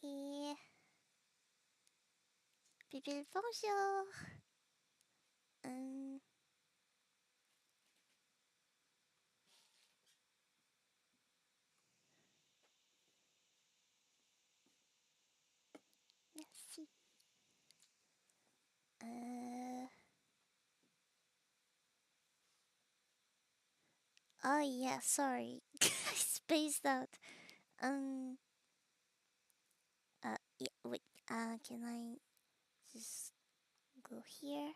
Et... Bibi, bonjour. Hum, merci. Uh, oh yeah, sorry. I spaced out. Um, yeah, wait, can I just go here?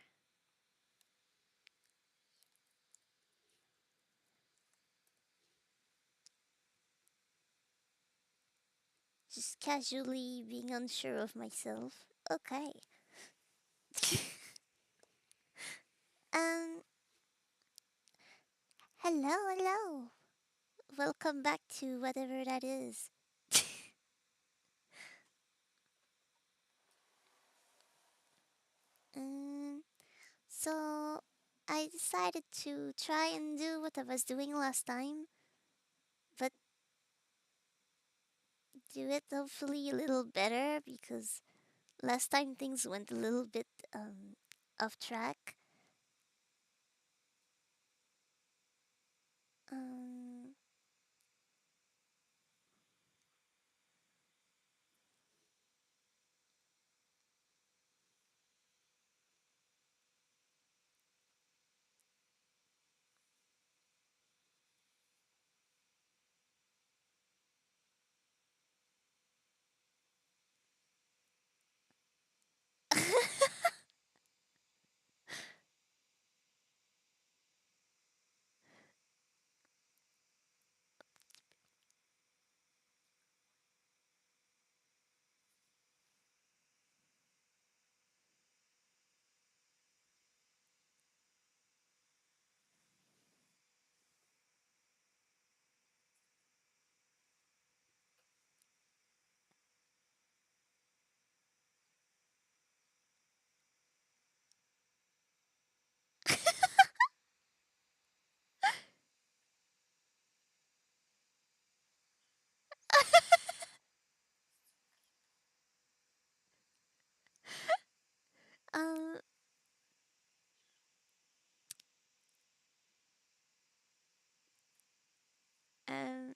Just casually being unsure of myself. Okay. um, hello, hello. Welcome back to whatever that is. um, so I decided to try and do what I was doing last time, but do it hopefully a little better because last time things went a little bit off track. Um, um,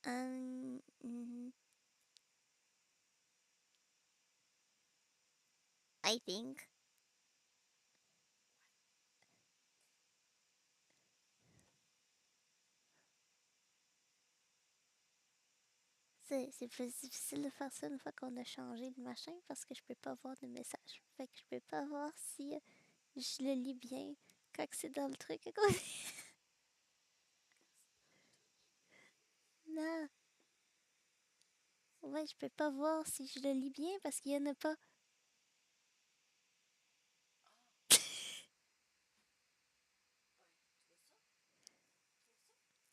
um, mhm, I think. C'est plus difficile de faire ça une fois qu'on a changé le machin parce que je peux pas voir de message. Fait que je peux pas voir si je le lis bien quand c'est dans le truc à côté. Non, ouais, je peux pas voir si je le lis bien parce qu'il y en a pas.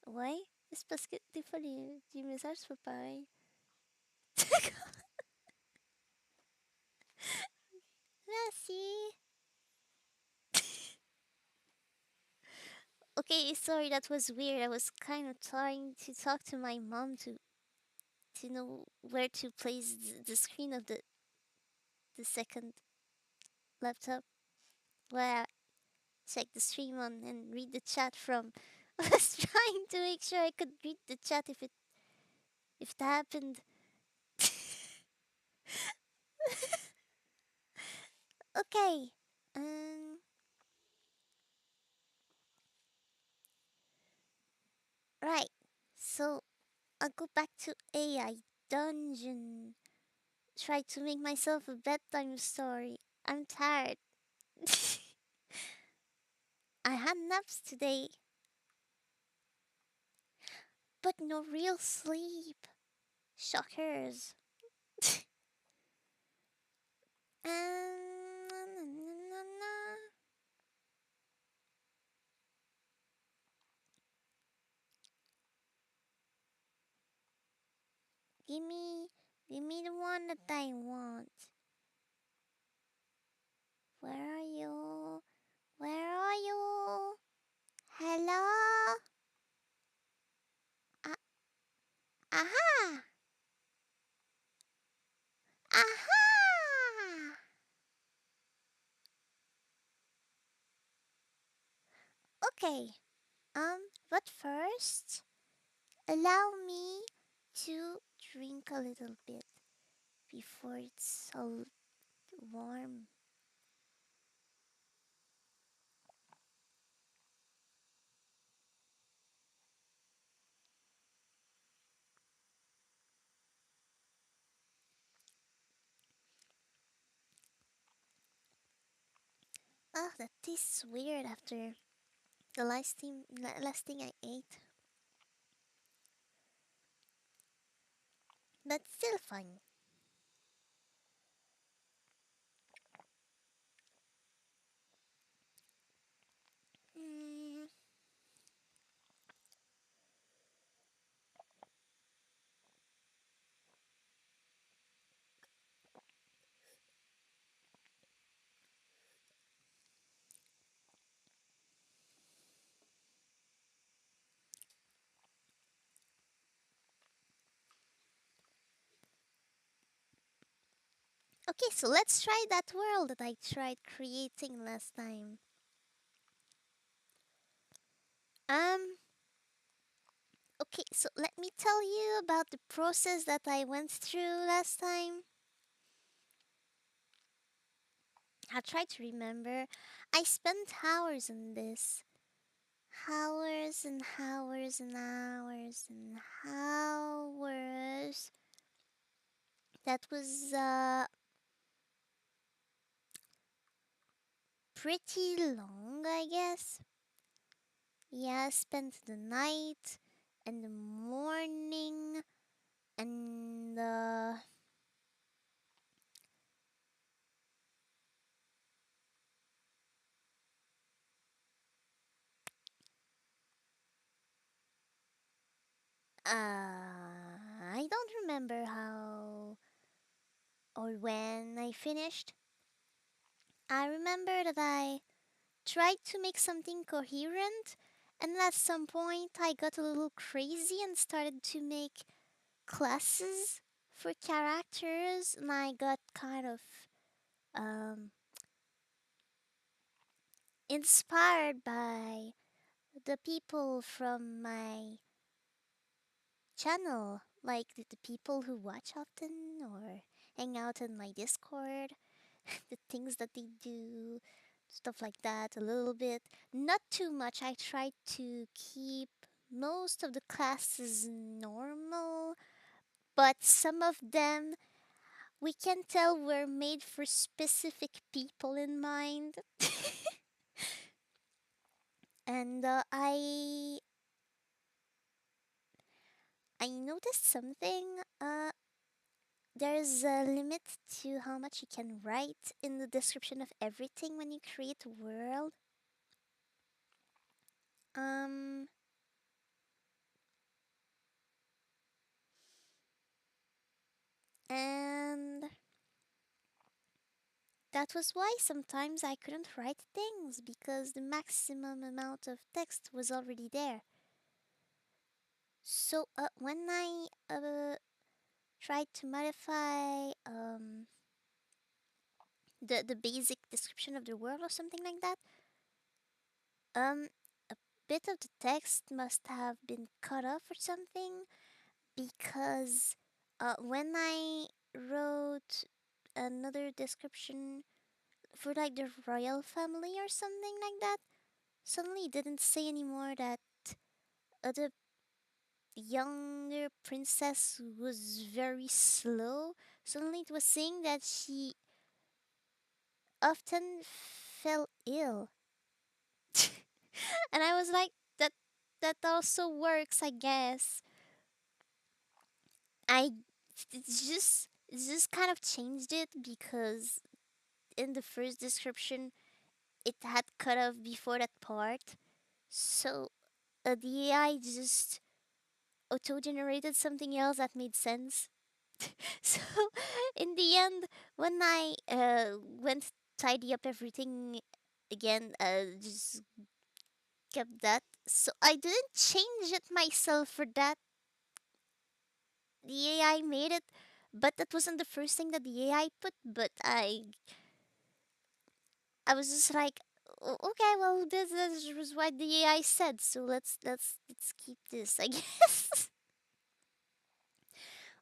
Ouais, c'est parce que des fois les messages sont pas pareils. Merci. Okay, sorry, that was weird. I was kind of trying to talk to my mom to know where to place the screen of the second laptop where I check the stream on and read the chat from. I was trying to make sure I could read the chat if it happened. Okay. Um. Right. So I'll go back to AI dungeon. Try to make myself a bedtime story. I'm tired. I had naps today, but no real sleep. Shockers. Um, Give me, give me the one that I want. Where are you? Where are you? Hello? Ah, aha! Aha! Okay. But first, allow me to drink a little bit before it's so warm. Oh, that tastes weird after the last thing I ate, but still fun. Mm, okay, so let's try that world that I tried creating last time. Um, okay, so let me tell you about the process that I went through last time. I tried to remember. I spent hours on this. Hours and hours and hours and hours. That was pretty long, I guess. Yeah, I spent the night and the morning and I don't remember how or when I finished. I remember that I tried to make something coherent, and at some point I got a little crazy and started to make classes for characters, and I got kind of um, inspired by the people from my channel, like the people who watch often or hang out in my Discord, the things that they do, stuff like that, a little bit. Not too much. I try to keep most of the classes normal, but some of them we can tell were made for specific people in mind. And I noticed something. There's a limit to how much you can write in the description of everything when you create a world. Um, and that was why sometimes I couldn't write things because the maximum amount of text was already there. So when I tried to modify the basic description of the world or something like that, um, a bit of the text must have been cut off or something because when I wrote another description for like the royal family or something like that, suddenly it didn't say anymore that the younger princess was very slow. Suddenly it was saying that she often fell ill. And I was like, that also works, I guess. I it's just kind of changed it because in the first description it had cut off before that part. So the AI just auto generated something else that made sense. So in the end, when I went to tidy up everything again, just kept that. So I didn't change it myself for that. The AI made it, but that wasn't the first thing that the AI put. But I was just like, Okay, well, this was what the AI said, so let's keep this, I guess."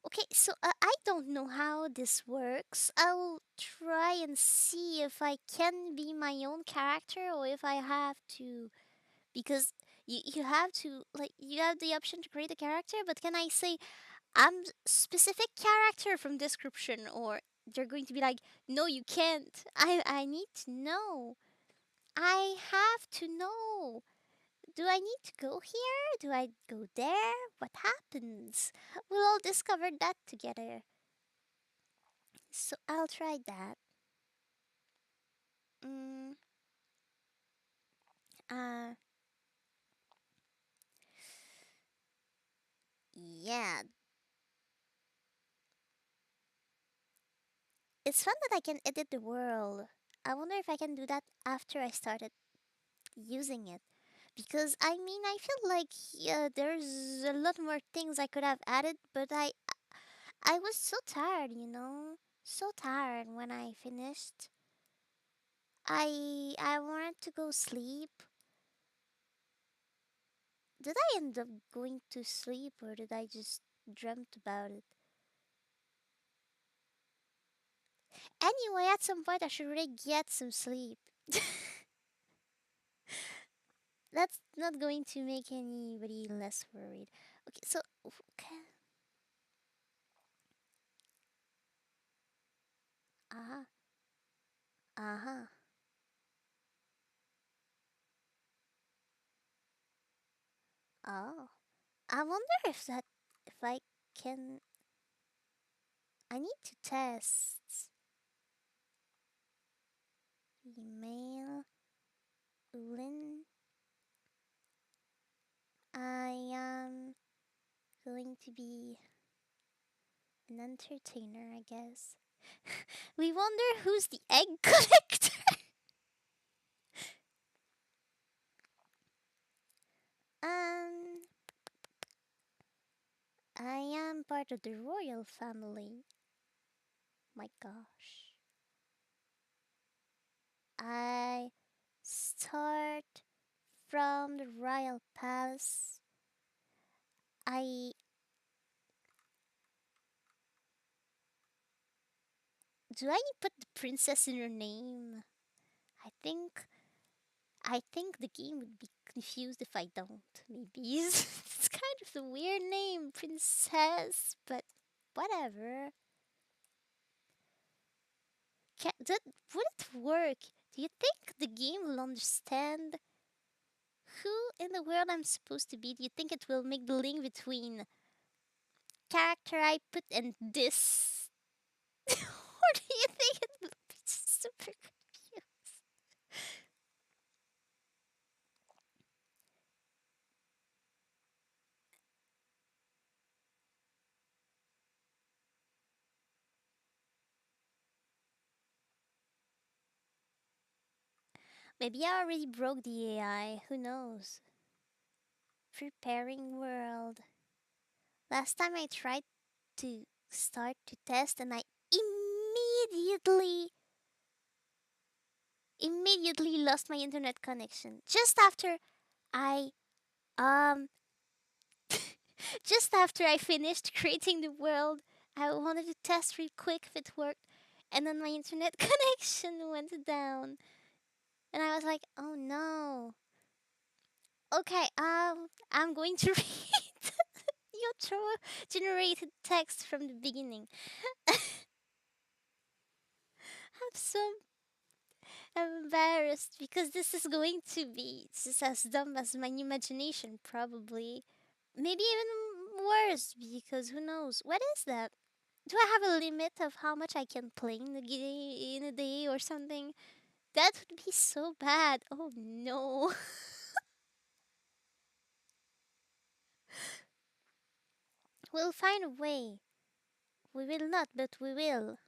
Okay, so I don't know how this works. I'll try and see if I can be my own character or if I have to, because you have to, like, you have the option to create a character, but can I say I'm specific character from description, or they're going to be like, no, you can't. I need to know. I have to know. Do I need to go here? Do I go there? What happens? We'll all discover that together. So I'll try that. Mm, uh, yeah. It's fun that I can edit the world. I wonder if I can do that after I started using it. Because I mean, I feel like there's a lot more things I could have added, but I was so tired, so tired when I finished. I wanted to go sleep. Did I end up going to sleep or did I just dreamt about it? Anyway, at some point I should really get some sleep. That's not going to make anybody less worried. Okay, so okay. Uh-huh. Uh-huh. Oh. I wonder if I can I need to test email Lynn. I am going to be an entertainer, I guess. We wonder who's the egg collector. um, I am part of the royal family. My gosh. I start from the royal palace. I do I put the princess in her name? I think I think the game would be confused if I don't. Maybe it's kind of a weird name, princess, but whatever. That would it work? Do you think the game will understand who in the world I'm supposed to be? Do you think it will make the link between character I put and this? Or do you think it will be super confused? Maybe I already broke the AI. Who knows? Preparing world. Last time I tried to start to test and I immediately immediately lost my internet connection. Just after I um just after I finished creating the world, I wanted to test real quick if it worked, and then my internet connection went down. And I was like, "Oh no." Okay, I'm going to read your generated text from the beginning. I'm so embarrassed because this is going to be just as dumb as my imagination, probably. Maybe even worse because who knows? What is that? Do I have a limit of how much I can play in a day or something? That would be so bad. Oh no. We'll find a way. We will not, but we will.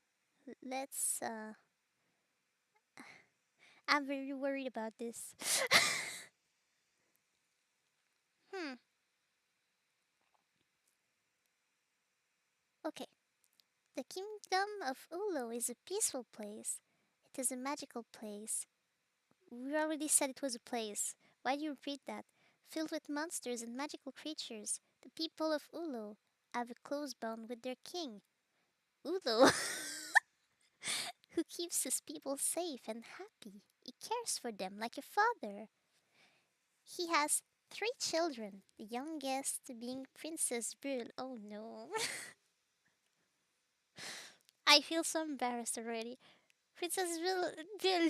Let's. I'm very worried about this. Hmm. Okay. The kingdom of Ulo is a peaceful place. It is a magical place. We already said it was a place. Why do you repeat that? Filled with monsters and magical creatures, the people of Ulo have a close bond with their king, Ulo, who keeps his people safe and happy. He cares for them like a father. He has three children, the youngest being Princess Brule. Oh no. I feel so embarrassed already. Princess Brule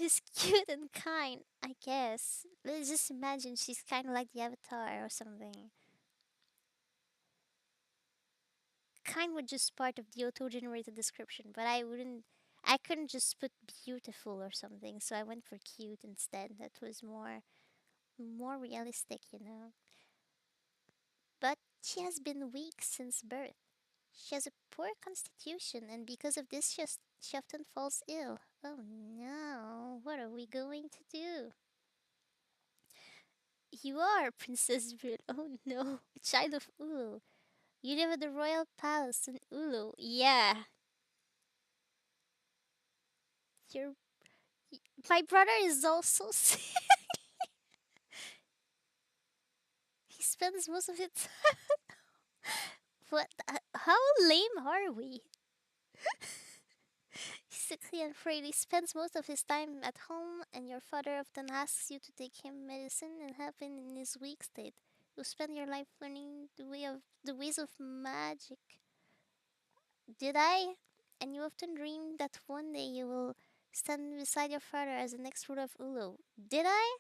is cute and kind, I guess. Let's just imagine she's kind of like the Avatar or something. Kind was just part of the auto-generated description, but I couldn't just put beautiful or something, so I went for cute instead. That was more realistic, you know. But she has been weak since birth. She has a poor constitution, and because of this, she often falls ill. Oh no, what are we going to do? You are Princess Bril. Oh no, a child of Ulu. You live at the royal palace in Ulu. Yeah, your my brother is also sick. He spends most of it. What? How lame are we? He's sickly and frail. He spends most of his time at home, and your father often asks you to take him medicine and help him in his weak state. You spend your life learning the ways of magic. Did I? And you often dream that one day you will stand beside your father as the next ruler of Ulu. Did I?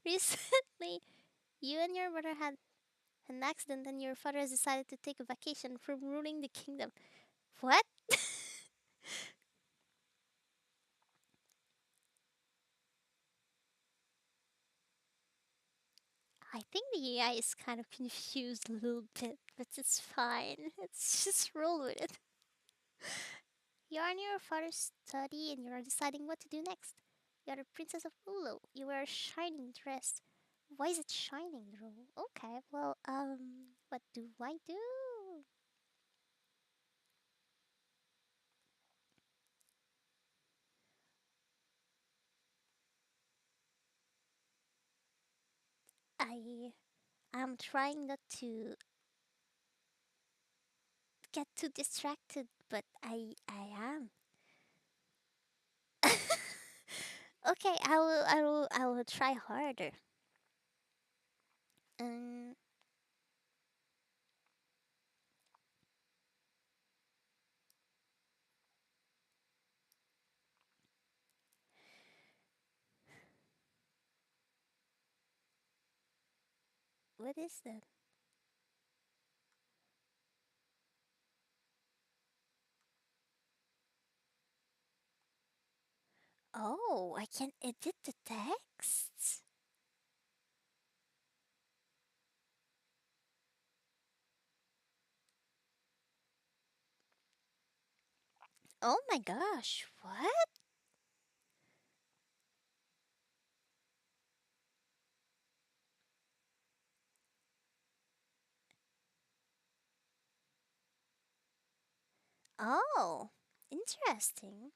Recently, you and your brother had an accident, and your father has decided to take a vacation from ruling the kingdom. What? I think the AI is kind of confused a little bit, but it's fine. Let's just roll with it. You're in your father's study and you're deciding what to do next. You're the princess of Ulu. You wear a shining dress. Why is it shining, though? Okay, well, what do I do? I am trying not to get too distracted, but I am. Okay, I will try harder. Um, what is that? Oh, I can edit the text. Oh my gosh, what? Oh, interesting.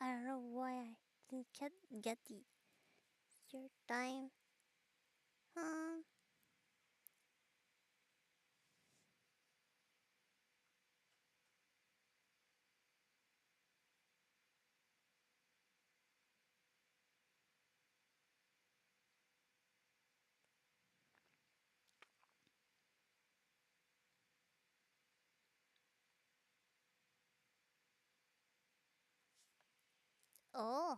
I don't know why I didn't get the your time. Um, oh,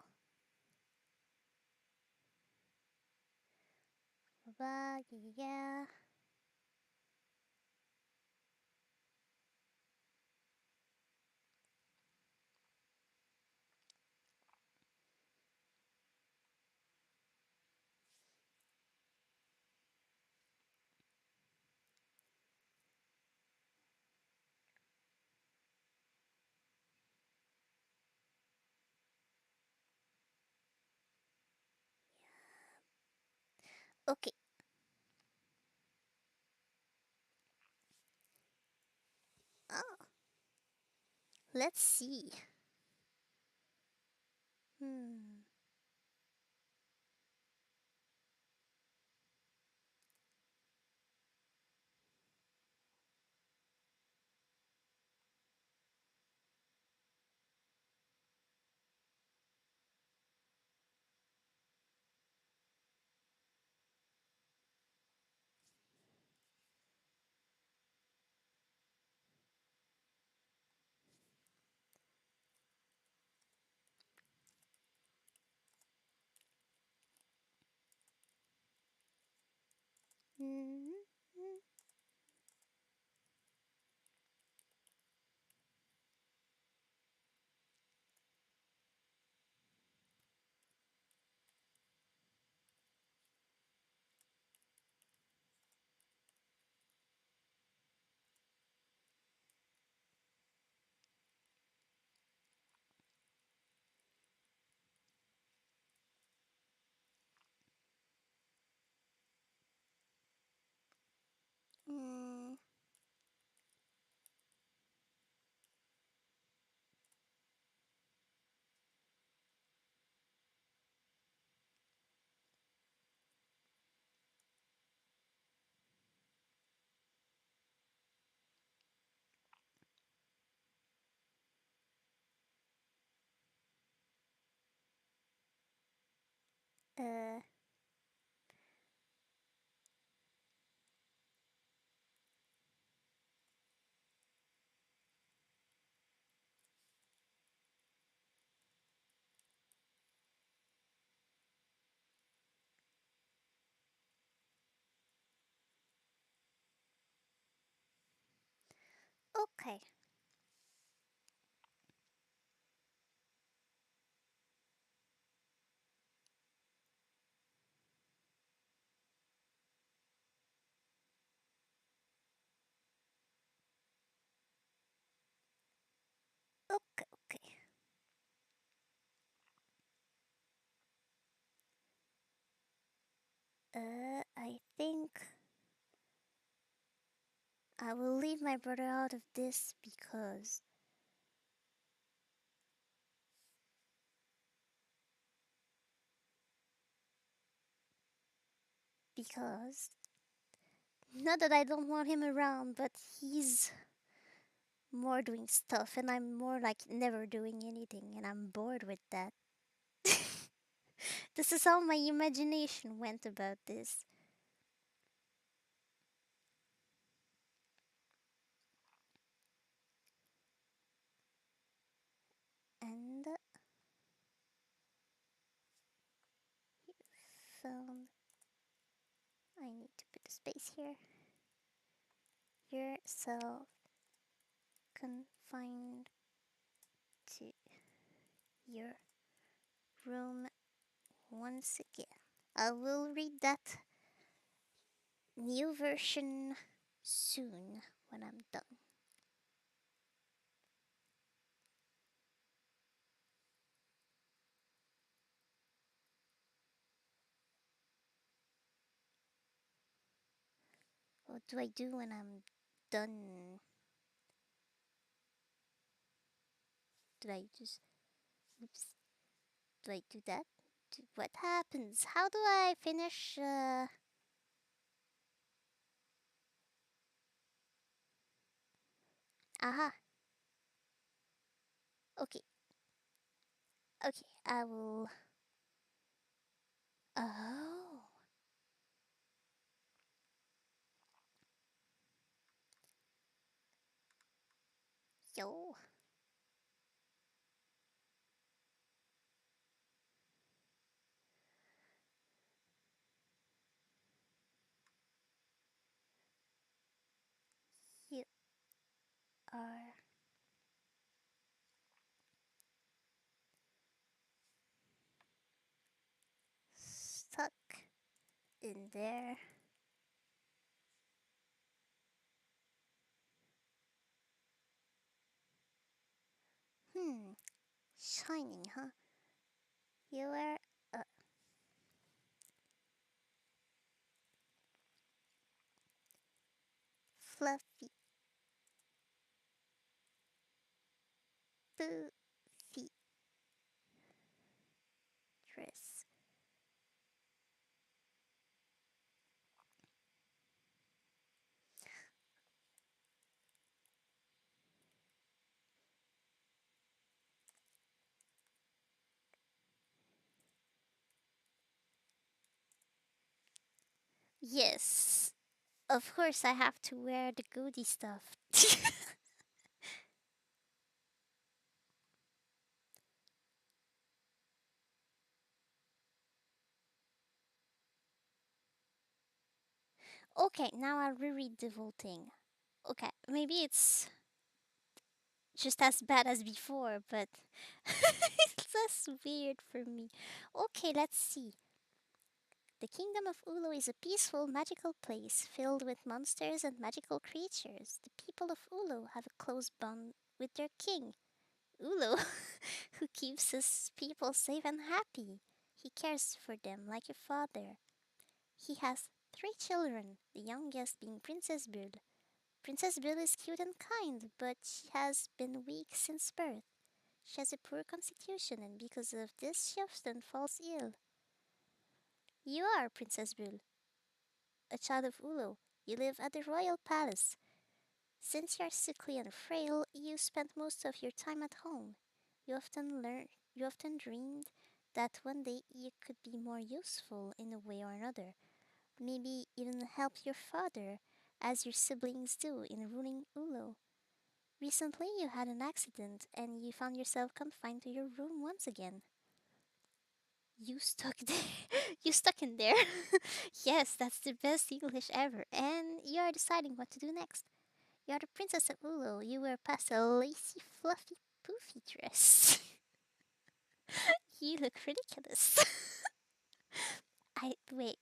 ba, yeah, yeah. Okay. Oh, let's see. Hmm. Mm, mm, uh, okay. Okay, okay. I think I will leave my brother out of this because not that I don't want him around, but he's more doing stuff and I'm more like never doing anything and I'm bored with that. This is how my imagination went about this. And found I need to put a space here. Yourself confined to your room once again. I will read that new version soon when I'm done. What do I do when I'm done? Do I just oops? Do I do that? What happens? How do I finish? Aha. Okay. Okay. I will. Oh. Yo. are stuck in there. Hmm, shining, huh? You wear a fluffy, poofy dress. Yes, of course I have to wear the goody stuff. Okay, now I'll reread the whole thing. Okay, maybe it's just as bad as before, but it's less weird for me. Okay, let's see. The kingdom of Ulo is a peaceful, magical place filled with monsters and magical creatures. The people of Ulo have a close bond with their king, Ulo, who keeps his people safe and happy. He cares for them like a father. He has three children, the youngest being Princess Bull. Princess Bull is cute and kind, but she has been weak since birth. She has a poor constitution, and because of this, she often falls ill. You are Princess Bull, a child of Ulo. You live at the royal palace. Since you are sickly and frail, you spend most of your time at home. You often dreamed that one day you could be more useful in a way or another. Maybe even help your father, as your siblings do in ruling Ulo. Recently, you had an accident and you found yourself confined to your room once again. You stuck there. You stuck in there. Yes, that's the best English ever. And you are deciding what to do next. You are the princess of Ulo. You wear past a lacy, fluffy, poofy dress. You look ridiculous. I wait.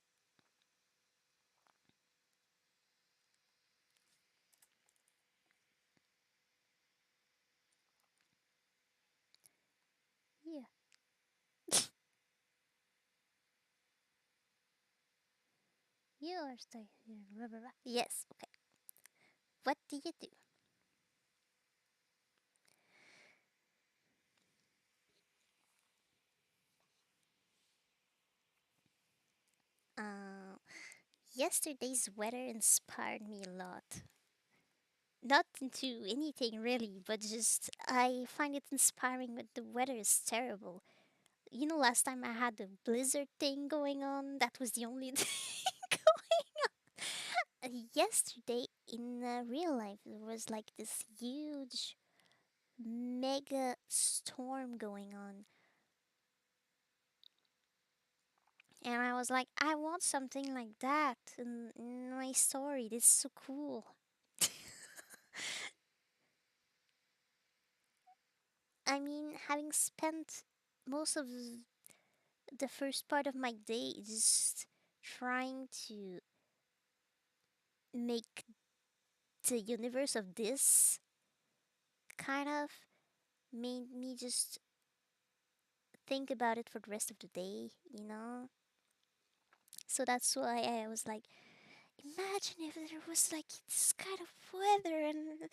Yeah. You are stuck. Blah, blah, blah. Yes. Okay. What do you do? Uh, Yesterday's weather inspired me a lot. Not into anything really, but just I find it inspiring when the weather is terrible. You know, last time I had the blizzard thing going on, that was the only thing going on. Yesterday, in real life, there was like this huge mega storm going on. And I was like, I want something like that in my story. This is so cool. I mean, having spent most of the first part of my day just trying to make the universe of this kind of made me just think about it for the rest of the day, you know? So that's why I was like, imagine if there was like this kind of weather and.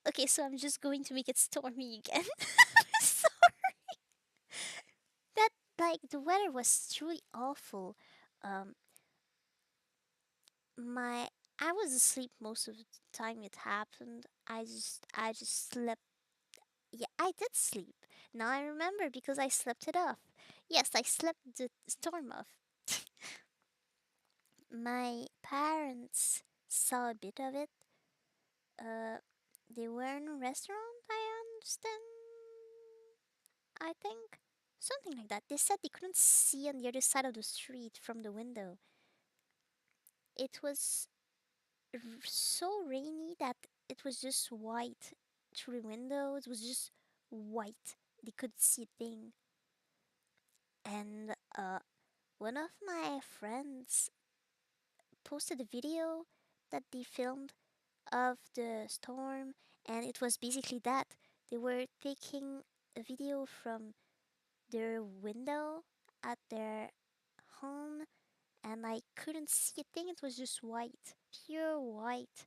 Okay, so I'm just going to make it stormy again. So that, like, the weather was truly awful. Um, my I was asleep most of the time it happened. I just slept. Yeah, I did sleep. Now I remember because I slept it off. Yes, I slept the storm off. My parents saw a bit of it. Uh, they were in a restaurant, I understand. I think something like that. They said they couldn't see on the other side of the street from the window. It was so rainy that it was just white through the window. It was just white. They could see a thing. And one of my friends posted a video that they filmed of the storm, and it was basically that they were taking a video from their window at their home, and I couldn't see a thing. It was just white, pure white.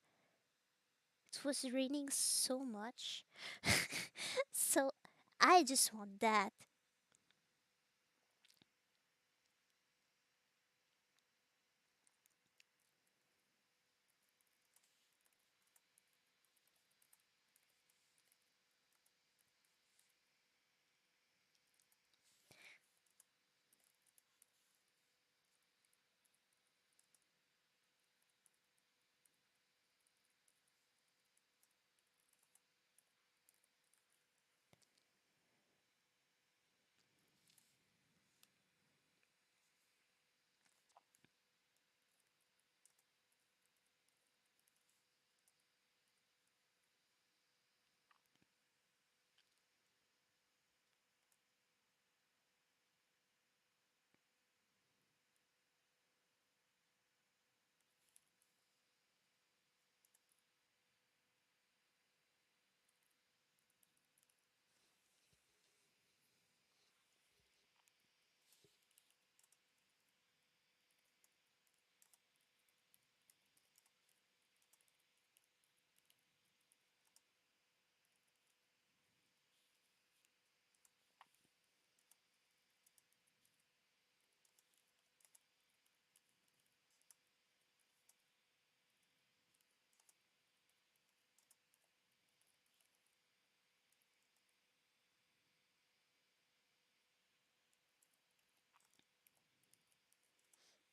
It was raining so much. So I just want that.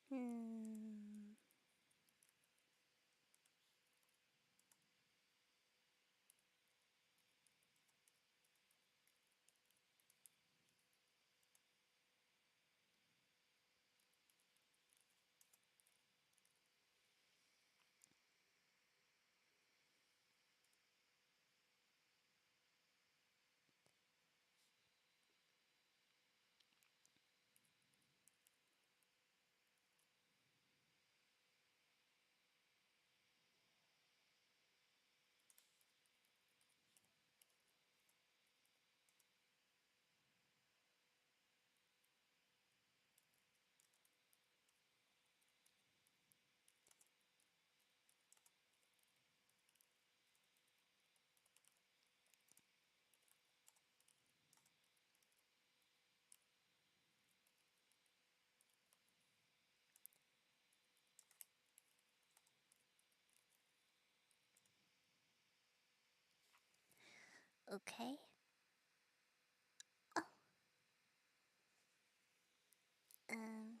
Hmm. Okay. Oh. Um.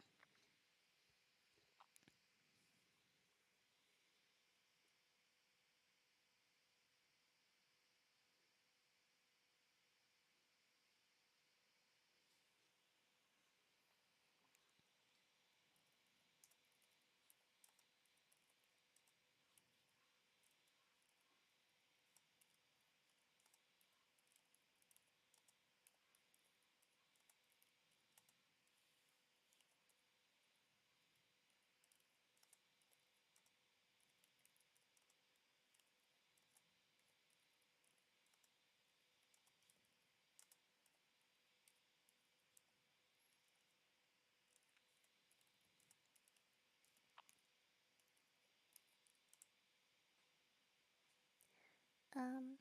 Um.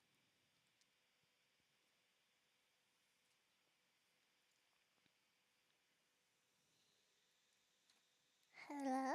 Hello.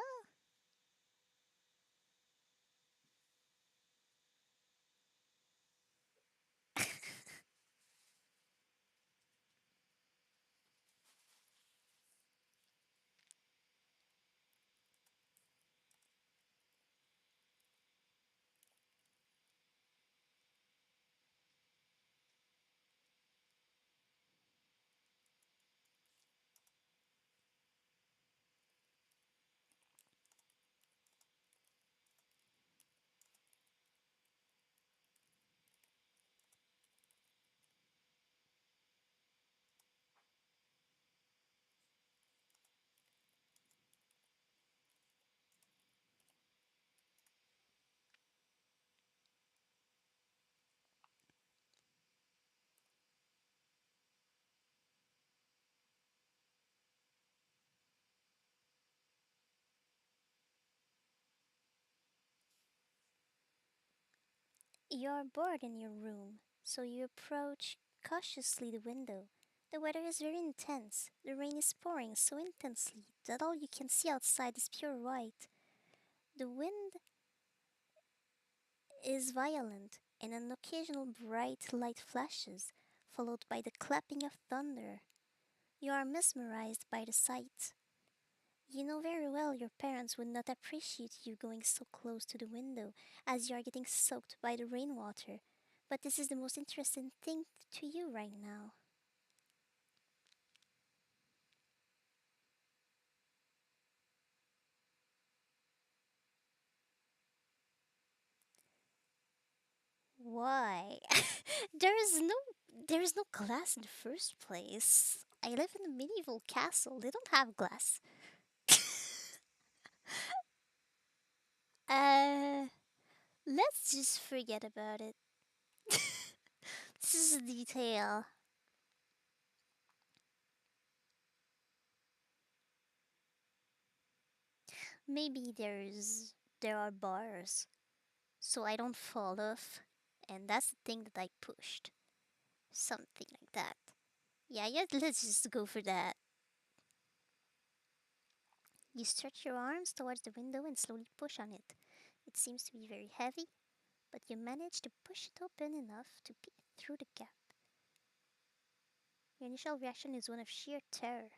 You're bored in your room, so you approach cautiously the window. The weather is very intense. The rain is pouring so intensely that all you can see outside is pure white. The wind is violent, and an occasional bright light flashes, followed by the clapping of thunder. You are mesmerized by the sight. You know very well your parents would not appreciate you going so close to the window as you are getting soaked by the rainwater, but this is the most interesting thing to you right now. Why? there is no there is no glass in the first place. I live in a medieval castle. They don't have glass. uh let's just forget about it. This is a detail. Maybe there are bars so I don't fall off. And that's the thing that I pushed. Something like that. Yeah, yeah, let's just go for that. You stretch your arms towards the window and slowly push on it. It seems to be very heavy, but you manage to push it open enough to peek through the gap. Your initial reaction is one of sheer terror.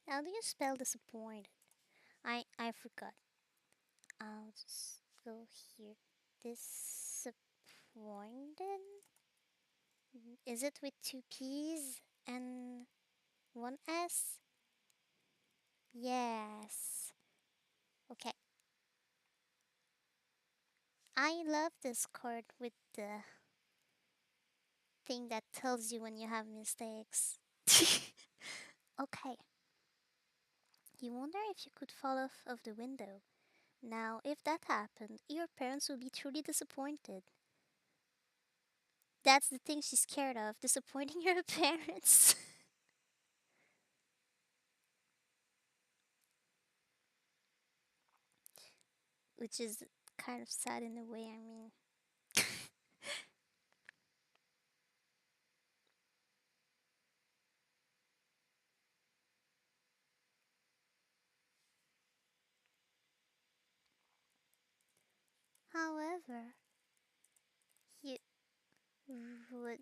How do you spell disappointed? I forgot. I'll just go here. Disappointed? Is it with two P's and one S? Yes. Okay. I love this card with the thing that tells you when you have mistakes. Okay. You wonder if you could fall off of the window. Now, if that happened, your parents would be truly disappointed. That's the thing she's scared of, disappointing your parents. Which is kind of sad in a way, I mean. However, you would.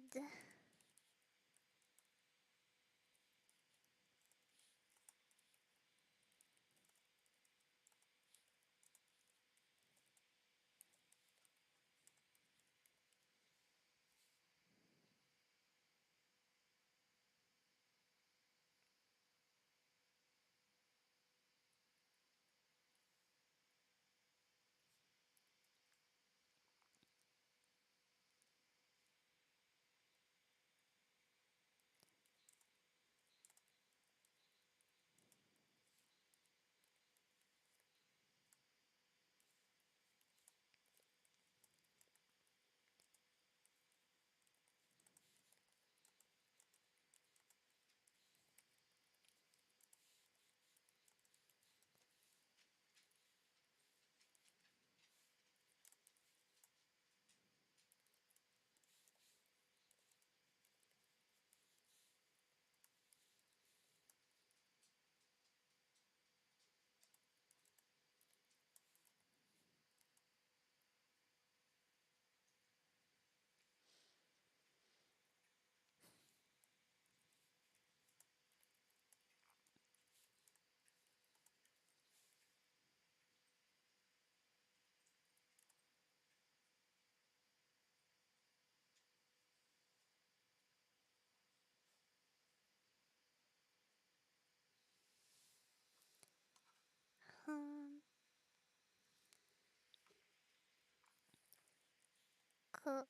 Cautiously.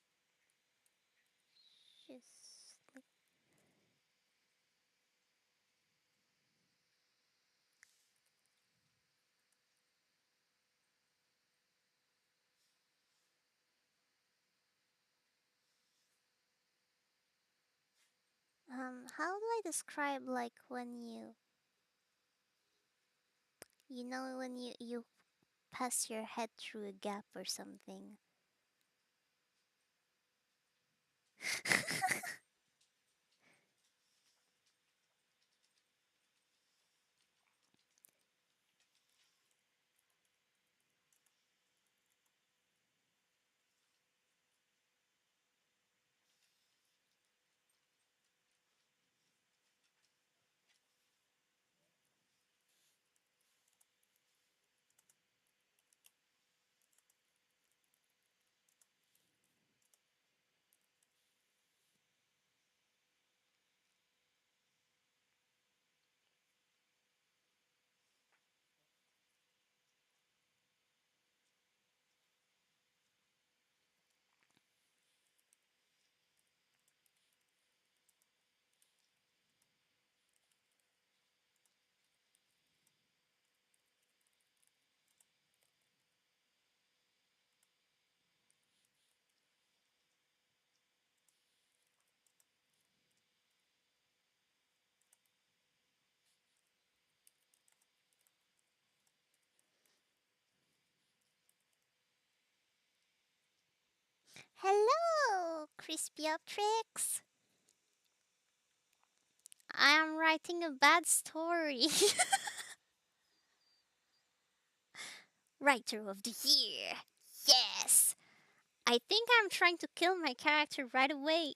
How do I describe like when you know when you pass your head through a gap or something? Hello, Crispy Optrix. I am writing a bad story. Writer of the year. Yes. I think I'm trying to kill my character right away.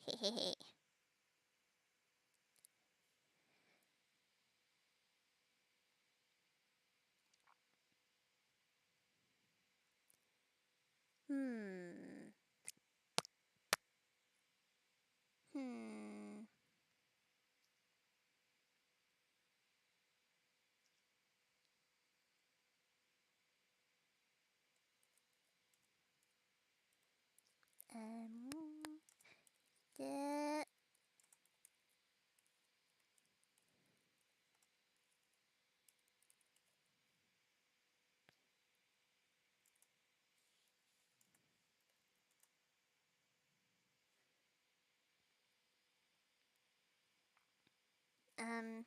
Hehehe. Hmm. Hmm. Um. The, um.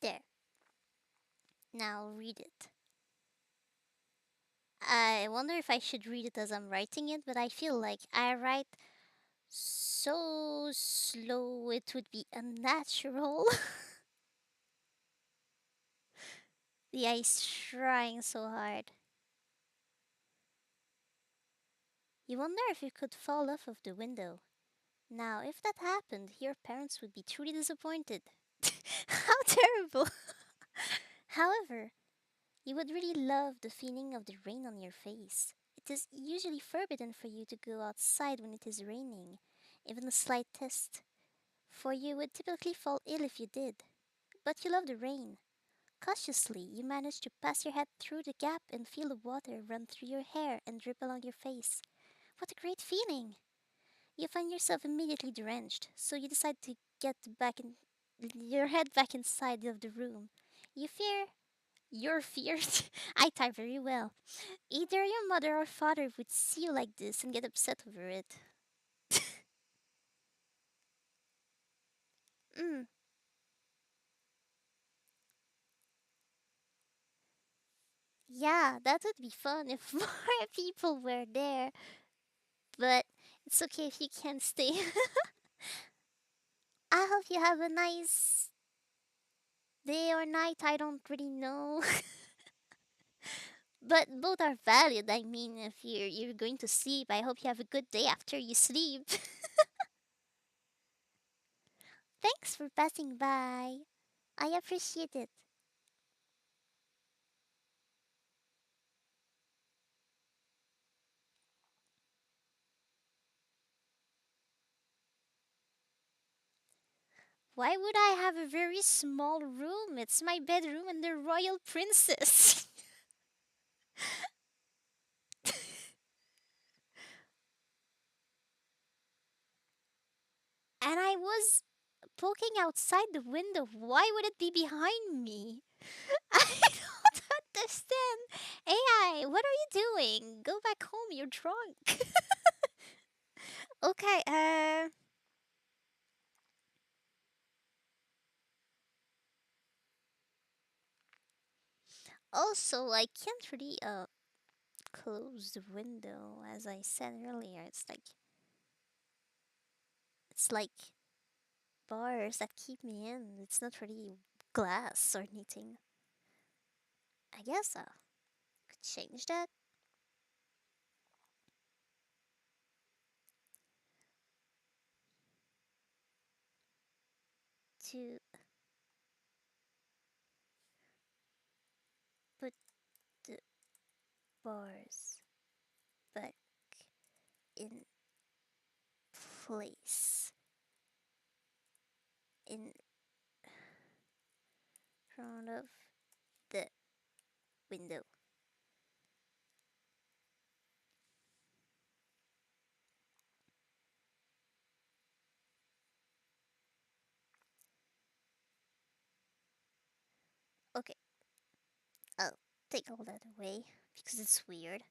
There. Now read it. I wonder if I should read it as I'm writing it, but I feel like I write so slow it would be unnatural. The ice trying so hard. You wonder if you could fall off of the window. Now, if that happened, your parents would be truly disappointed. How terrible! However, you would really love the feeling of the rain on your face. It is usually forbidden for you to go outside when it is raining. Even the slightest for you would typically fall ill if you did. But you love the rain. Cautiously, you manage to pass your head through the gap and feel the water run through your hair and drip along your face. What a great feeling! You find yourself immediately drenched, so you decide to get back in your head back inside of the room. You fear You're feared. I tie very well. Either your mother or father would see you like this and get upset over it. Mm, yeah, that would be fun if more people were there. But it's okay if you can't stay. I hope you have a nice day or night. I don't really know. But both are valid. I mean, if you're going to sleep, I hope you have a good day after you sleep. Thanks for passing by. I appreciate it. Why would I have a very small room? It's my bedroom and the royal princess. And I was poking outside the window. Why would it be behind me? I don't understand. AI, what are you doing? Go back home, you're drunk. Okay, also I can't really close the window as I said earlier. It's like bars that keep me in. It's not really glass or anything. I guess could change that to put the bars back in place in front of the window. Okay, I'll take all that away because it's weird.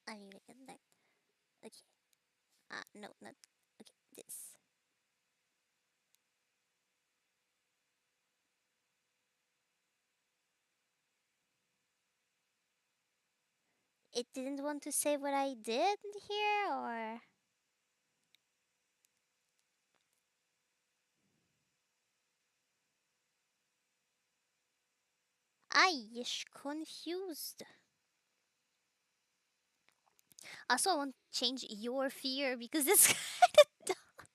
I need to get that. Okay. No, not. Okay, this. It didn't want to say what I did here, or I is confused. Also, I want to change your fear because this kind of dumb.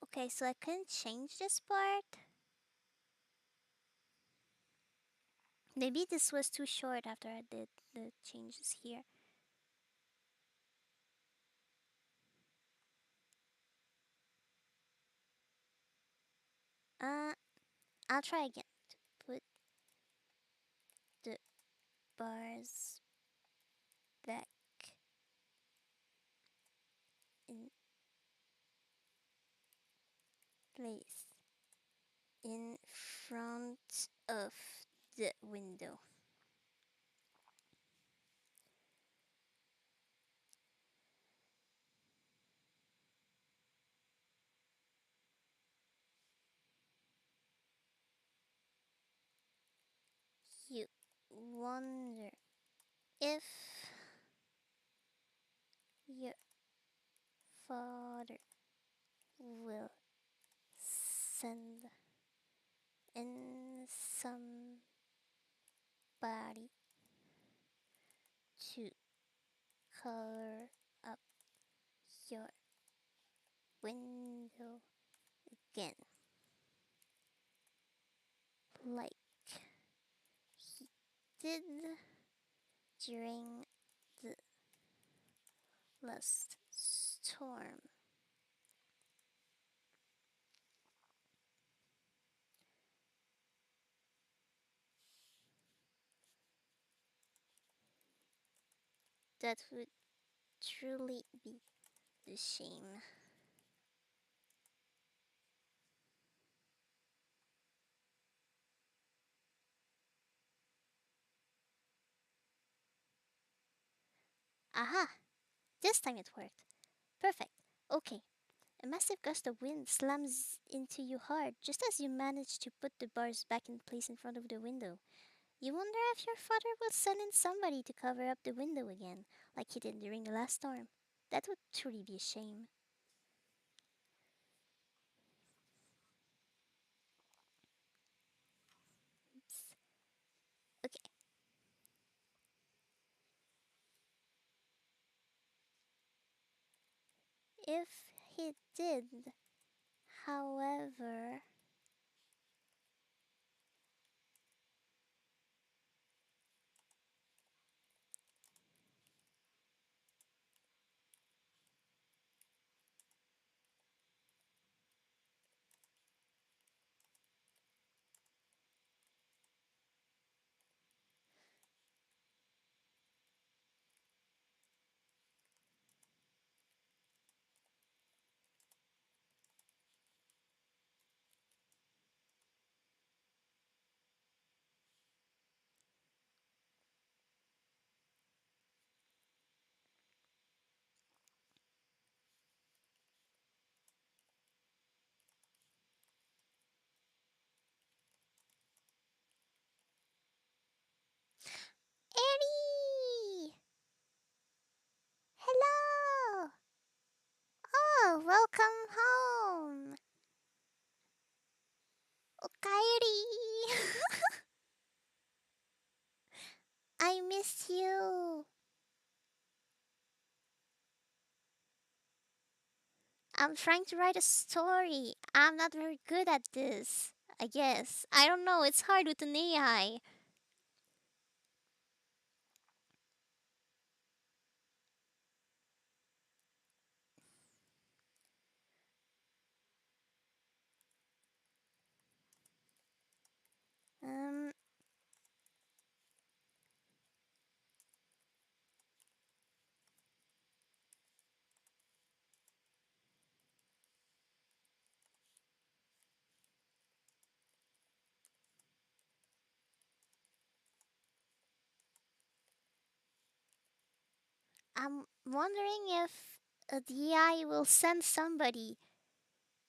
Okay, so I couldn't change this part. Maybe this was too short after I did the changes here. Uh, I'll try again. Put the bars back Place in front of the window. You wonder if your father will send in somebody to color up your window again, like he did during the last storm. That would truly be the shame. Aha! This time it worked. Perfect. Okay. A massive gust of wind slams into you hard just as you manage to put the bars back in place in front of the window. You wonder if your father will send in somebody to cover up the window again, like he did during the last storm. That would truly be a shame. Oops. Okay. If he did, however, Eddie! Hello! Oh, welcome home! Okaeri! I miss you! I'm trying to write a story. I'm not very good at this. I guess. I don't know, it's hard with an AI. Um, I'm wondering if the AI will send somebody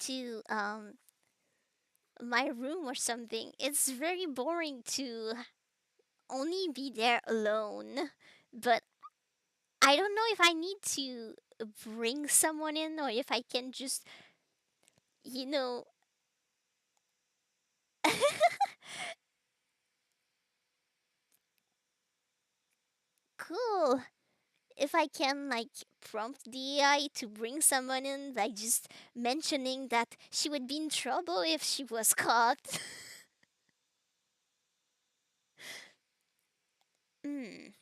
to my room or something. It's very boring to only be there alone. But I don't know if I need to bring someone in or if I can just, you know, cool. If I can like prompt the AI to bring someone in by just mentioning that she would be in trouble if she was caught. Hmm.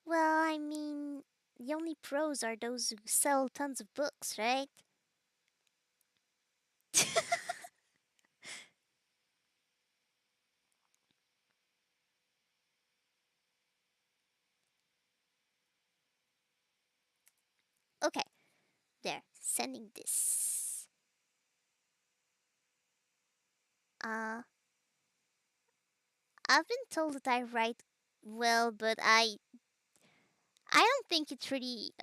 Well, I mean, the only pros are those who sell tons of books, right? Okay, there, sending this. Uh, I've been told that I write well, but I don't think it's really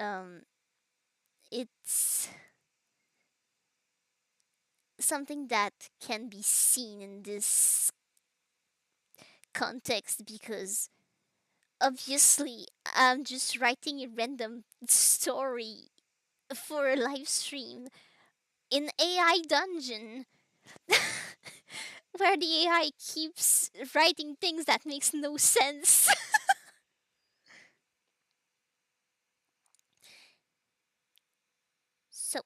it's something that can be seen in this context because obviously I'm just writing a random story for a live stream in AI dungeon where the AI keeps writing things that makes no sense. So,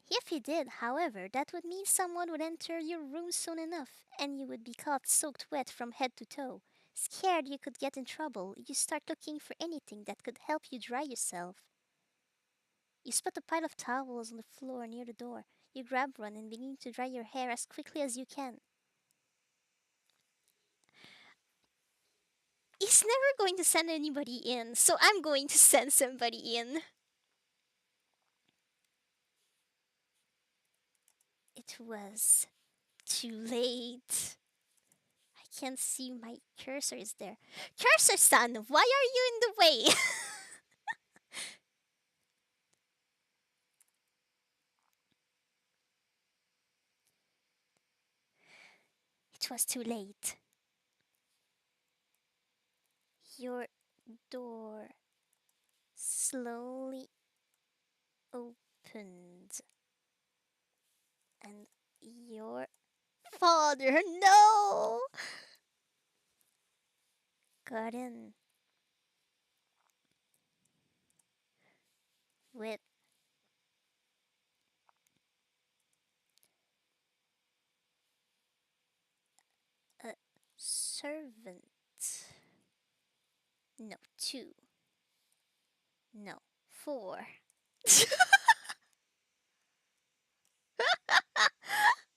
if he did, however, that would mean someone would enter your room soon enough, and you would be caught soaked wet from head to toe. Scared you could get in trouble, you start looking for anything that could help you dry yourself. You spot a pile of towels on the floor near the door. You grab one and begin to dry your hair as quickly as you can. He's never going to send anybody in, so I'm going to send somebody in. It was too late. I can't see my cursor is there. Cursor son, why are you in the way? It was too late. Your door slowly opened and your father, no, got in with a servant. No, two. No, four.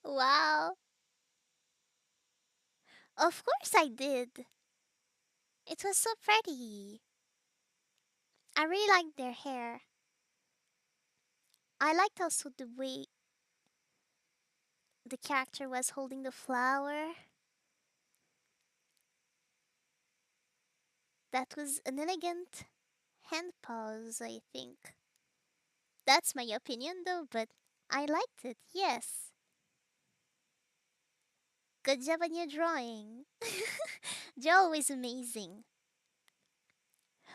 Wow. Of course I did. It was so pretty. I really liked their hair. I liked also the way the character was holding the flower. That was an elegant hand pose, I think. That's my opinion though, but I liked it, yes. Good job on your drawing. They're always amazing.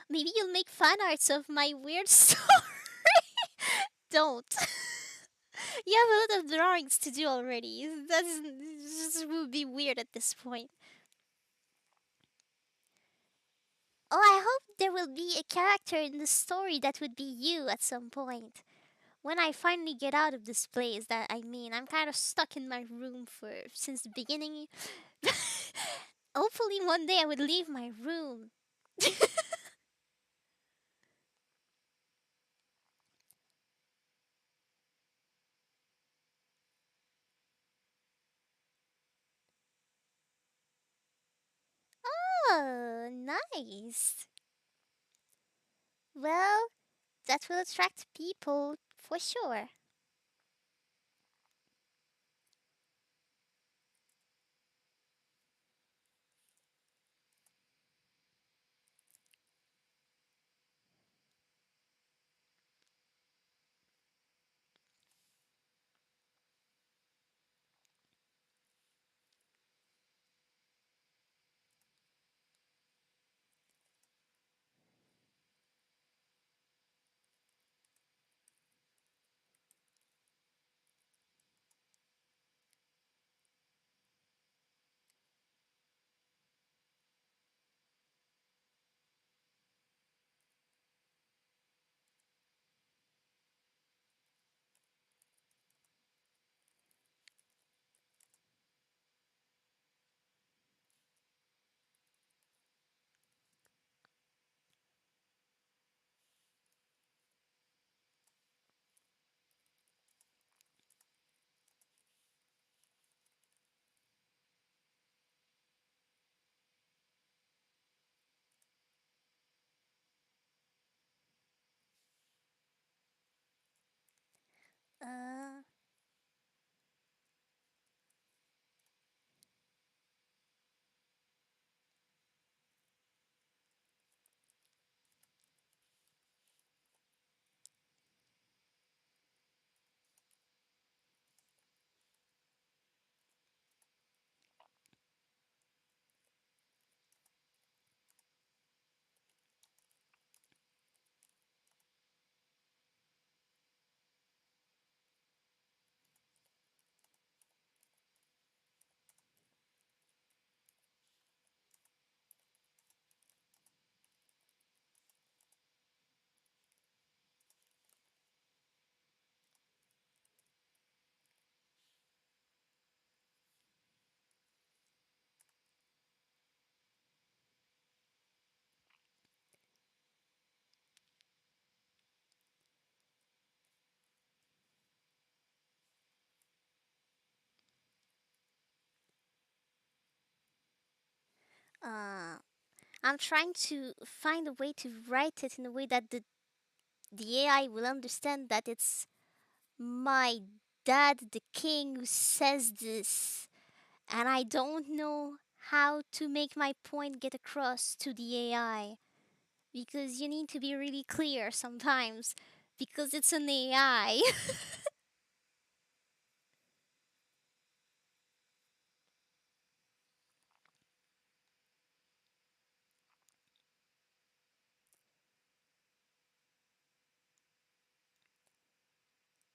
Maybe you'll make fan arts of my weird story. Don't. You have a lot of drawings to do already. That's this would be weird at this point. Oh, I hope there will be a character in the story that would be you at some point. When I finally get out of this place, that I mean, I'm kind of stuck in my room for since the beginning. Hopefully, one day I would leave my room. Oh, nice. Well, that will attract people for sure. Uh, Uh, I'm trying to find a way to write it in a way that the AI will understand that it's my dad, the king, who says this. And I don't know how to make my point get across to the AI. Because you need to be really clear sometimes. Because it's an AI.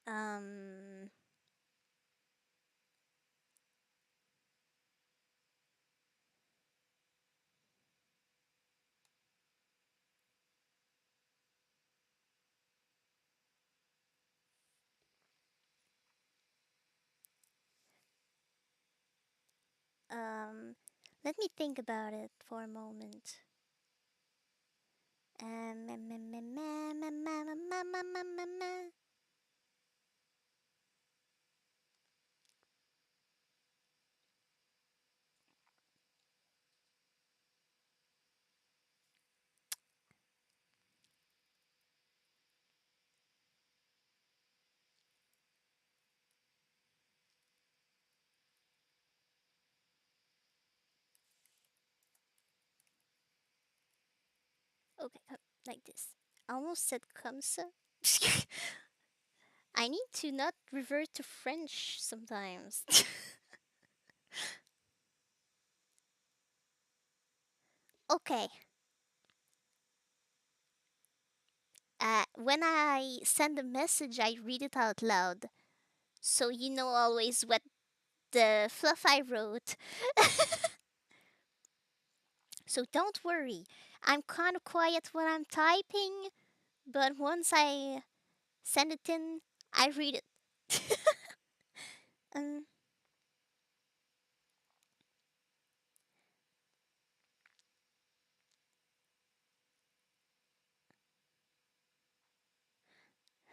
um, um, let me think about it for a moment. Okay, like this. I almost said comme ça. I need to not revert to French sometimes. Okay, when I send a message, I read it out loud. So you know always what the fluff I wrote. So don't worry. I'm kind of quiet when I'm typing, but once I send it in, I read it. um,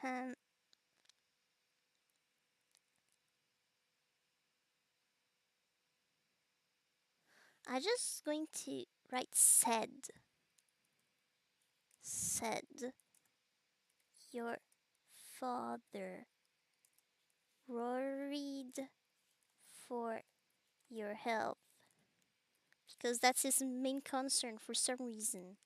um, I'm just going to write said your father worried for your health because that's his main concern for some reason.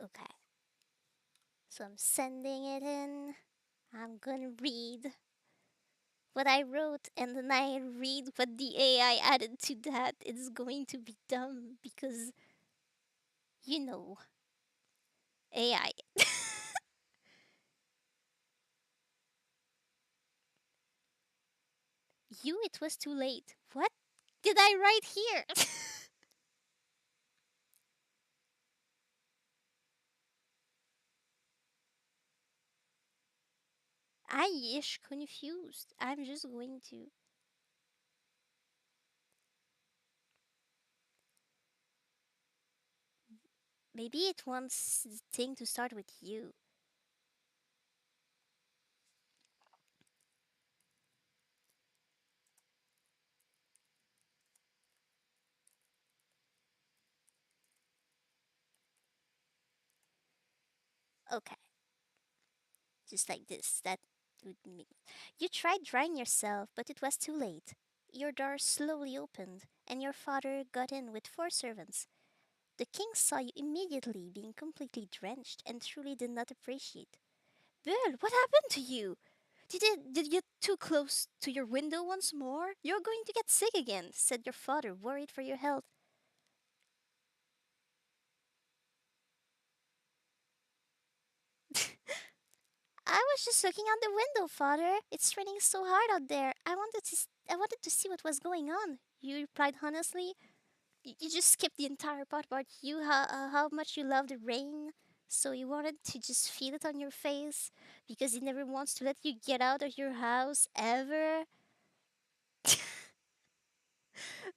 Okay, so I'm sending it in. I'm gonna read what I wrote and then I read what the AI added to that. It's going to be dumb because, you know, AI. You, it was too late. What did I write here? I ish confused. I'm just going to. Maybe it wants the thing to start with you. Okay, just like this. That would mean. You tried drying yourself, but it was too late. Your door slowly opened, and your father got in with four servants. The king saw you immediately, being completely drenched, and truly did not appreciate. Bill, what happened to you? Did you get too close to your window once more? You're going to get sick again, said your father, worried for your health. I was just looking out the window, father. It's raining so hard out there. I wanted to see what was going on. You replied honestly. You just skipped the entire part about how much you love the rain. So you wanted to just feel it on your face because he never wants to let you get out of your house ever.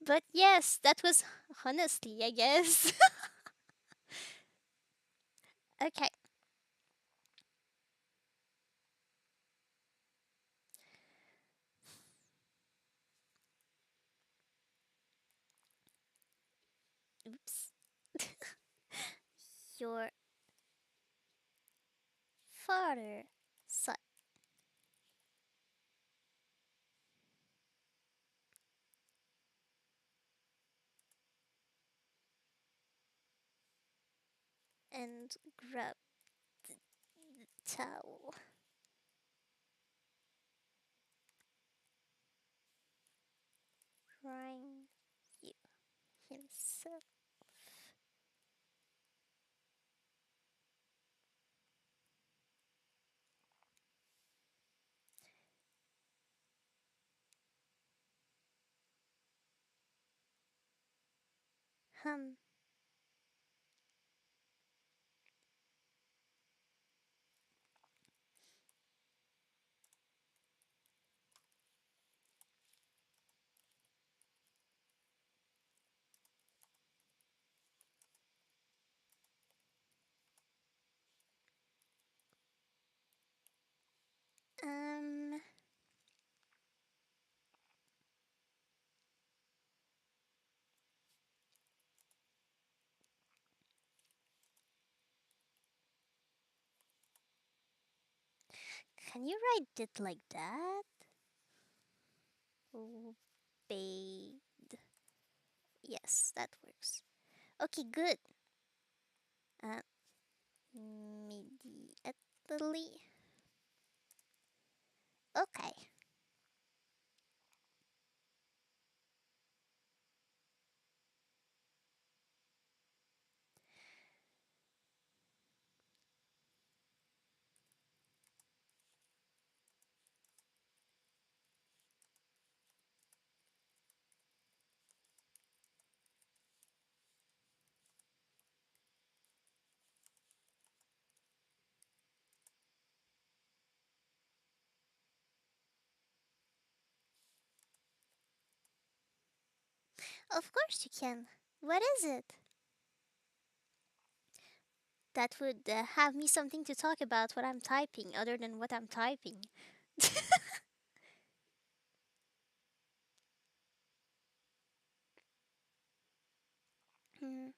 But yes, that was honestly, I guess. Okay. your father side. And grab the towel. Crying you himself. Hum. Um. Can you write it like that? Obeyed. Yes, that works. Okay, good. Uh, immediately. Okay. Of course you can. What is it? That would have me something to talk about what I'm typing, other than what I'm typing. Hmm.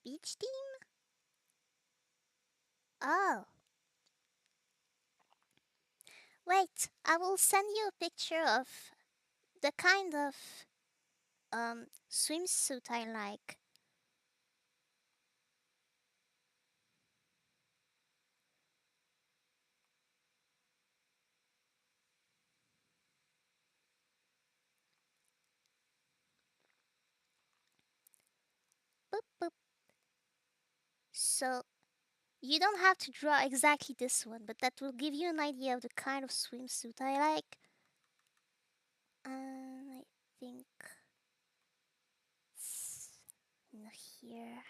Beach team? Oh, wait. I will send you a picture of the kind of swimsuit I like. Boop boop. So you don't have to draw exactly this one, but that will give you an idea of the kind of swimsuit I like. I think it's in here.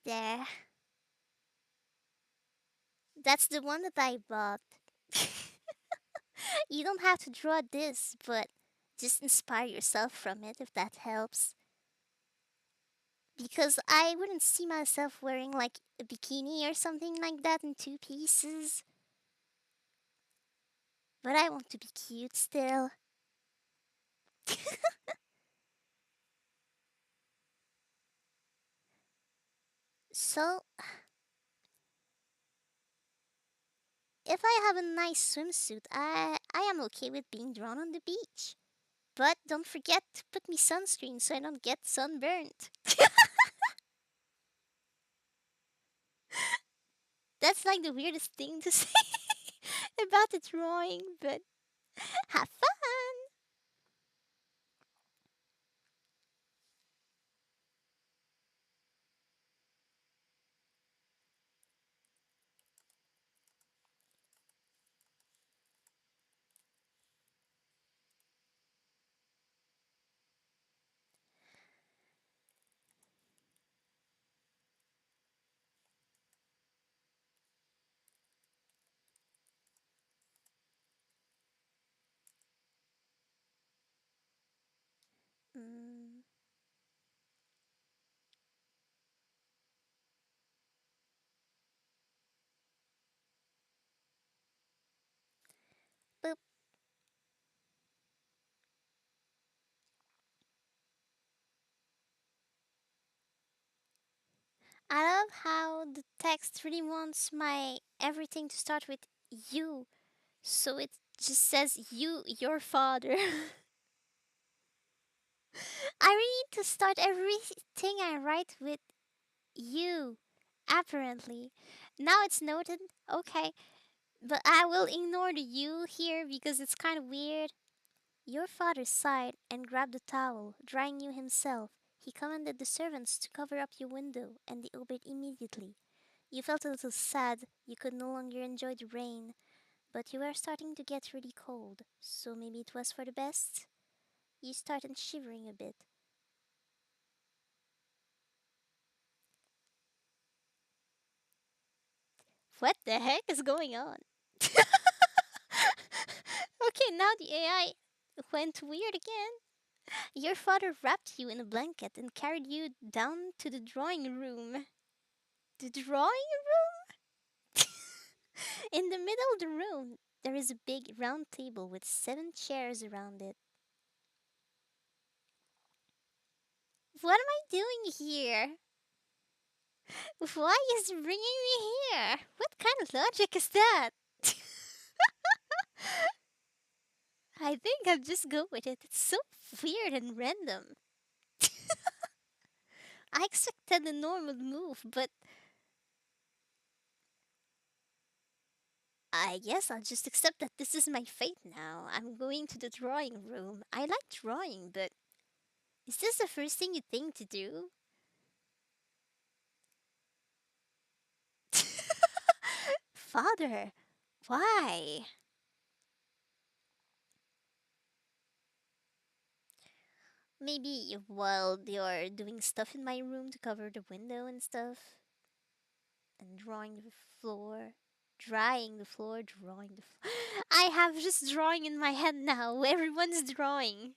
There. That's the one that I bought. You don't have to draw this, but just inspire yourself from it if that helps. Because I wouldn't see myself wearing like a bikini or something like that in two pieces. But I want to be cute still. So, if I have a nice swimsuit, I am okay with being drawn on the beach. But don't forget to put me sunscreen so I don't get sunburned. That's like the weirdest thing to say about the drawing, but have fun. Mm, boop. I love how the text really wants my everything to start with you. So it just says you, your father. I really need to start everything I write with you, apparently. Now it's noted. Okay, but I will ignore the you here because it's kind of weird. Your father sighed and grabbed a towel, drying you himself. He commanded the servants to cover up your window, and they obeyed immediately. You felt a little sad you could no longer enjoy the rain, but you were starting to get really cold, so maybe it was for the best. You started shivering a bit. What the heck is going on? Okay, now the AI went weird again. Your father wrapped you in a blanket and carried you down to the drawing room. The drawing room? In the middle of the room, there is a big round table with 7 chairs around it. What am I doing here? Why is bringing me here? What kind of logic is that? I think I'll just go with it. It's so weird and random. I expected a normal move, but I guess I'll just accept that this is my fate now. I'm going to the drawing room. I like drawing, but is this the first thing you think to do? Father, why? Maybe while you're doing stuff in my room to cover the window and stuff, and drawing the floor, drying the floor, drawing the floor. I have just drawing in my head now. Everyone's drawing.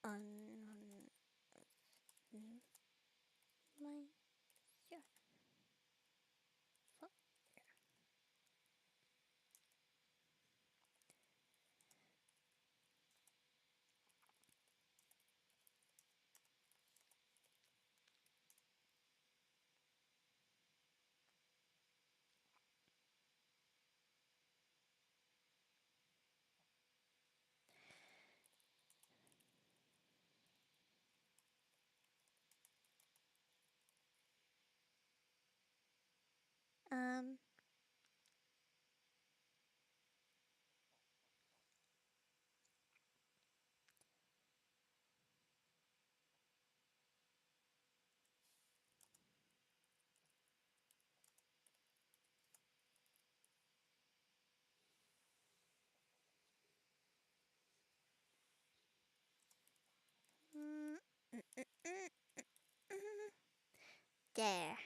On my yeah. Um. mm, mm, mm, mm, mm. There.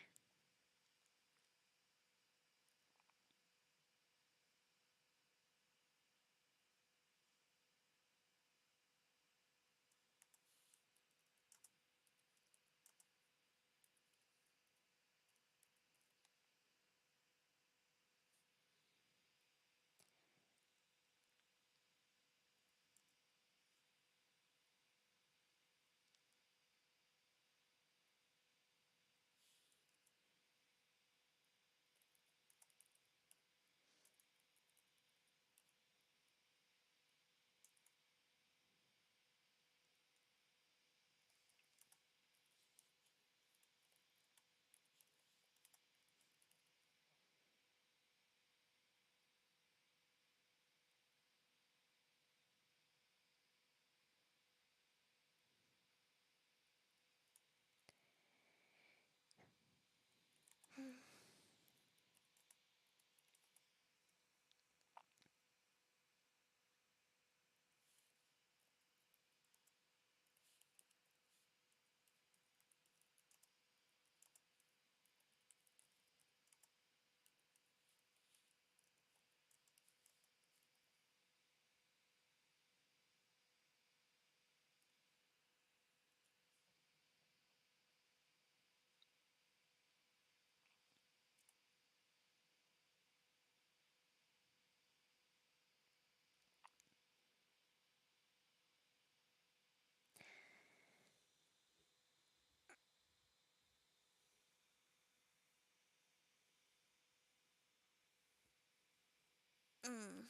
Mm.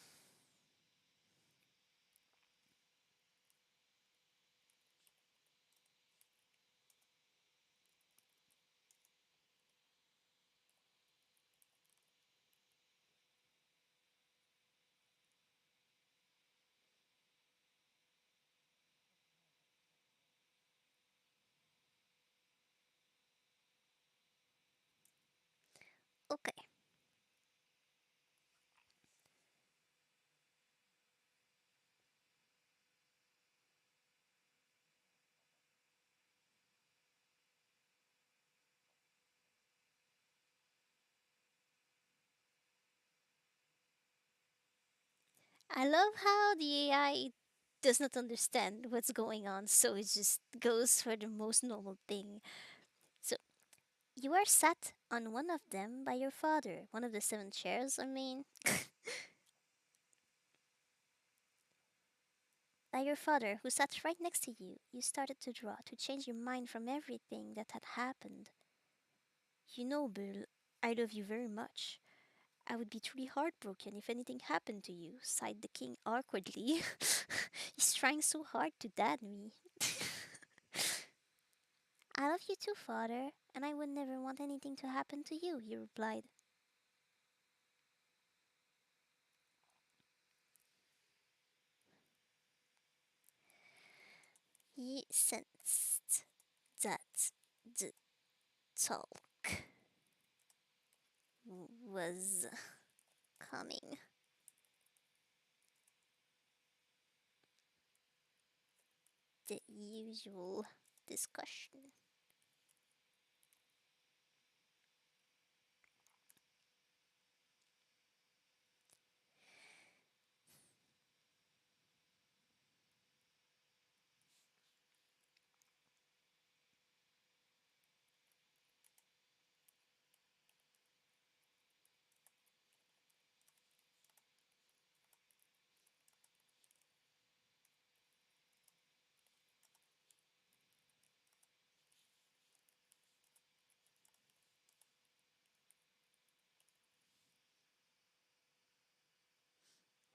Okay. I love how the AI does not understand what's going on, so it just goes for the most normal thing. So, you are sat on one of them by your father, one of the seven chairs, I mean, by your father, who sat right next to you. You started to draw, to change your mind from everything that had happened. You know, Bill, I love you very much. I would be truly heartbroken if anything happened to you, sighed the king awkwardly. He's trying so hard to dad me. I love you too, father, and I would never want anything to happen to you, he replied. He sensed that the talk was coming. The usual discussion.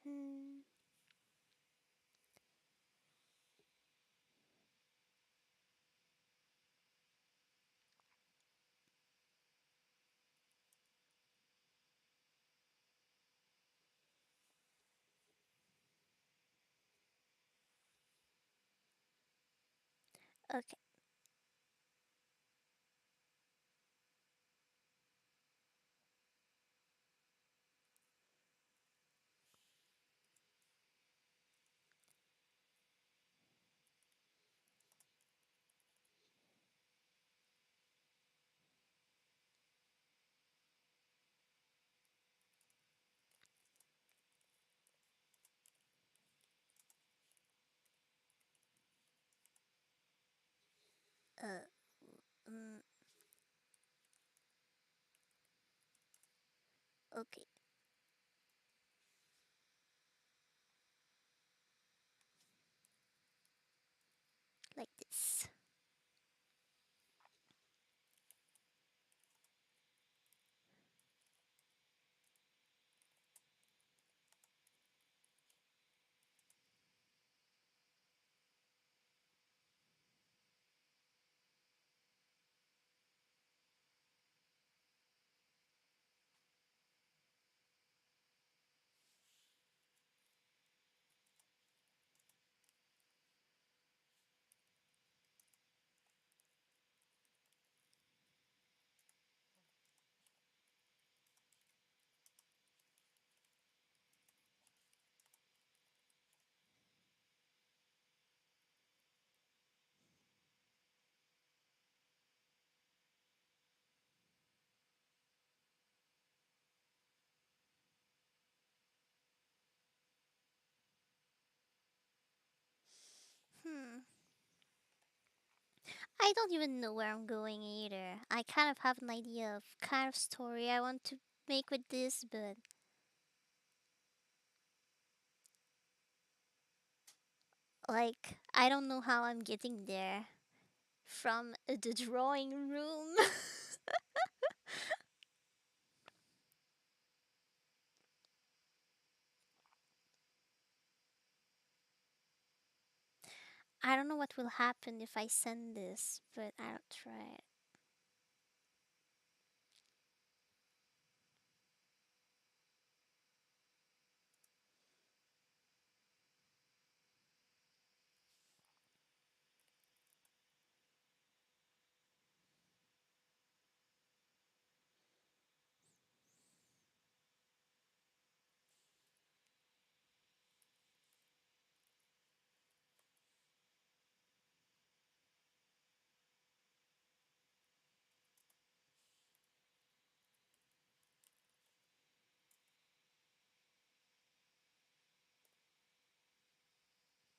Hmm. Okay. Uh. Mm, okay. Like this. Hmm. I don't even know where I'm going either. I kind of have an idea of kind of story I want to make with this, but like I don't know how I'm getting there from the drawing room. I don't know what will happen if I send this, but I'll try it.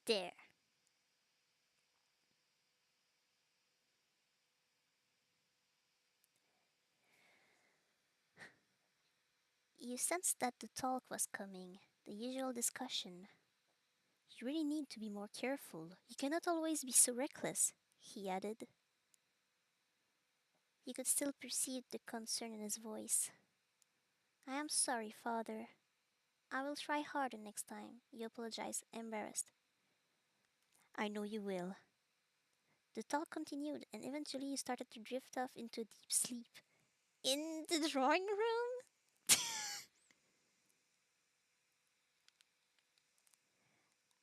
There. You sensed that the talk was coming, the usual discussion. You really need to be more careful. You cannot always be so reckless, he added. You could still perceive the concern in his voice. I am sorry, father. I will try harder next time, you apologized, embarrassed. I know you will. The talk continued, and eventually you started to drift off into a deep sleep. In the drawing room?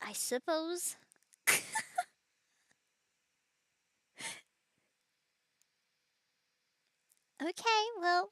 I suppose. Okay, well,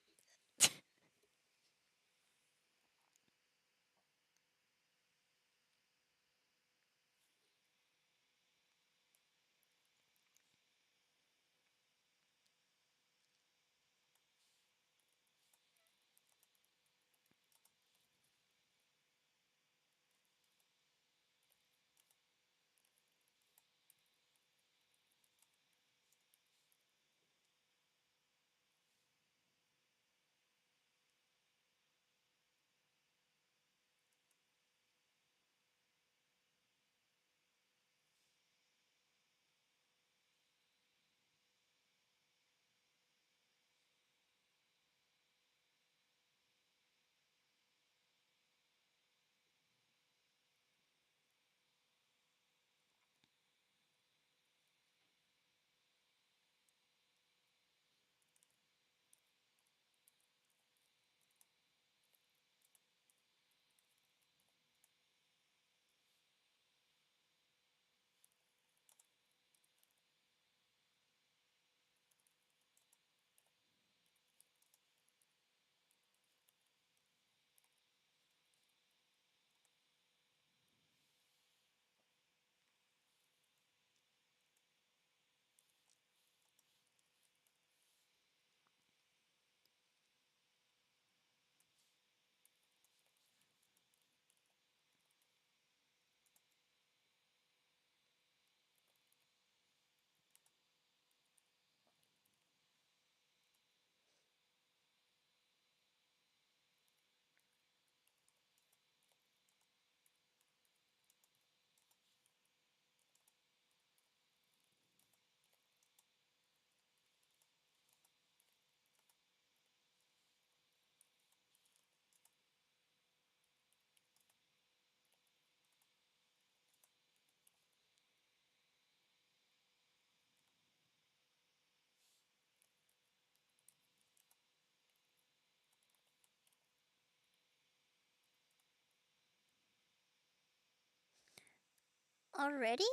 already?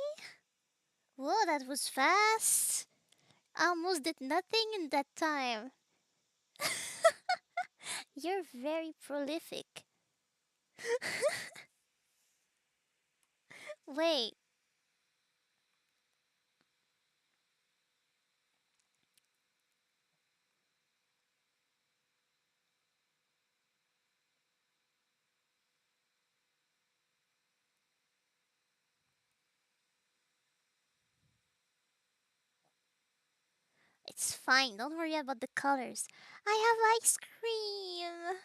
Whoa, that was fast. I almost did nothing in that time. You're very prolific. Wait, it's fine. Don't worry about the colors. I have ice cream.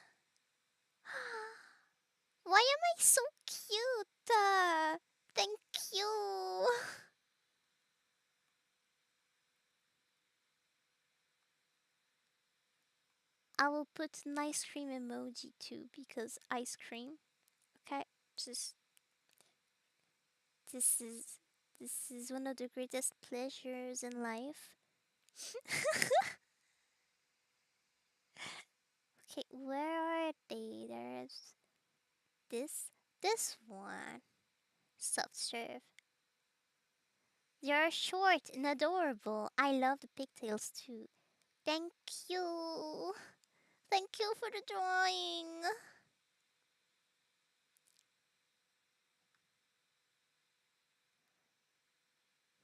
Why am I so cute? Thank you. I will put an ice cream emoji too because ice cream. Okay, just this is. This is one of the greatest pleasures in life. Okay, where are they? There's this, this one. Soft serve. They are short and adorable. I love the pigtails too. Thank you. Thank you for the drawing.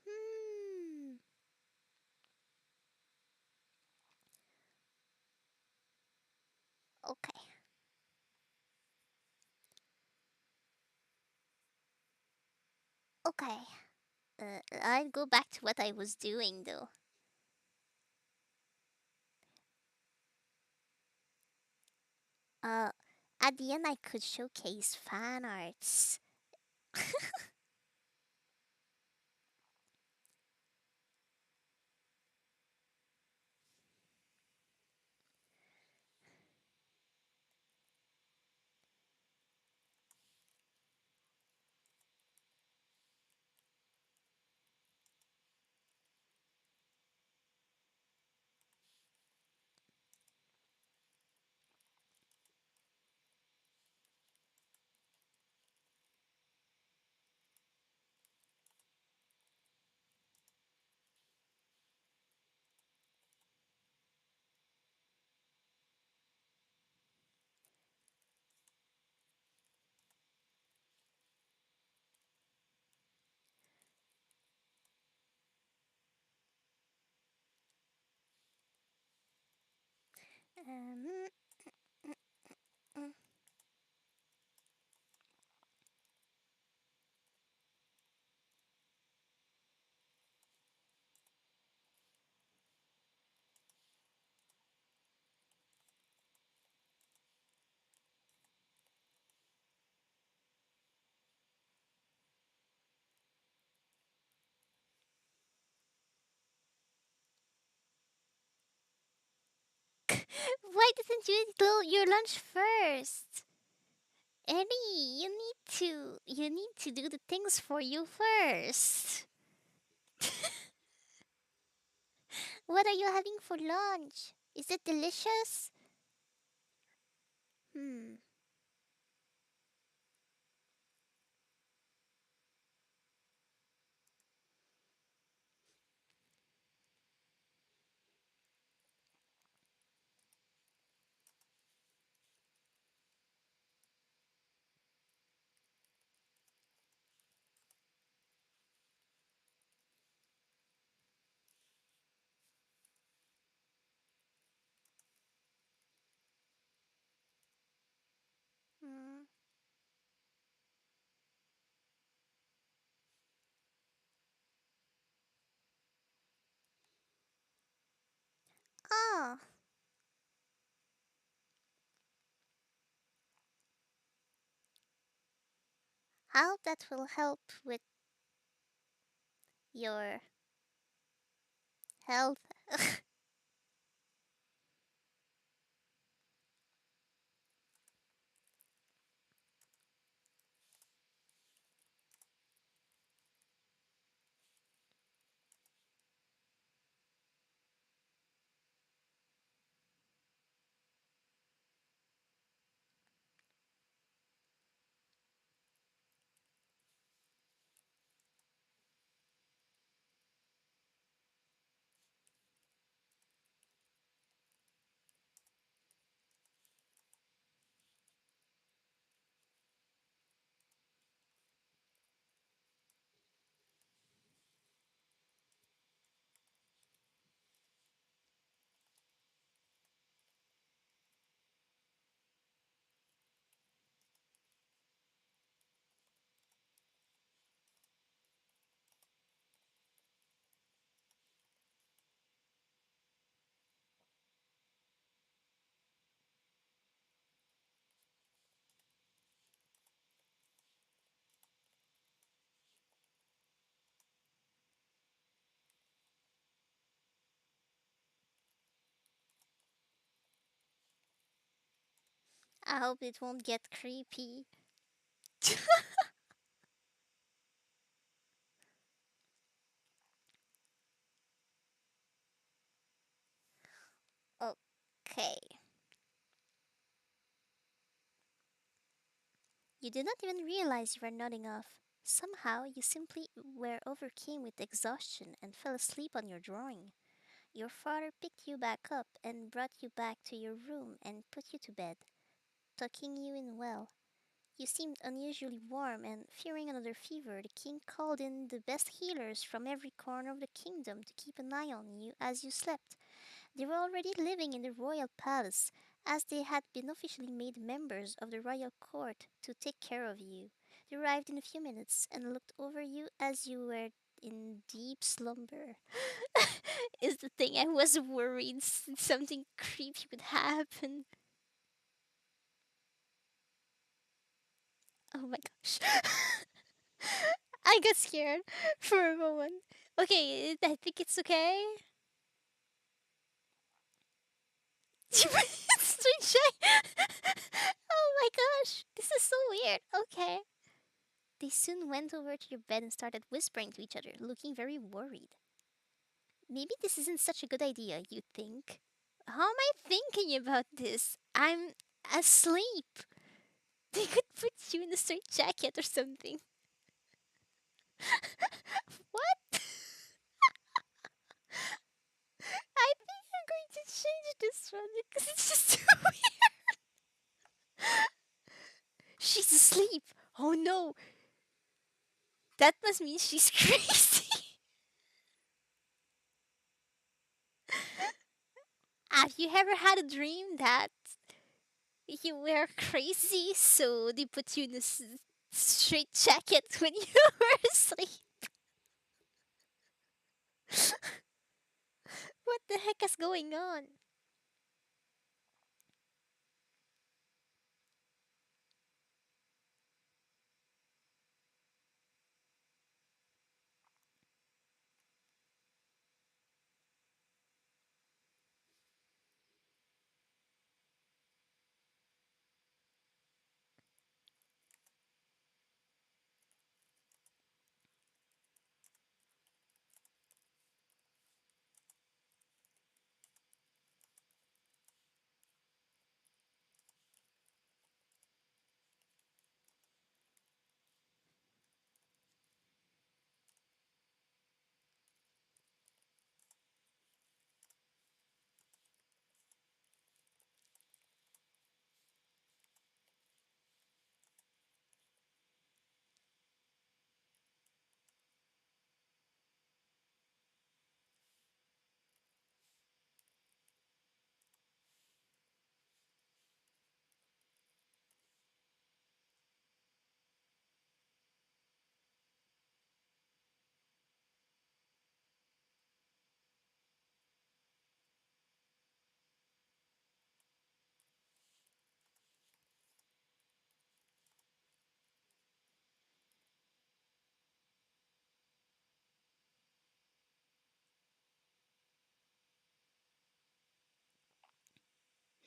Hmm. Okay. Okay. I'll go back to what I was doing though. Uh, at the end, I could showcase fan arts. Um, mm. Why didn't you eat your lunch first? Eddie, you need to do the things for you first. What are you having for lunch? Is it delicious? Hmm. Hmm. Oh, I hope that will help with your health. I hope it won't get creepy. Okay. You did not even realize you were nodding off. Somehow, you simply were overcame with exhaustion and fell asleep on your drawing. Your father picked you back up and brought you back to your room and put you to bed, tucking you in well. You seemed unusually warm, and fearing another fever, the king called in the best healers from every corner of the kingdom to keep an eye on you as you slept. They were already living in the royal palace, as they had been officially made members of the royal court to take care of you. They arrived in a few minutes and looked over you as you were in deep slumber. Is the thing I was worried something creepy would happen. Oh my gosh. I got scared for a moment. Okay, I think it's okay. Street shy. Oh my gosh, this is so weird. Okay. They soon went over to your bed and started whispering to each other, looking very worried. Maybe this isn't such a good idea, you think? How am I thinking about this? I'm asleep. They could put you in a straight jacket or something. What? I think I'm going to change this one because it's just too weird. She's asleep. Oh no, that must mean she's crazy. Have you ever had a dream that you were crazy, so they put you in a straight jacket when you were asleep? What the heck is going on?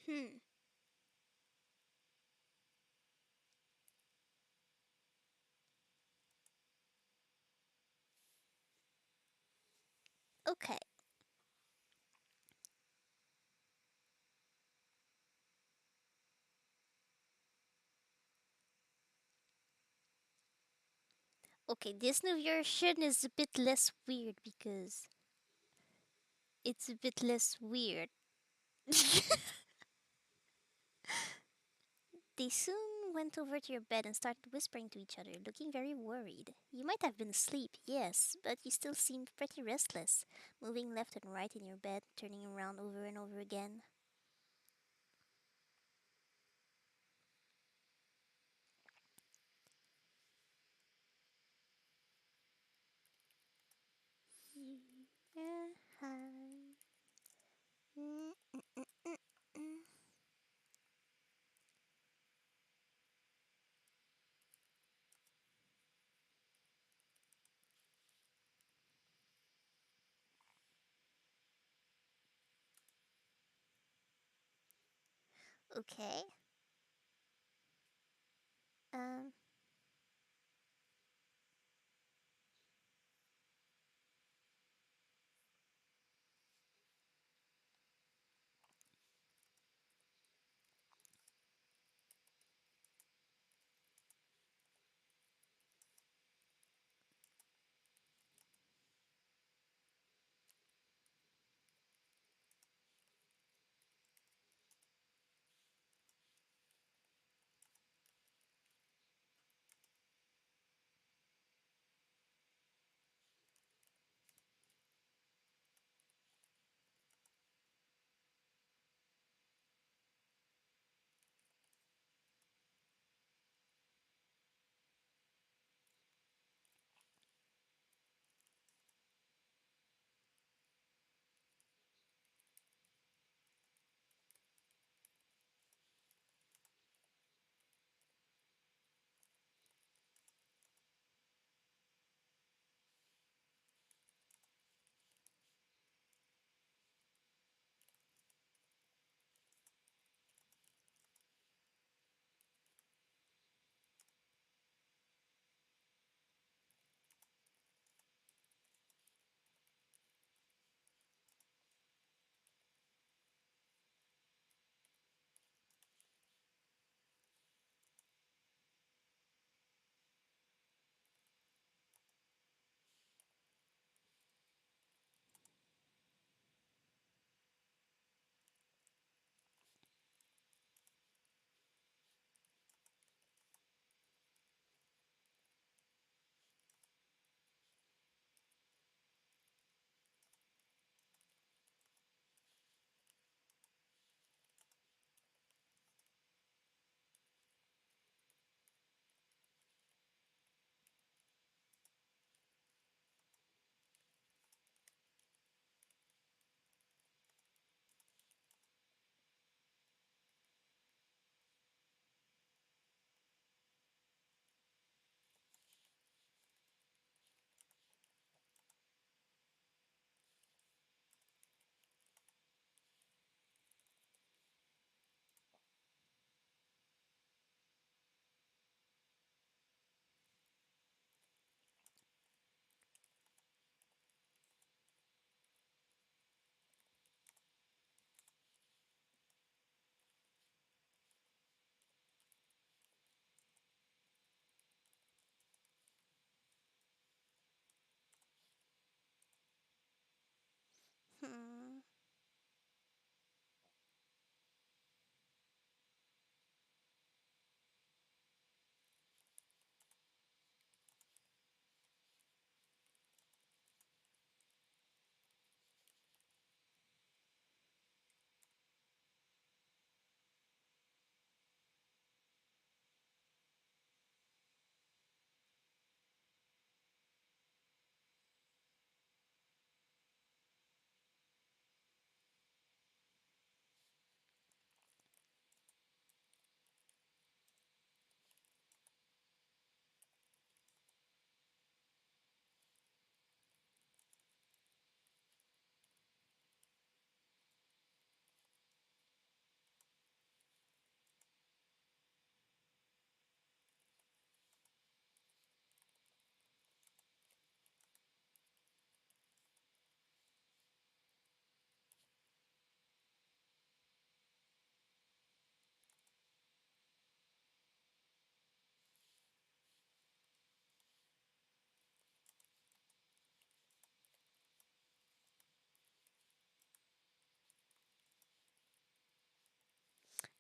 Hmm. Okay. Okay, this new version is a bit less weird because it's a bit less weird. They soon went over to your bed and started whispering to each other, looking very worried. You might have been asleep, yes, but you still seemed pretty restless, moving left and right in your bed, turning around over and over again. Yeah, hi. Mm, mm, mm, mm. Okay. Um.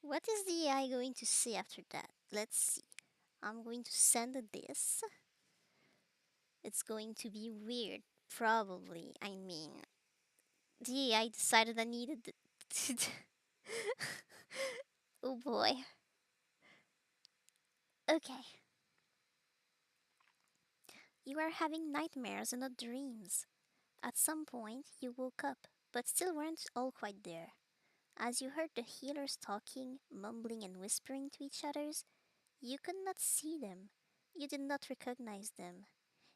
What is the AI going to say after that? Let's see. I'm going to send it this. It's going to be weird, probably. I mean, the AI decided I needed oh boy. Okay. You are having nightmares and not dreams. At some point, you woke up, but still weren't all quite there. As you heard the healers talking, mumbling, and whispering to each others, you could not see them. You did not recognize them.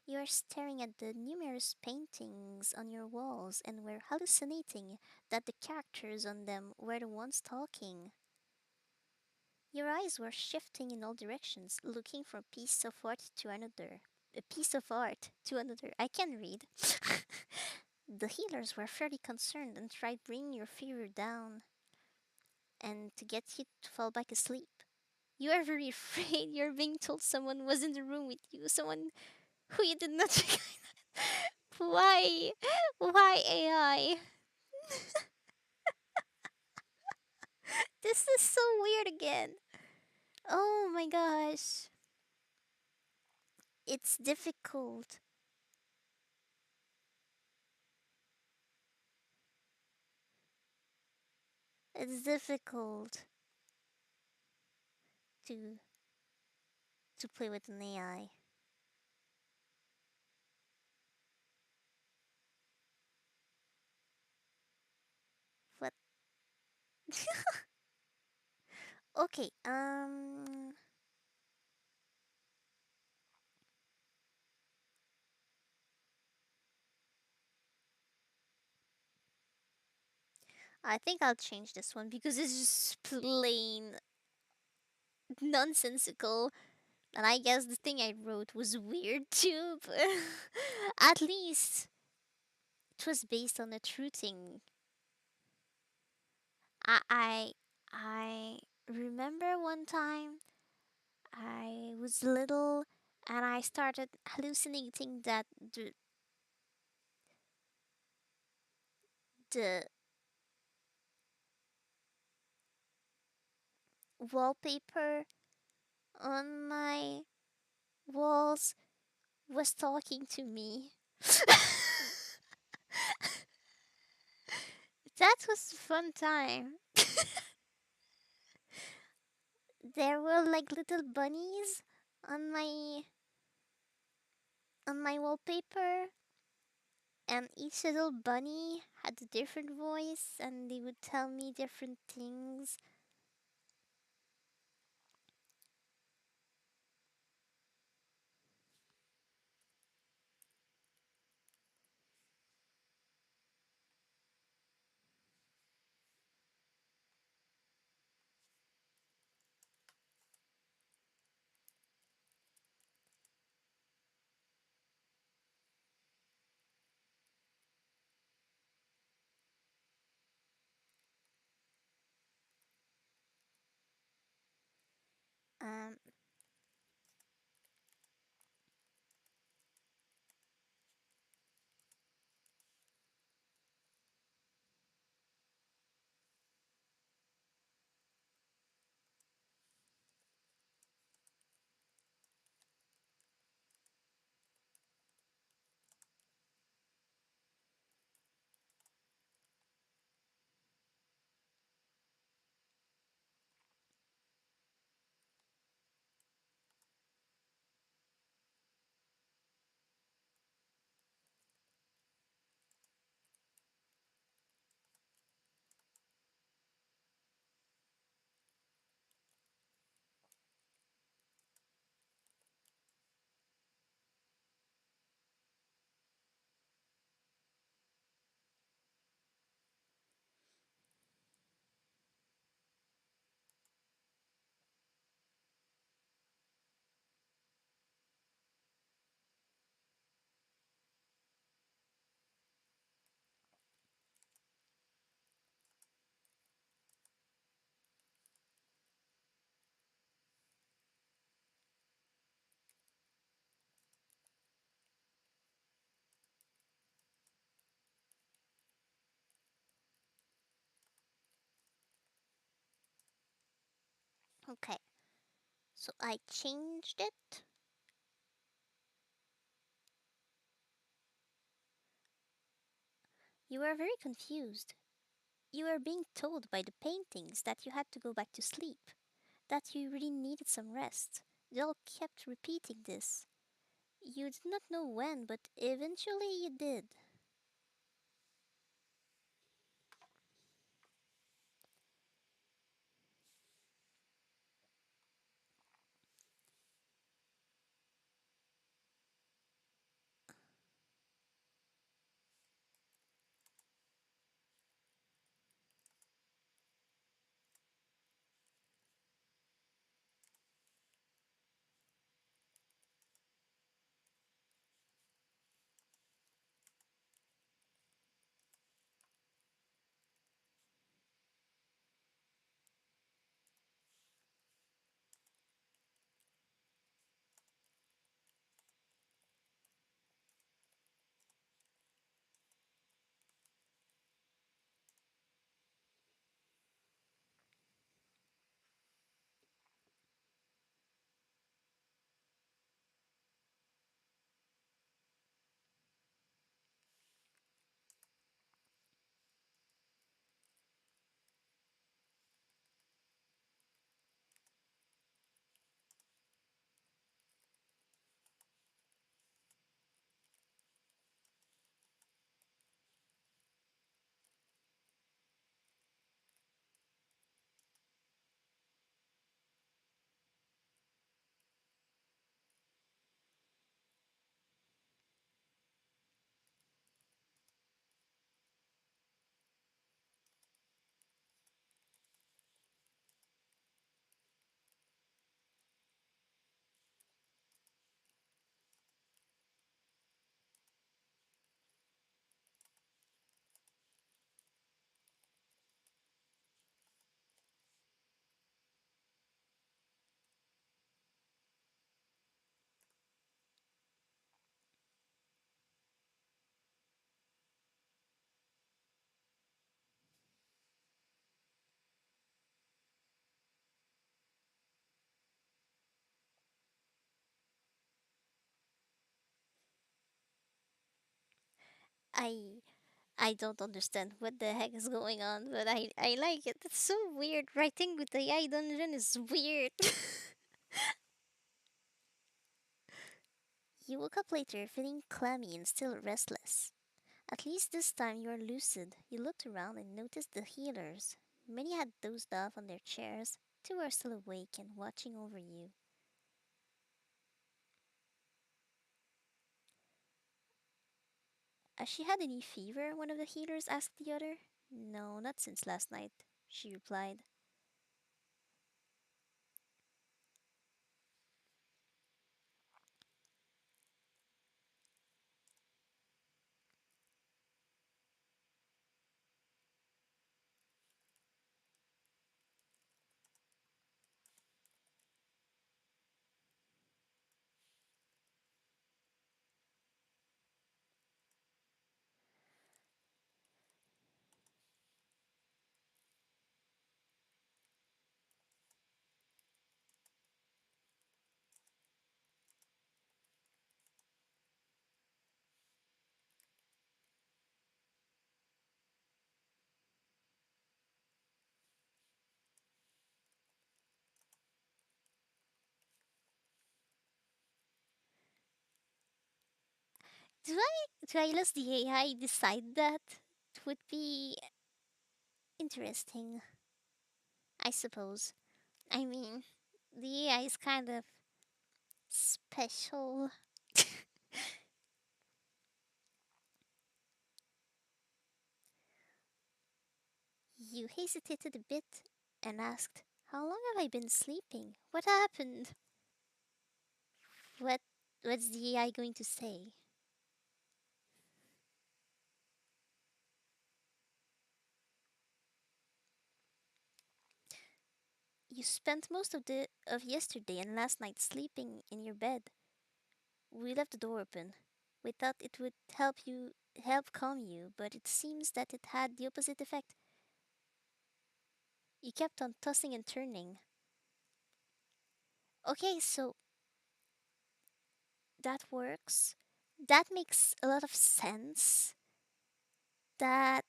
You are staring at the numerous paintings on your walls and were hallucinating that the characters on them were the ones talking. Your eyes were shifting in all directions, looking from piece of art to another. A piece of art to another. I can read. The healers were fairly concerned and tried bringing your fever down and to get you to fall back asleep. You are very afraid you're being told someone was in the room with you, someone who you did not recognize. Why? Why AI? This is so weird again. Oh my gosh. It's difficult. It's difficult to play with an AI. But okay, I think I'll change this one because it's just plain nonsensical. And I guess the thing I wrote was weird too, but at least it was based on a true thing. I I I remember one time I was little and I started hallucinating that the wallpaper on my walls was talking to me. That was a fun time. There were like little bunnies on my wallpaper, and each little bunny had a different voice and they would tell me different things. Um, Okay, so I changed it. You were very confused. You were being told by the paintings that you had to go back to sleep, that you really needed some rest. They all kept repeating this. You did not know when, but eventually you did. I I don't understand what the heck is going on, but I like it. It's so weird. Writing with the AI dungeon is weird. You woke up later feeling clammy and still restless. At least this time you are lucid. You looked around and noticed the healers. Many had dozed off on their chairs. Two are still awake and watching over you. Has she had any fever? One of the healers asked the other. No, not since last night, she replied. Do I let the AI decide that? It would be interesting, I suppose. I mean, the AI is kind of special. You hesitated a bit and asked, how long have I been sleeping? What happened? What what's the AI going to say? You spent most of yesterday and last night sleeping in your bed. We left the door open. We thought it would help calm you, but it seems that it had the opposite effect. You kept on tossing and turning. Okay, so that works. That makes a lot of sense. That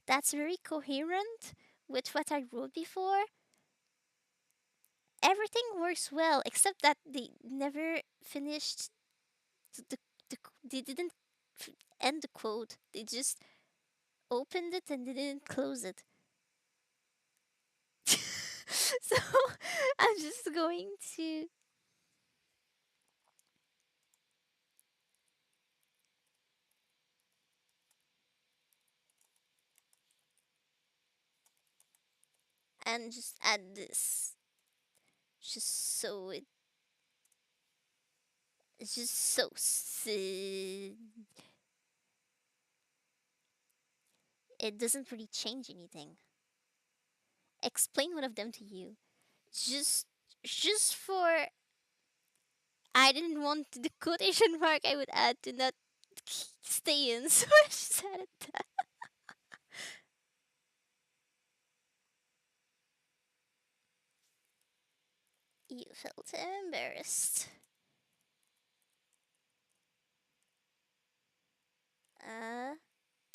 that's very coherent with what I wrote before. Everything works well, except that they never finished the, they didn't end the quote. They just opened it and they didn't close it. So I'm just going to and just add this, just so it's just so it doesn't really change anything. Explain one of them to you. Just just for I didn't want the quotation mark I would add to not stay in, so I just added that. You felt embarrassed.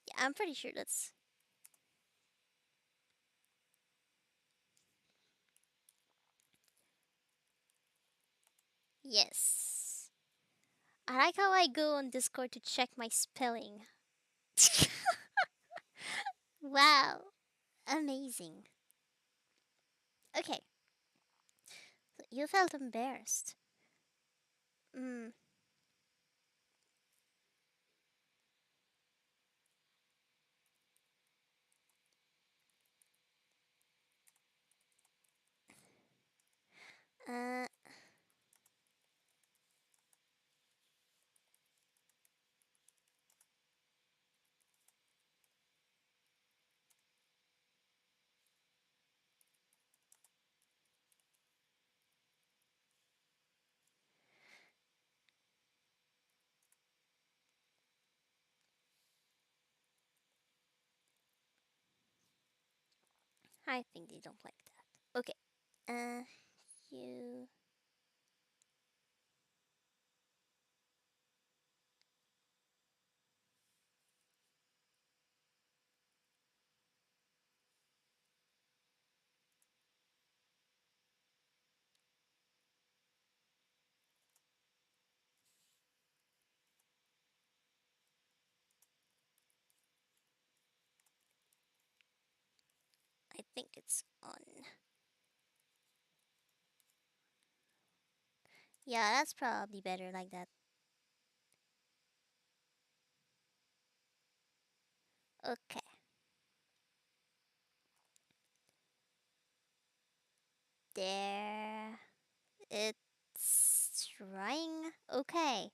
Yeah, I'm pretty sure that's yes. I like how I go on Discord to check my spelling. Wow, amazing. Okay, so you felt embarrassed. Mm, uh, I think they don't like that. Okay, you. I think it's on. Yeah, that's probably better like that. Okay, there. It's trying. Okay,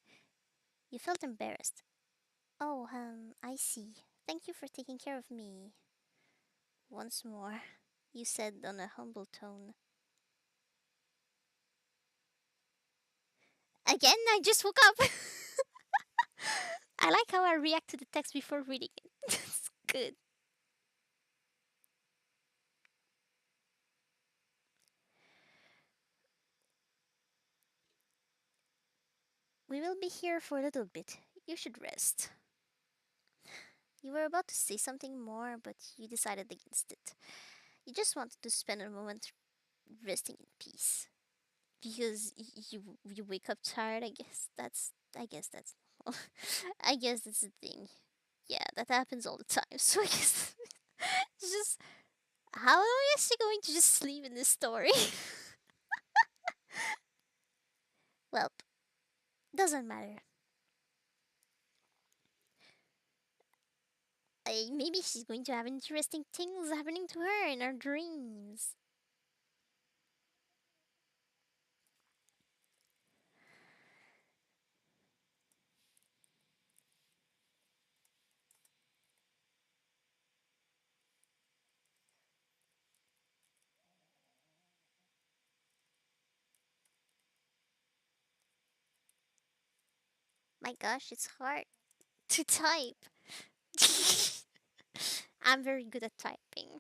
you felt embarrassed. Oh, I see. Thank you for taking care of me. Once more, you said on a humble tone. Again, I just woke up. I like how I react to the text before reading it. That's good. We will be here for a little bit. You should rest. You were about to say something more, but you decided against it. You just wanted to spend a moment resting in peace. Because you wake up tired, I guess that's normal. I guess that's the thing. Yeah, that happens all the time. So I guess it's just how long is she going to just sleep in this story? Well, doesn't matter. Maybe she's going to have interesting things happening to her in her dreams. My gosh, it's hard to type. I'm very good at typing.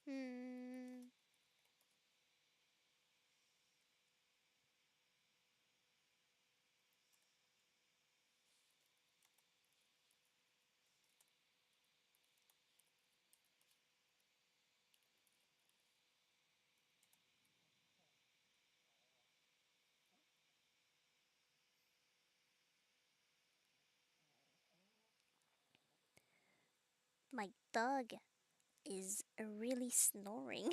Hmm. My dog is really snoring.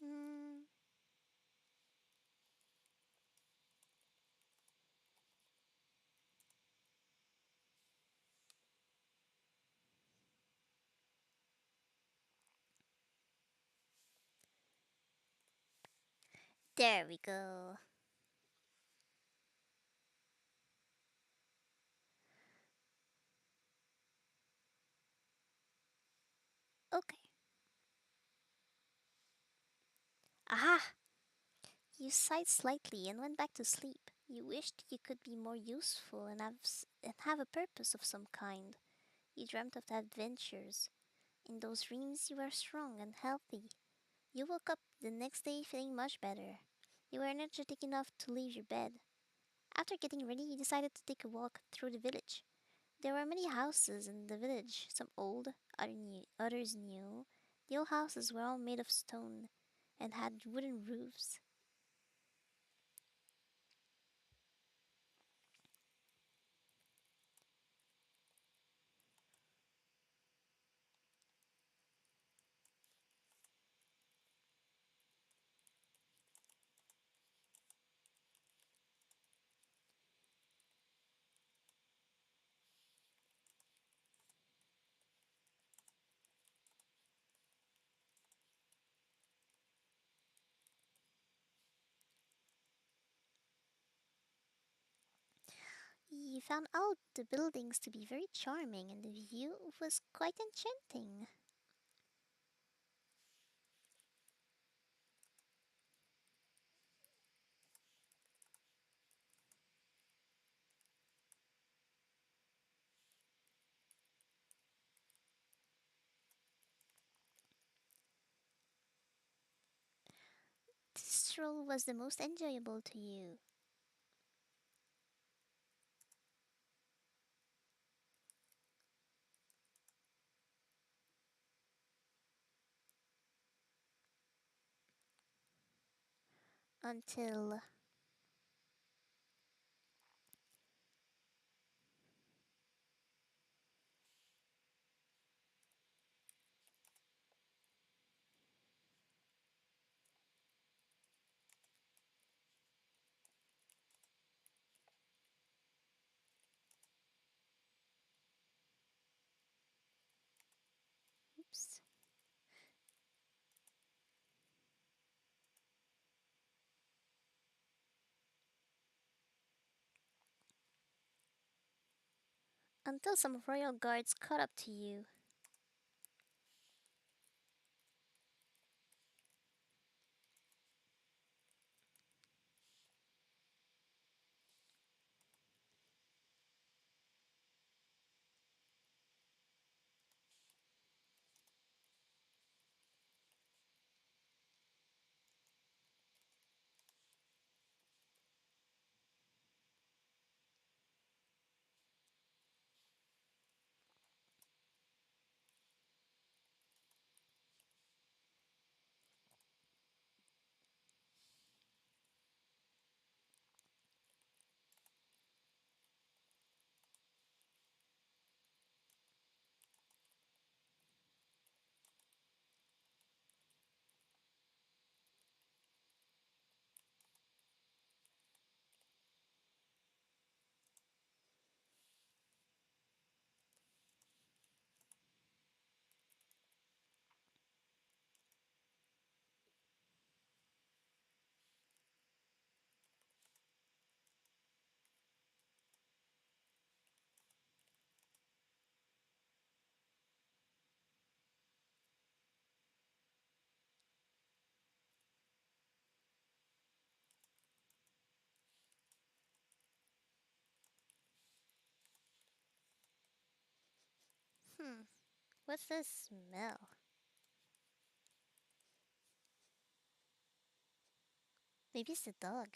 Mm, there we go. Okay. Aha! You sighed slightly and went back to sleep. You wished you could be more useful and have a purpose of some kind. You dreamt of adventures. In those dreams, you were strong and healthy. You woke up the next day feeling much better. You were energetic enough to leave your bed. After getting ready, you decided to take a walk through the village. There were many houses in the village, some old, others new. The old houses were all made of stone and had wooden roofs. You found out the buildings to be very charming and the view was quite enchanting. This stroll was the most enjoyable to you until. Oops. Until some royal guards caught up to you. Hmm. What's the smell? Maybe it's the dog.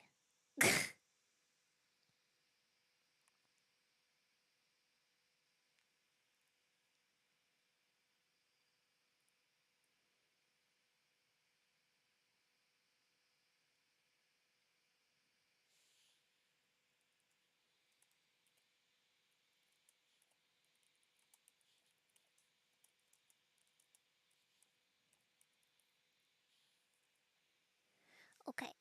Okay.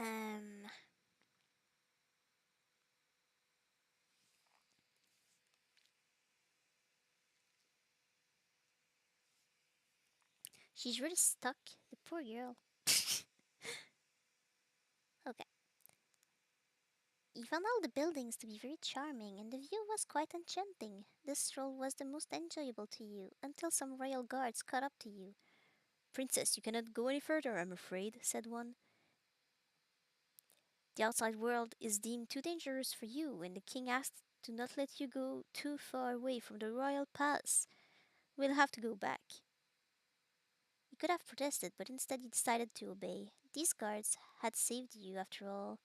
Um. She's really stuck. The poor girl. Okay. He found all the buildings to be very charming, and the view was quite enchanting. This stroll was the most enjoyable to you, until some royal guards caught up to you. Princess, you cannot go any further, I'm afraid, said one. The outside world is deemed too dangerous for you, and the king asked to not let you go too far away from the royal palace. We'll have to go back. He could have protested, but instead he decided to obey. These guards had saved you, after all.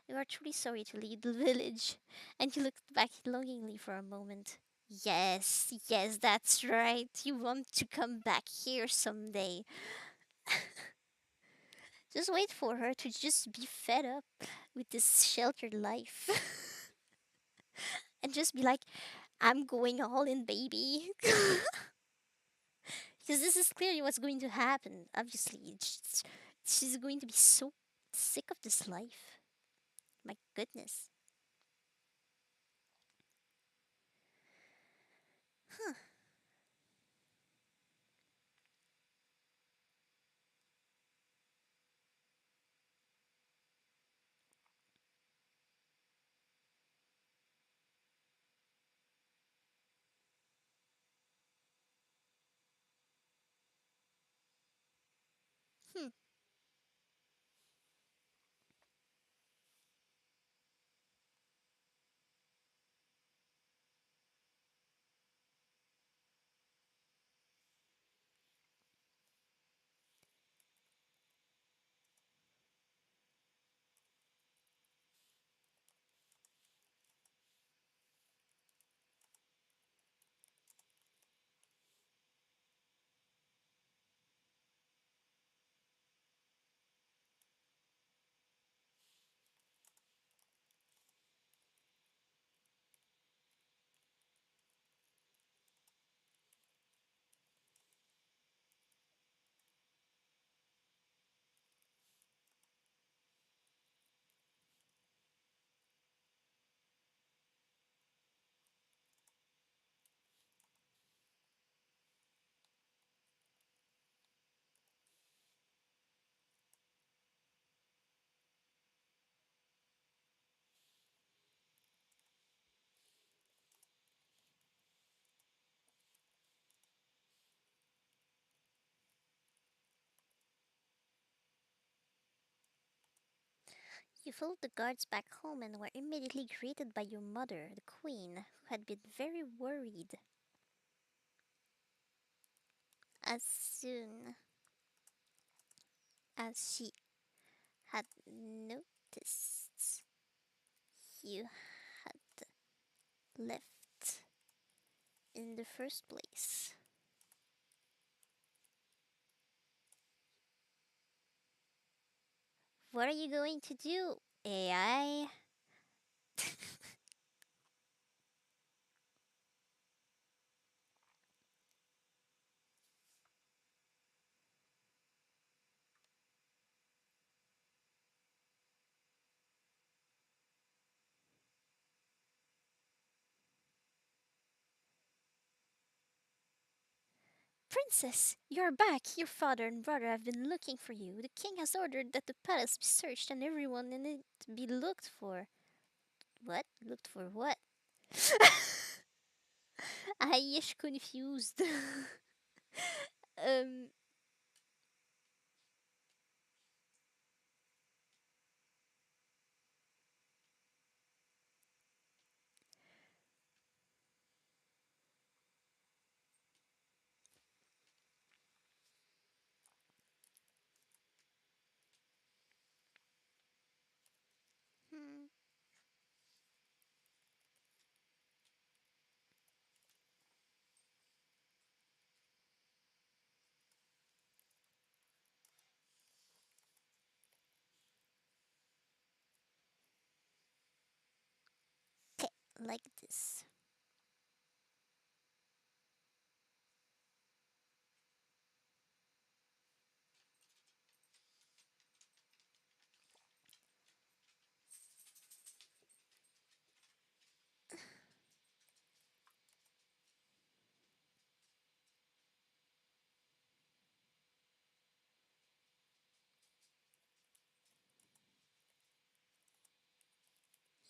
You are truly sorry to leave the village. And he looked back longingly for a moment. Yes, yes, that's right. You want to come back here someday. Just wait for her to just be fed up with this sheltered life. And just be like, I'm going all in, baby. Because this is clearly what's going to happen. Obviously, she's going to be so sick of this life. My goodness. Hmm. You followed the guards back home and were immediately greeted by your mother, the queen, who had been very worried. As soon as she had noticed you had left in the first place. What are you going to do, AI? Princess, you're back! Your father and brother have been looking for you. The king has ordered that the palace be searched and everyone in it be looked for. What? Looked for what? I is confused. um, like this.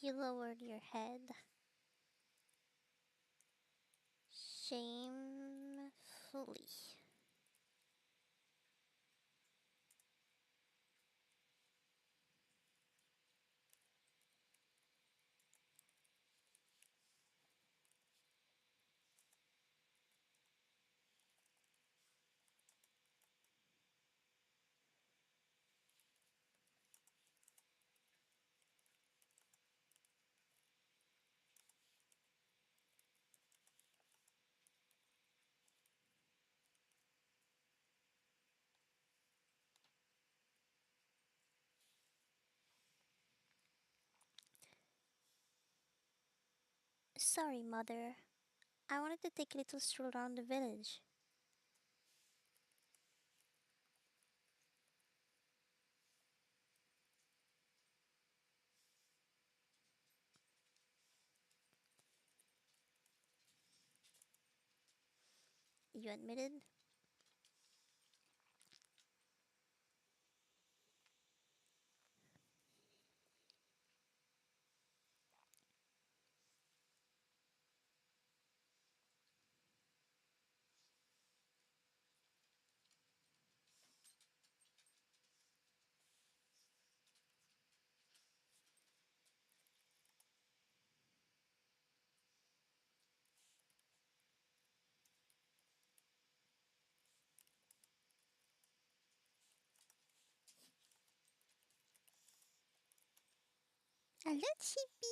You lowered your head shamefully. Sorry, mother. I wanted to take a little stroll around the village. You admitted. A little sheepy.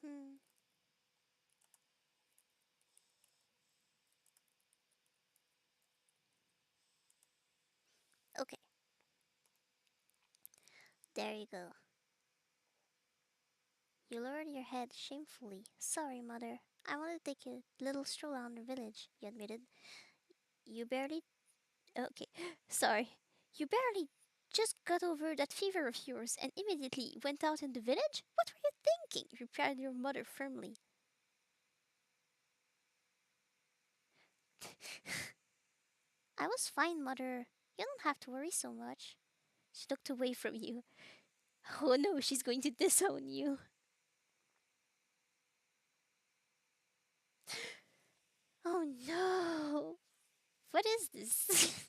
Hmm. Okay, there you go. You lowered your head shamefully. Sorry, mother. I wanted to take a little stroll around the village, you admitted. You barely. Okay, sorry. You barely just got over that fever of yours and immediately went out in the village? What were you thinking? Replied your mother firmly. I was fine, mother. You don't have to worry so much. She looked away from you. Oh no, she's going to disown you. Oh no! What is this?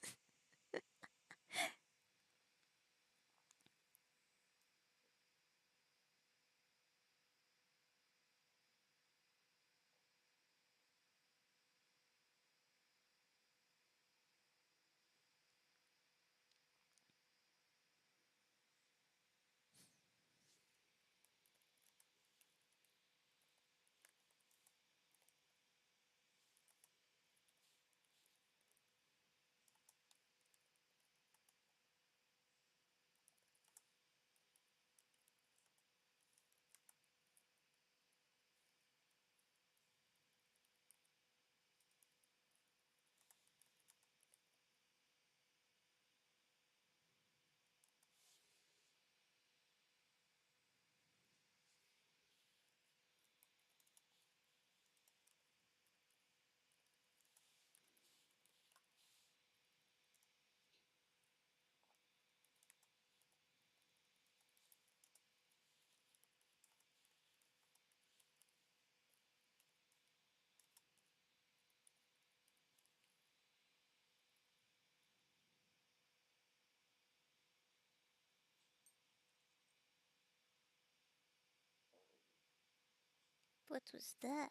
What was that?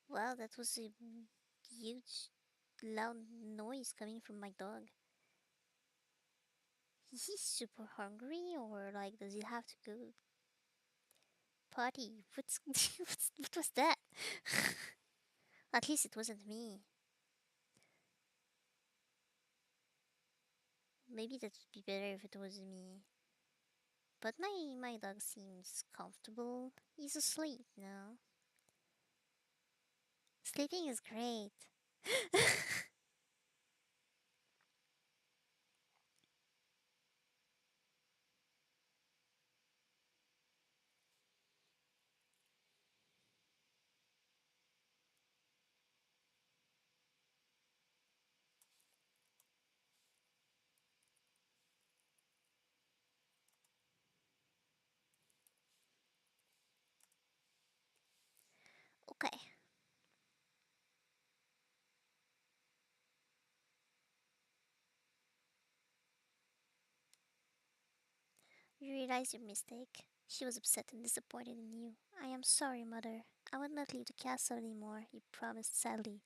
Wow, that was a huge, loud noise coming from my dog. Is he super hungry or like does he have to go potty? What was that? At least it wasn't me. Maybe that would be better if it was me. But my dog seems comfortable. He's asleep now. Sleeping is great. Okay, you realize your mistake. She was upset and disappointed in you. I am sorry, mother. I will not leave the castle anymore, you promised sadly.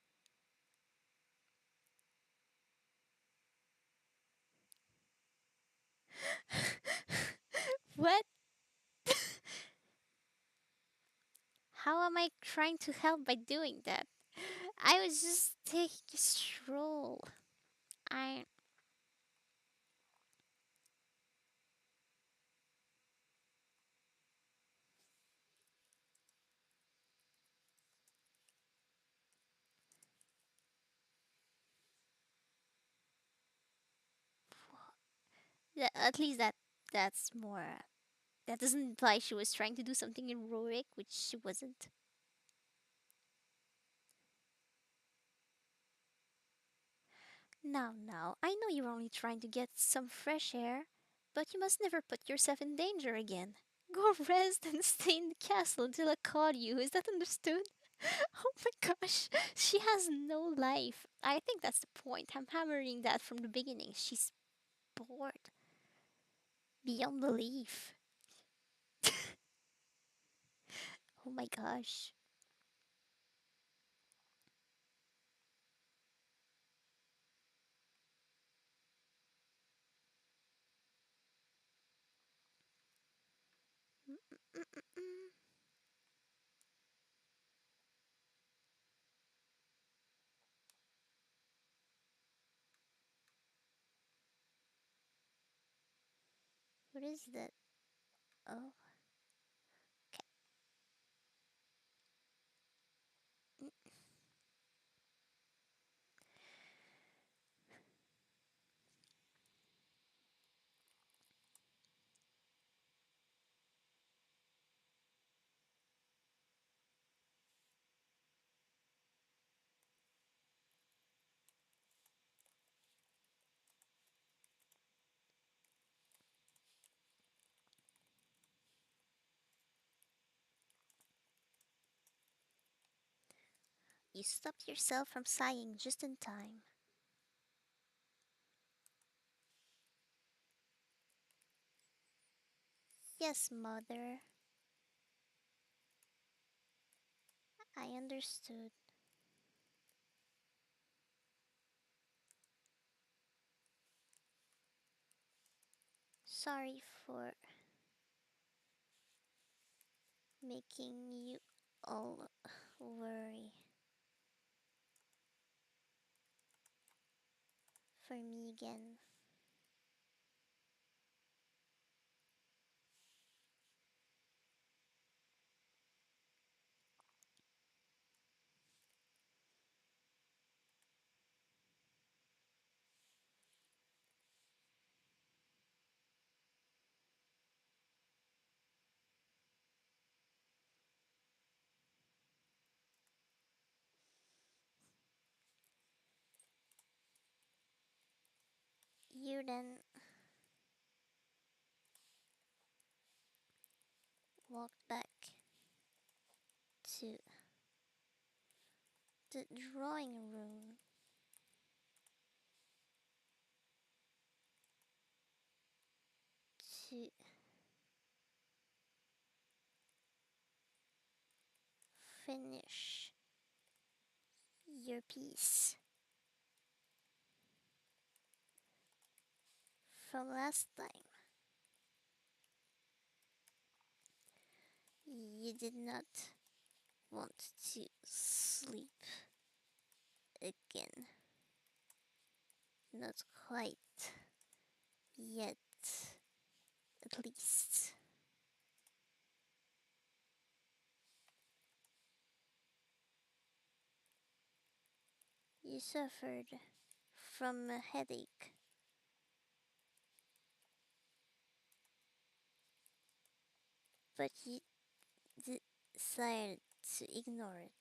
What? How am I trying to help by doing that? I was just taking a stroll. I. At least that's more. That doesn't imply she was trying to do something heroic, which she wasn't. Now, I know you're only trying to get some fresh air, but you must never put yourself in danger again. Go rest and stay in the castle until I call you. Is that understood? Oh my gosh, she has no life. I think that's the point. I'm hammering that from the beginning. She's bored beyond belief. Oh my gosh. Mm-mm-mm. What is that? Oh, okay. You stopped yourself from sighing just in time. Yes, mother, I understood. Sorry for making you all worry for me again. You then walked back to the drawing room to finish your piece from last time. You did not want to sleep again. Not quite yet, at least. You suffered from a headache, but you decided to ignore it.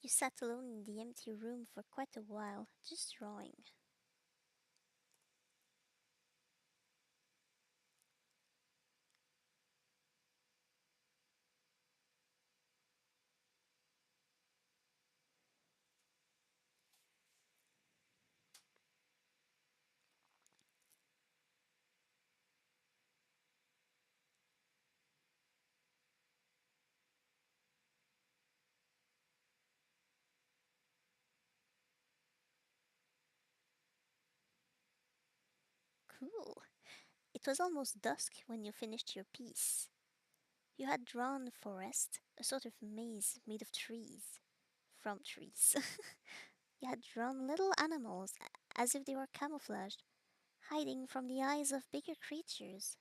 You sat alone in the empty room for quite a while, just drawing. Cool. It was almost dusk when you finished your piece. You had drawn a forest, a sort of maze made of trees. From trees. You had drawn little animals, as if they were camouflaged, hiding from the eyes of bigger creatures.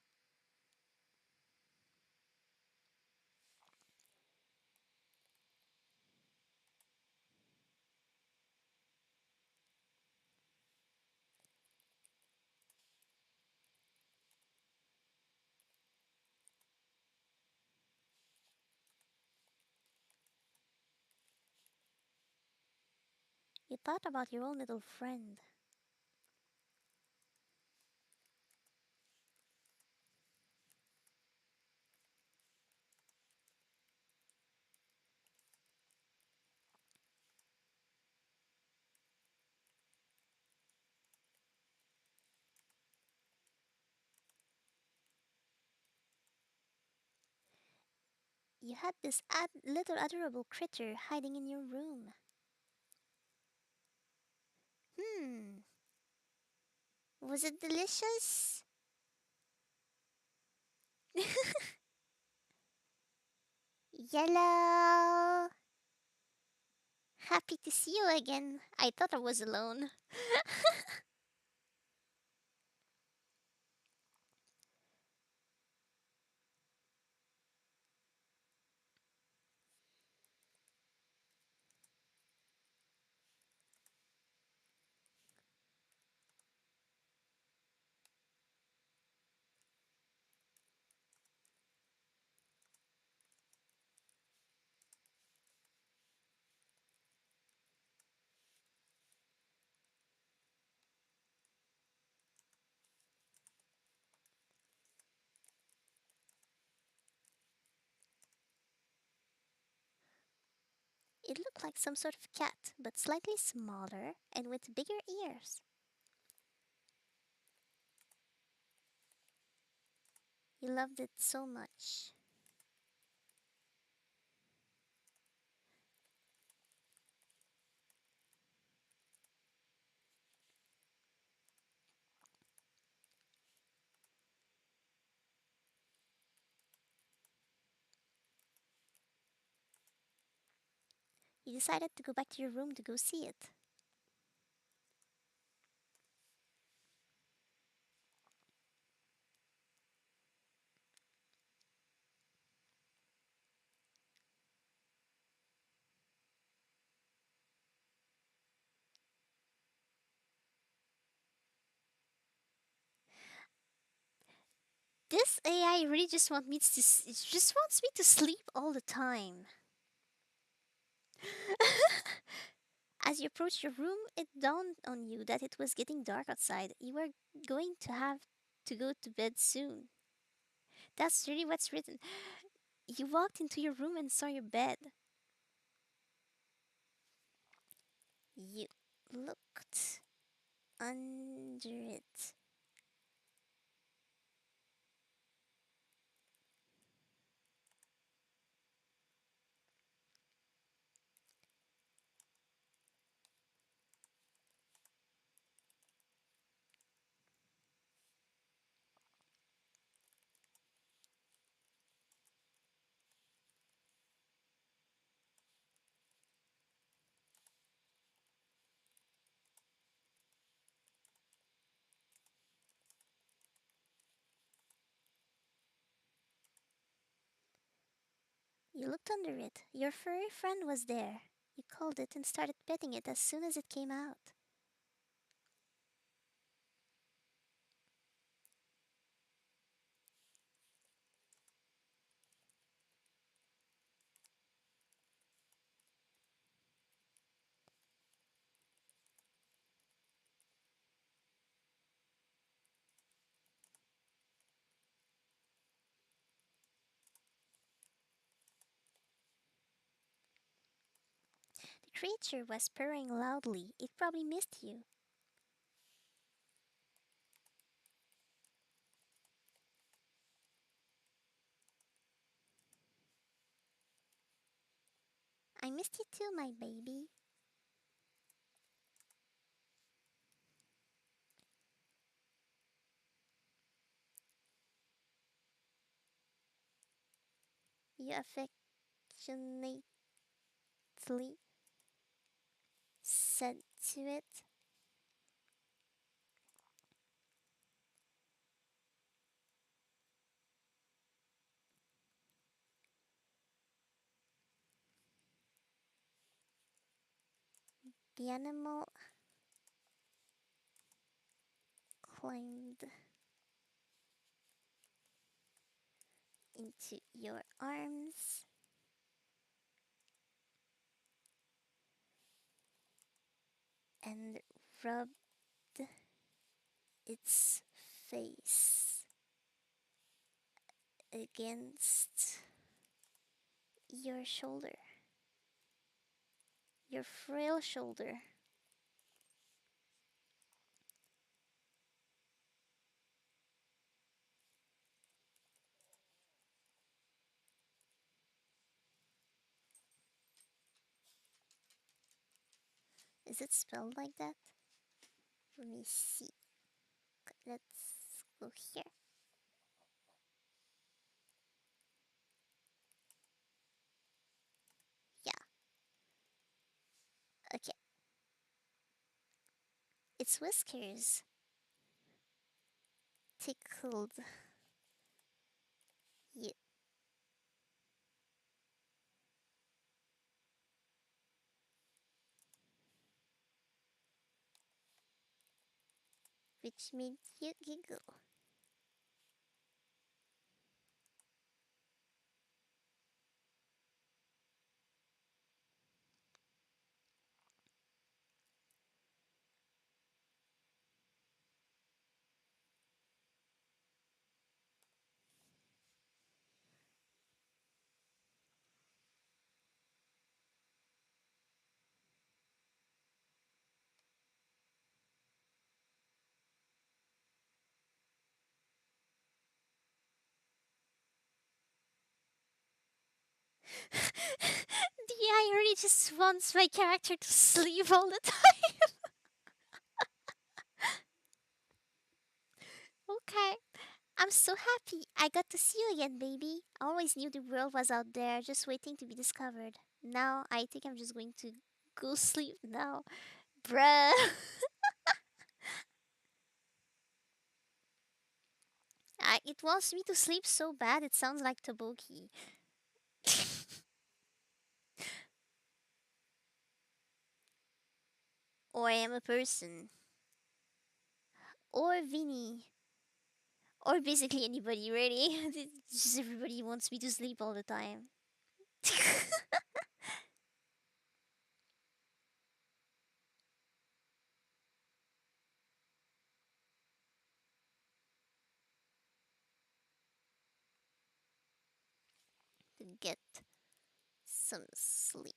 You thought about your own little friend. You had this little adorable critter hiding in your room. Hmm, was it delicious? Yellow! Happy to see you again. I thought I was alone. It looked like some sort of cat, but slightly smaller and with bigger ears. You loved it so much. You decided to go back to your room to go see it. This AI really just it just wants me to sleep all the time. As you approached your room, it dawned on you that it was getting dark outside. You were going to have to go to bed soon. That's really what's written. You walked into your room and saw your bed. You looked under it. You looked under it. Your furry friend was there. You called it and started petting it as soon as it came out. The creature was purring loudly. It probably missed you. I missed you too, my baby. You affectionately said to it. The animal climbed into your arms and rubbed its face against your shoulder, your frail shoulder. Is it spelled like that? Let me see. Let's go here. Yeah, okay. Its whiskers tickled you, which made you giggle. The AI really just wants my character to sleep all the time. Okay. I'm so happy I got to see you again, baby. I always knew the world was out there just waiting to be discovered. Now I think I'm just going to go sleep now. Bruh. It wants me to sleep so bad it sounds like Toboki. Or I am a person. Or Vinny. Or basically anybody, really. Just everybody wants me to sleep all the time. To get some sleep.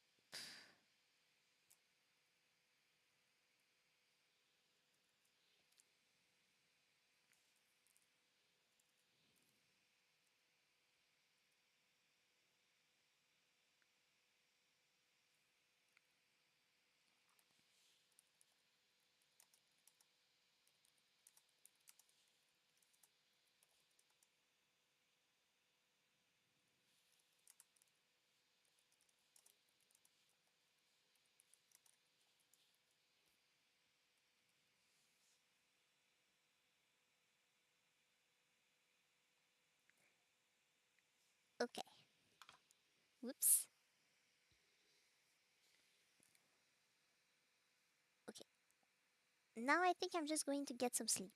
Okay. Whoops. Okay. Now I think I'm just going to get some sleep.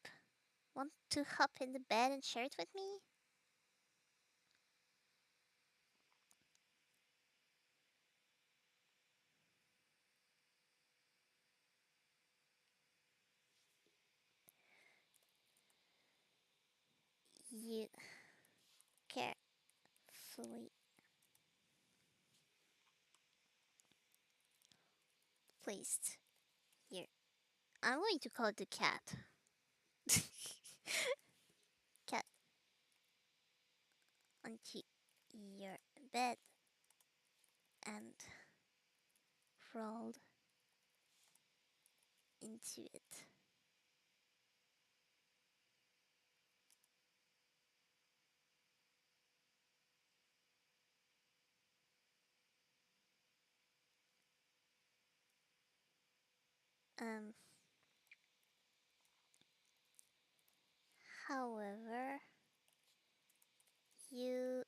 Want to hop in the bed and share it with me? You carefully placed here. I'm going to call it the cat. Cat onto your bed and crawled into it. Um, however, you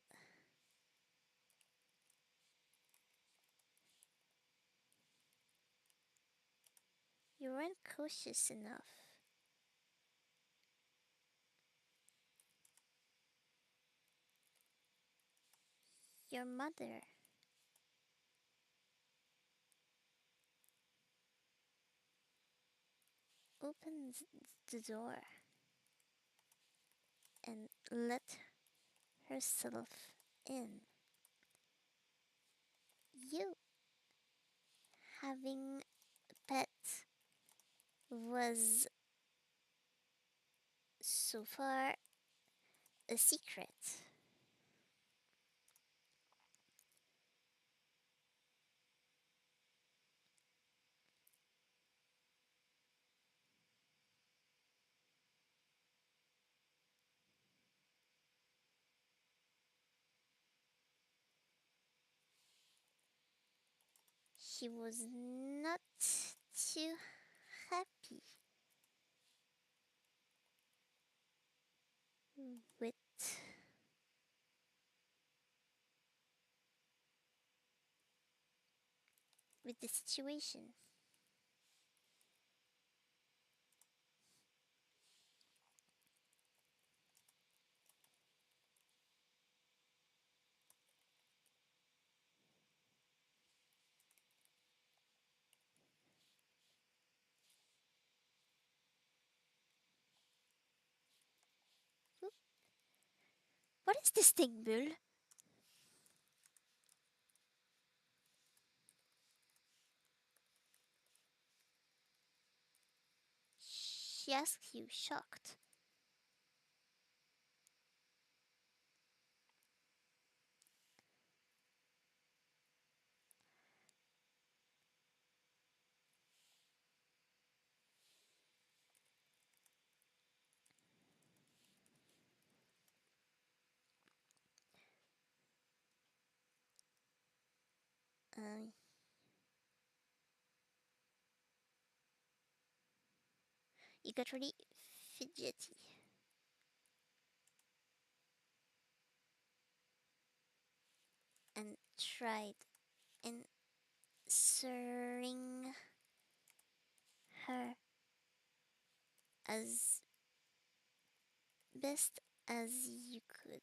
you weren't cautious enough. Your mother opens the door and let herself in. You having pets was so far a secret. She was not too happy with the situation. What is this thing, Bull? She asks you, shocked. Uh, you got really fidgety and tried answering her as best as you could.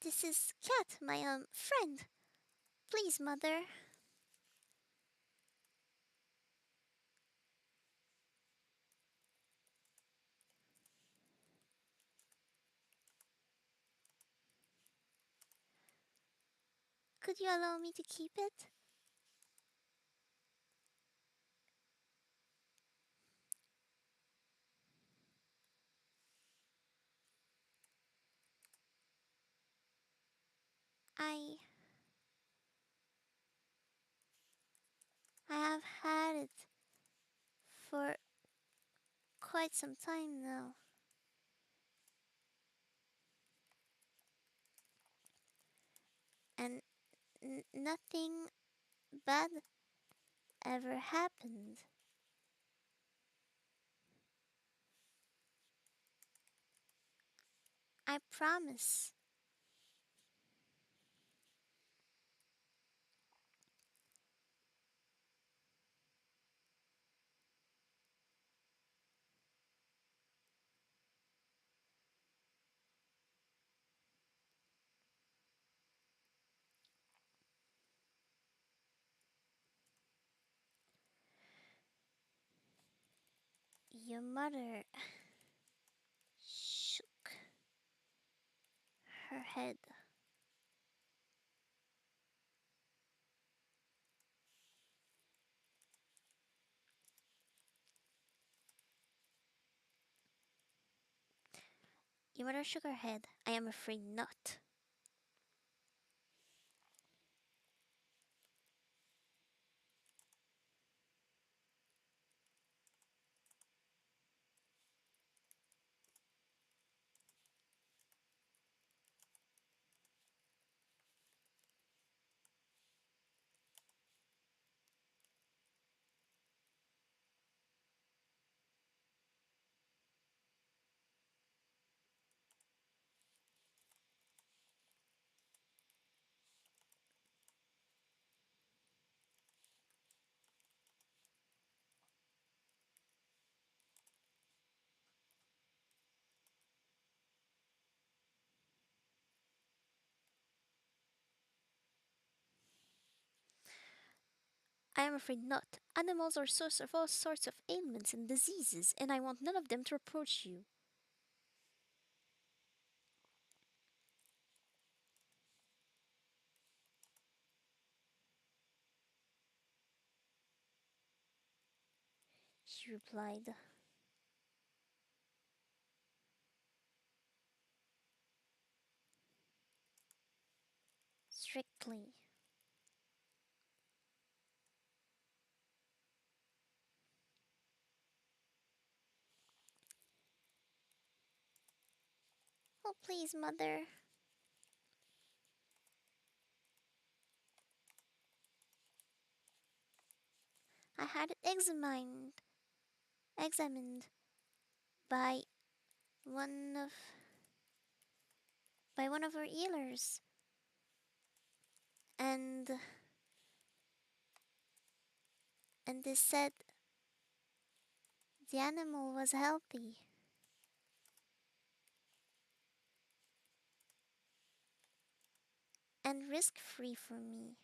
This is Cat, my friend. Please, mother, could you allow me to keep it? I I have had it for quite some time now, and nothing bad ever happened. I promise. Your mother shook her head. Your mother shook her head. I am afraid not. I am afraid not. Animals are source of all sorts of ailments and diseases, and I want none of them to approach you. She replied strictly. Oh, please, mother. I had it examined by one of one of our healers, and they said the animal was healthy and risk-free for me.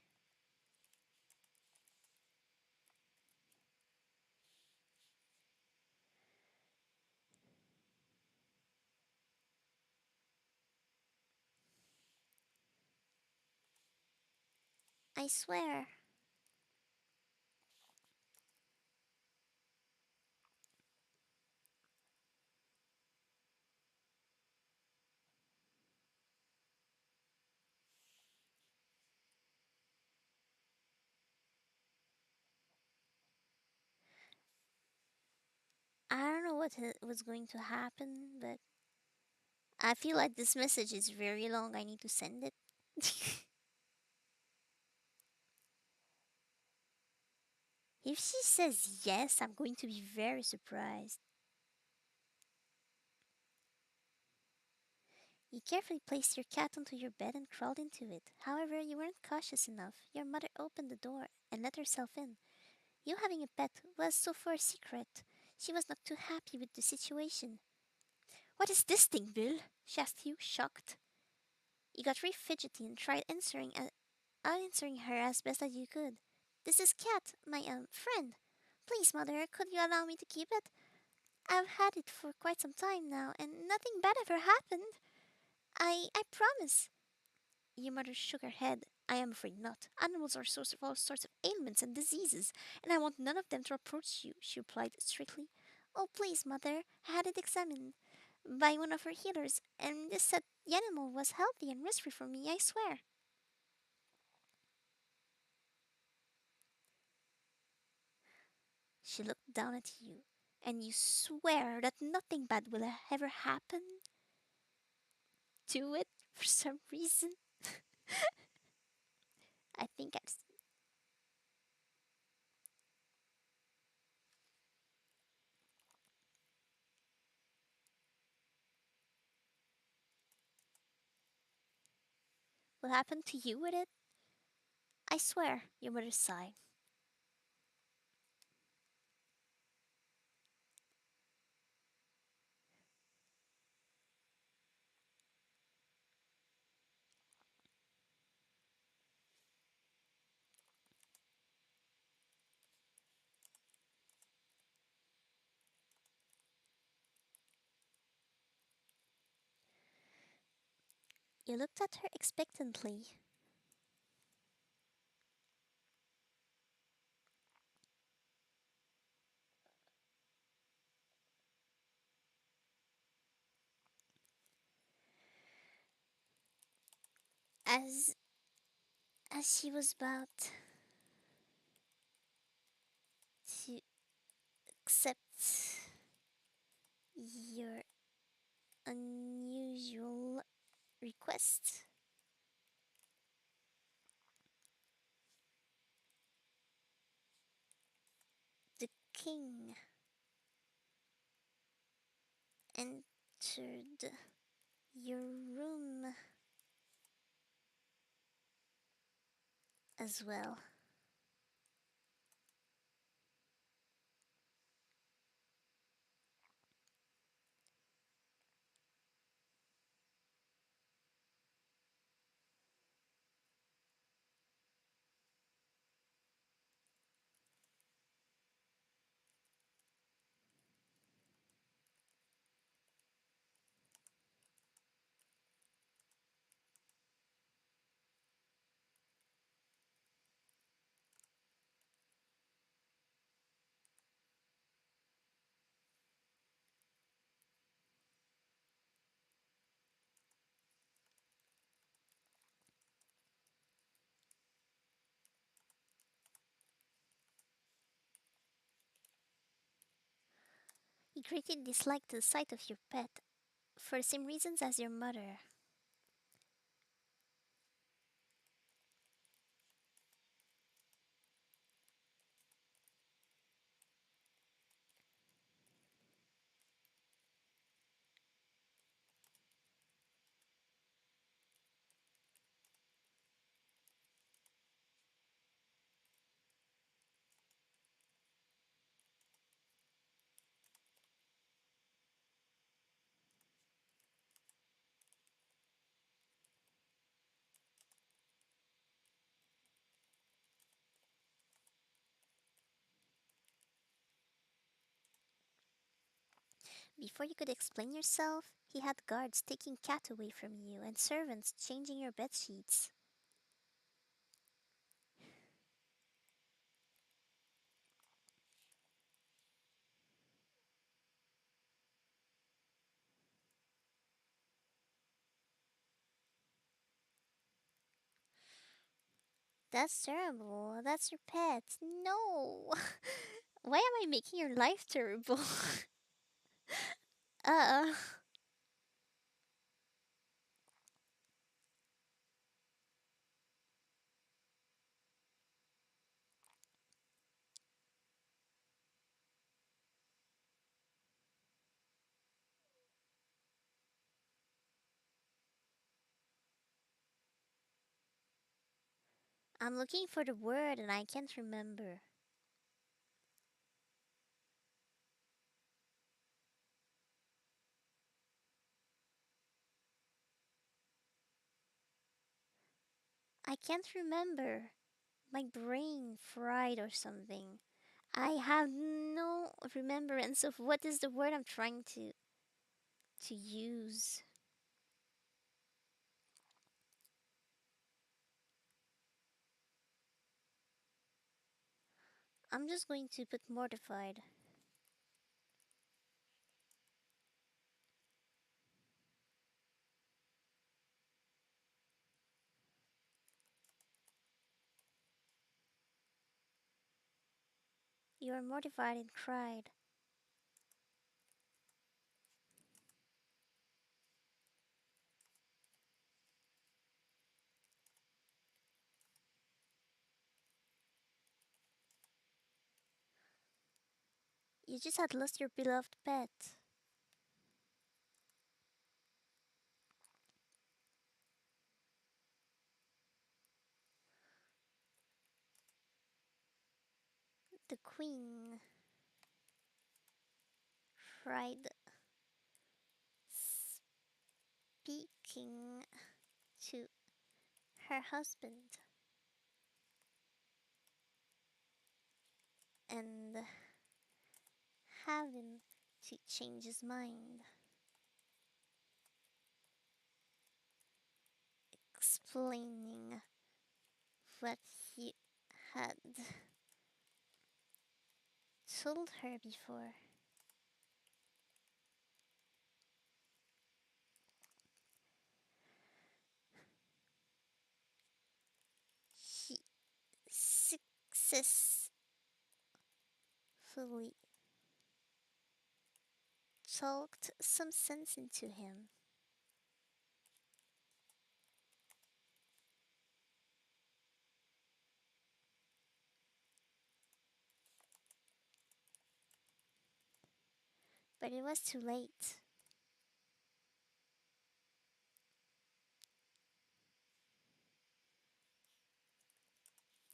I swear. I don't know what was going to happen, but I feel like this message is very long. I need to send it. If she says yes, I'm going to be very surprised. You carefully placed your cat onto your bed and crawled into it. However, you weren't cautious enough. Your mother opened the door and let herself in. You having a pet was so far a secret. She was not too happy with the situation. What is this thing, Bill? She asked you, shocked. You got very fidgety and tried answering her as best as you could. This is Cat, my friend. Please, mother, could you allow me to keep it? I've had it for quite some time now, and nothing bad ever happened. I promise. Your mother shook her head. I am afraid not. Animals are source of all sorts of ailments and diseases, and I want none of them to approach you, she replied strictly. Oh, please, mother, I had it examined by one of our healers, and this said the animal was healthy and risk-free for me, I swear. She looked down at you. And you swear that nothing bad will ever happen to it for some reason? I think I will happen to you with it? I swear, your mother sighed. You looked at her expectantly. As she was about to accept your unusual request, the king entered your room as well. He greatly disliked the sight of your pet, for the same reasons as your mother. Before you could explain yourself, he had guards taking Cat away from you and servants changing your bed sheets. That's terrible. That's your pet. No! Why am I making your life terrible? uh, I'm looking for the word and I can't remember. I can't remember. My brain fried or something. I have no remembrance of what is the word I'm trying to use. I'm just going to put mortified. You are mortified and cried. You just had lost your beloved pet. The queen tried speaking to her husband and have him to change his mind, explaining what he had told her before. He successfully talked some sense into him. But it was too late.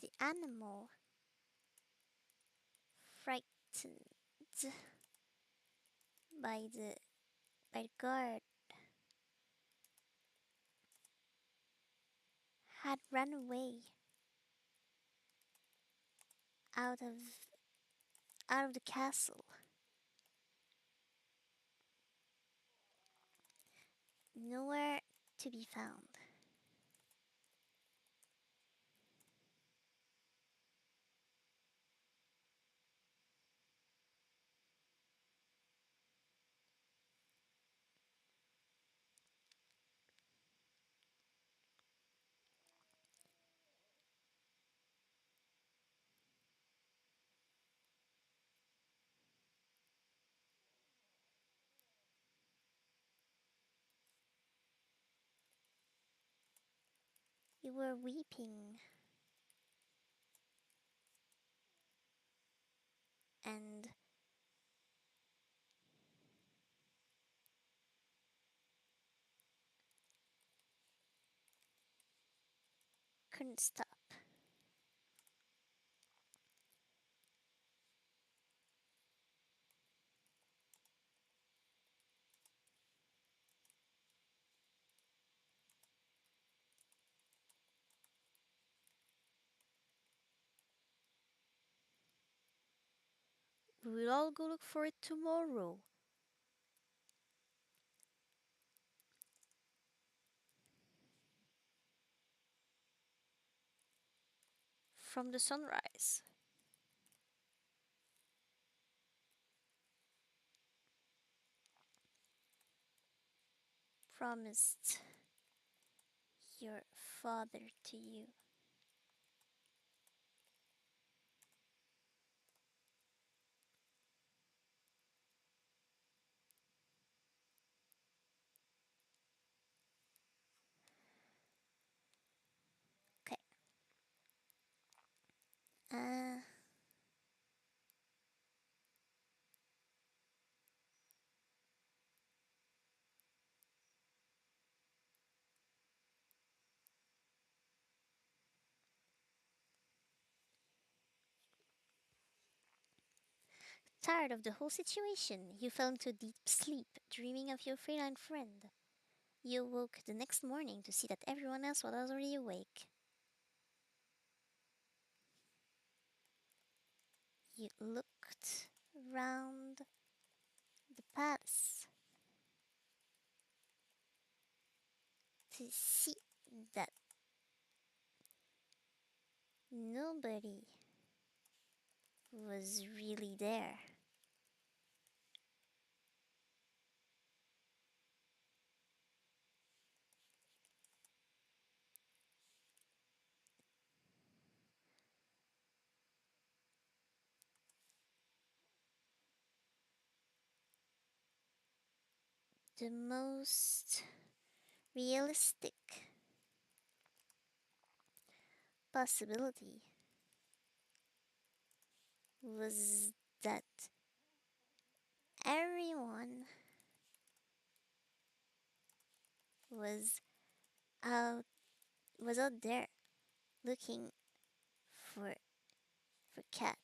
The animal, frightened by the guard, had run away out of out of the castle, nowhere to be found. You were weeping and couldn't stop. We will all go look for it tomorrow. From the sunrise. Promised your father to you. Okay. Uh, Tired of the whole situation, you fell into deep sleep, dreaming of your feline friend. You woke the next morning to see that everyone else was already awake. You looked round the palace to see that nobody was really there. The most realistic possibility was that everyone was out was out there looking for cat.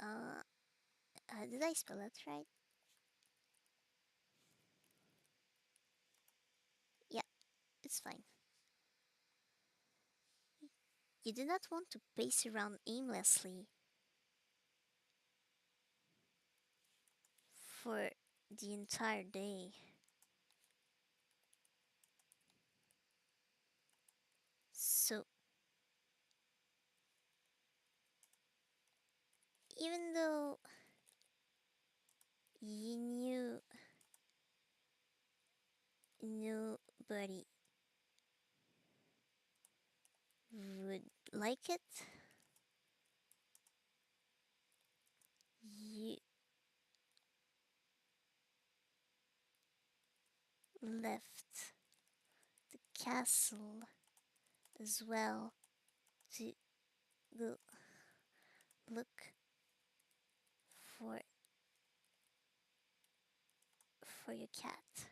Uh, did I spell that right? Yeah, it's fine. You do not want to pace around aimlessly for the entire day. So, even though you knew nobody would like it, you left the castle as well to go look for your cat.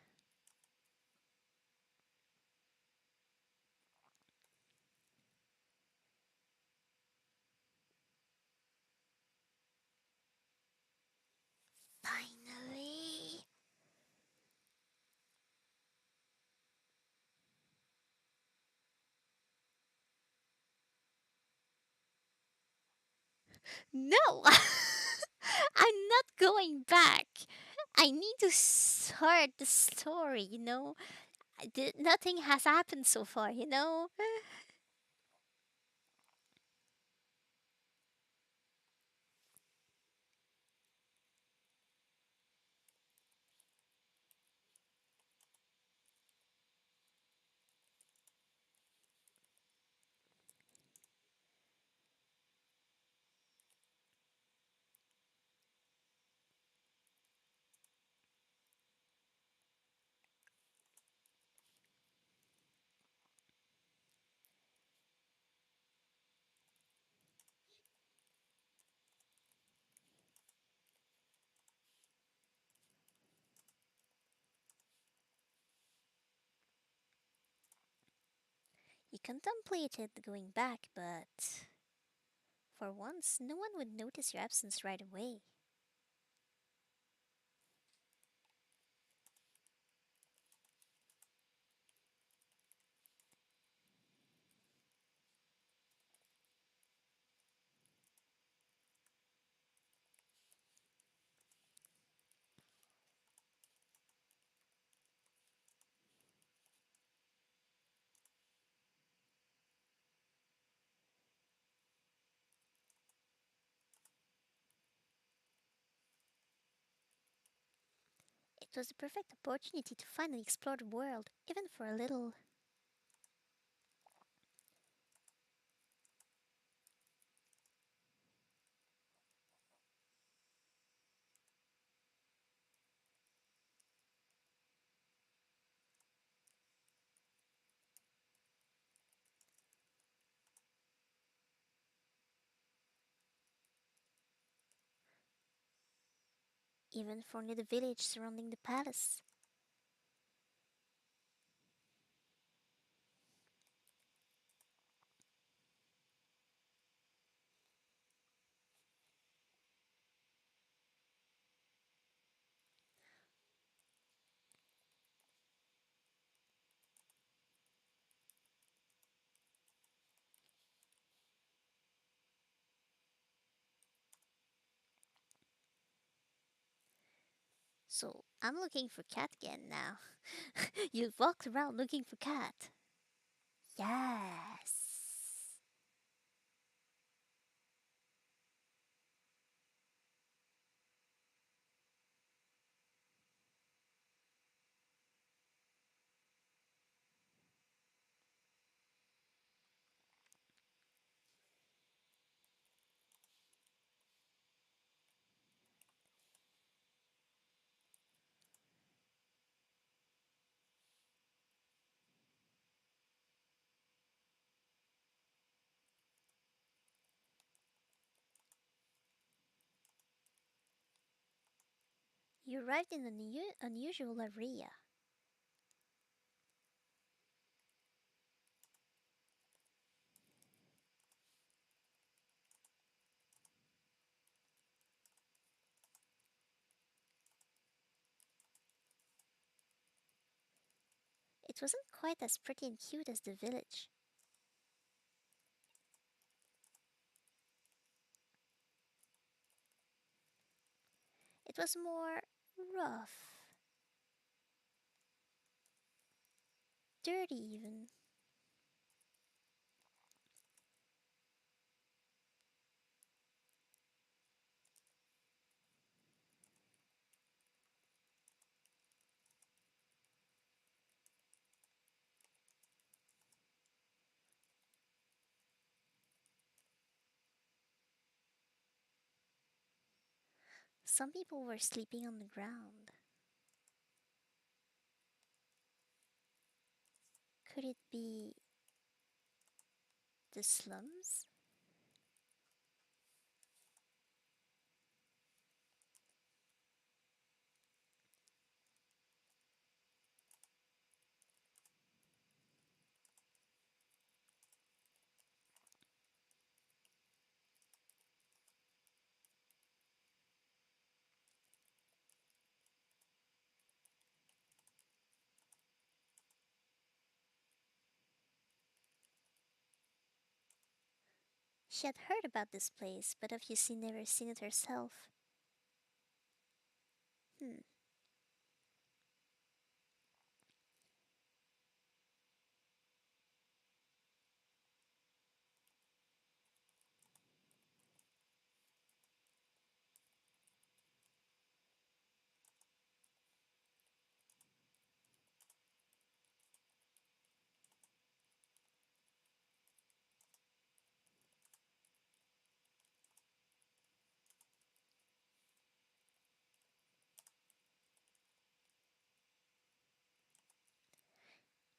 Finally, no, I'm not going back. I need to start the story, nothing has happened so far. You contemplated going back, but for once, no one would notice your absence right away. It was the perfect opportunity to finally explore the world, even for a little. even for near the village surrounding the palace. So I'm looking for cat again now. You walked around looking for cat. Yes. You arrived in an unusual area. It wasn't quite as pretty and cute as the village. It was more rough, dirty even. Some people were sleeping on the ground. Could it be the slums? She had heard about this place, but obviously never seen it herself. Hmm.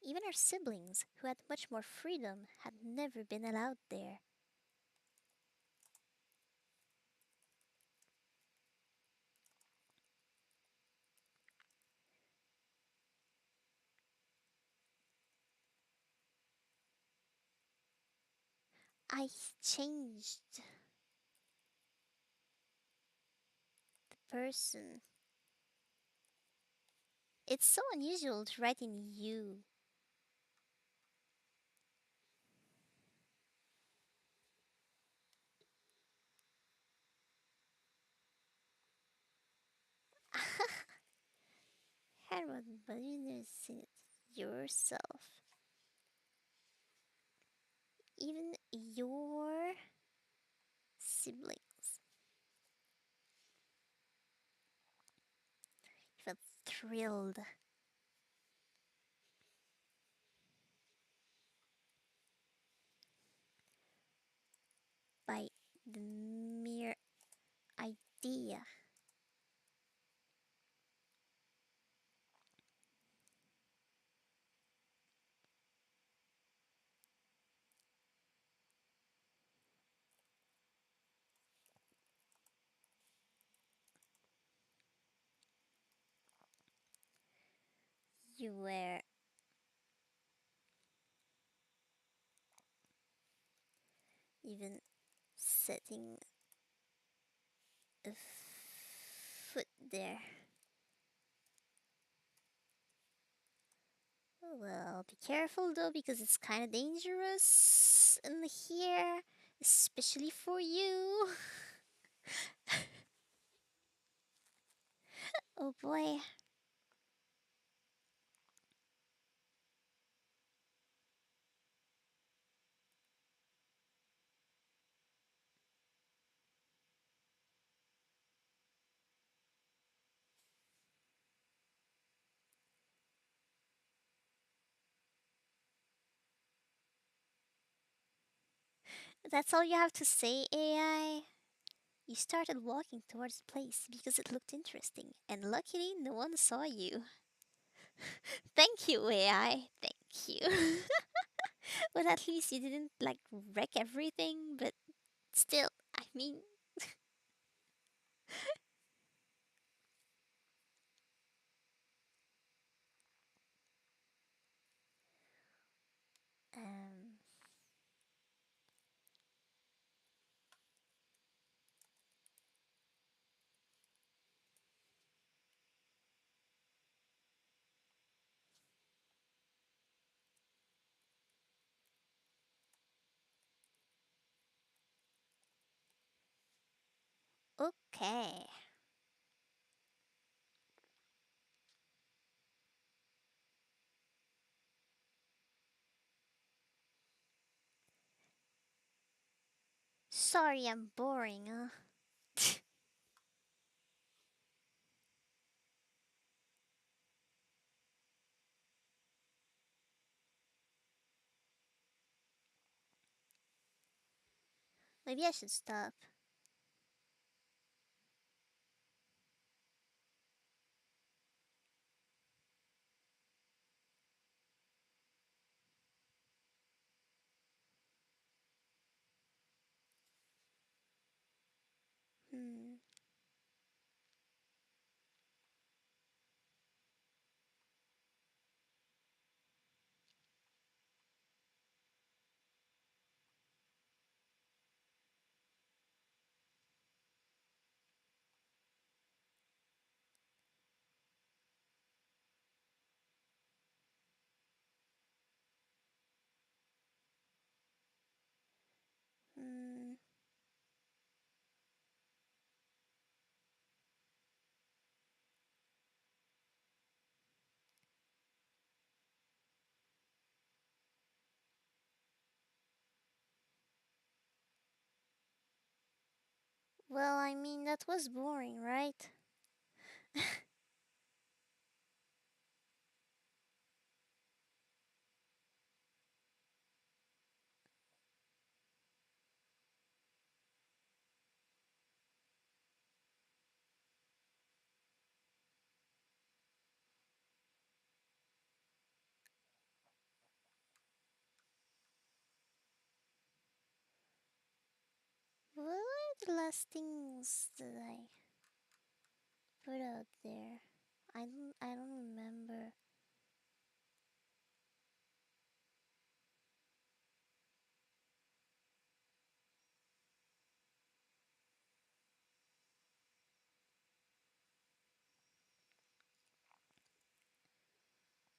Even her siblings, who had much more freedom, had never been allowed there. I changed the person. It's so unusual to write in you. Herman, but you never seen it yourself. Even your siblings felt thrilled by the mere idea. You were even setting a foot there. Well, be careful though, because it's kind of dangerous in here, especially for you. Oh boy. That's all you have to say, AI? You started walking towards the place because it looked interesting, and luckily no one saw you. Thank you, AI. Thank you. But at least you didn't like wreck everything, but still, I mean, um, okay. Sorry I'm boring, huh? Maybe I should stop. Hmm. Hmm. Well, I mean, that was boring, right? What were the last things that I put out there? I don't remember.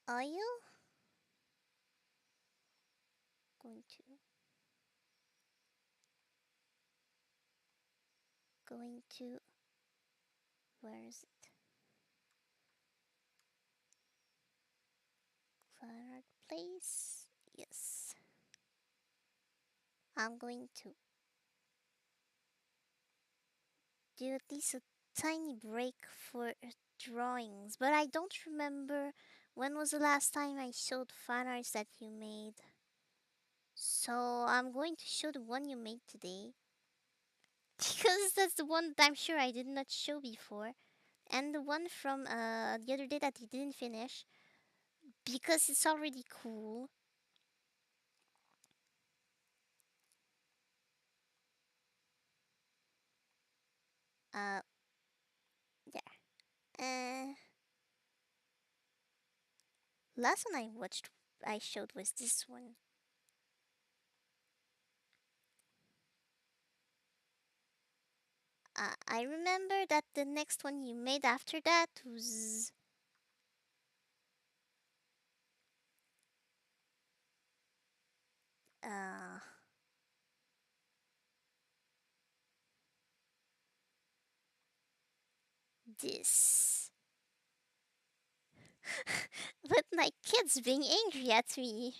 Oil? Going to going to where is it? Fan art place? Yes. I'm going to do at least a tiny break for drawings, but I don't remember when was the last time I showed fan arts that you made. So I'm going to show the one you made today because that's the one that I'm sure I did not show before, and the one from the other day that you didn't finish because it's already cool. Uh, there. Last one I showed was this one. I remember that the next one you made after that was uh this. But my kid's being angry at me.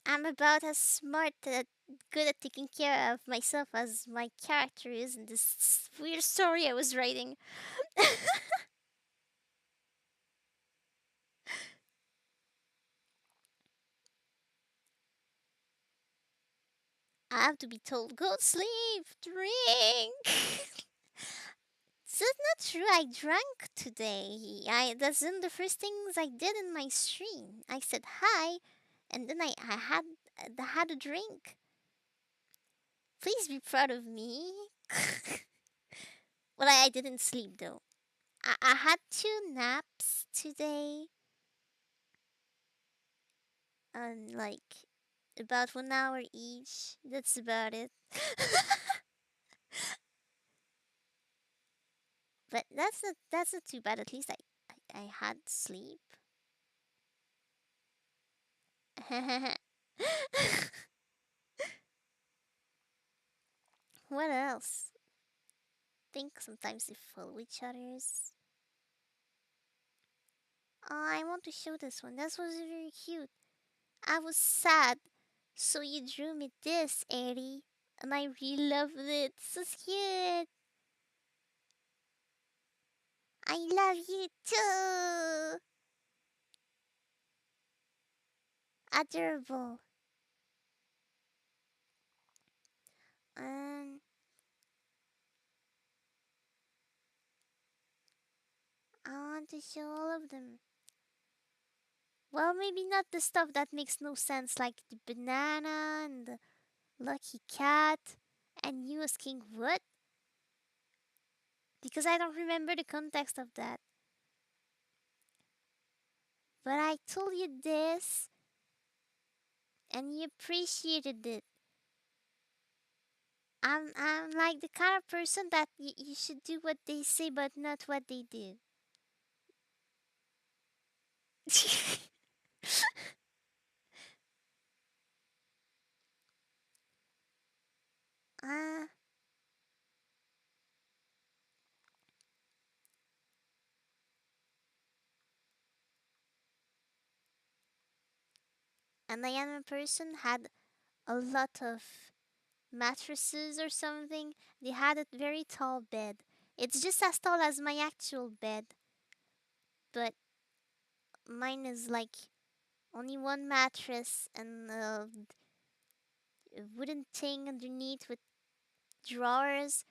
I'm about as smart and good at taking care of myself as my character is in this weird story I was writing. I have to be told, go to sleep, drink. That's not true. I drank today. That's one of the first things I did in my stream. I said hi, and then I had a drink. Please be proud of me. Well, I didn't sleep though. I had two naps today, and like about 1 hour each. That's about it. But that's not too bad. At least I had sleep. What else? Think sometimes they follow each other's. Oh, I want to show this one. This was very cute. I was sad, so you drew me this, Eddie, and I really loved it. So cute. I love you too. Adorable. Um, I want to show all of them. Well, maybe not the stuff that makes no sense, like the banana and the lucky cat, and you asking what? Because I don't remember the context of that. But I told you this, and you appreciated it. I'm like the kind of person that you should do what they say, but not what they do. uh, and the other person had a lot of mattresses or something. They had a very tall bed. It's just as tall as my actual bed, but mine is like only one mattress and a wooden thing underneath with drawers,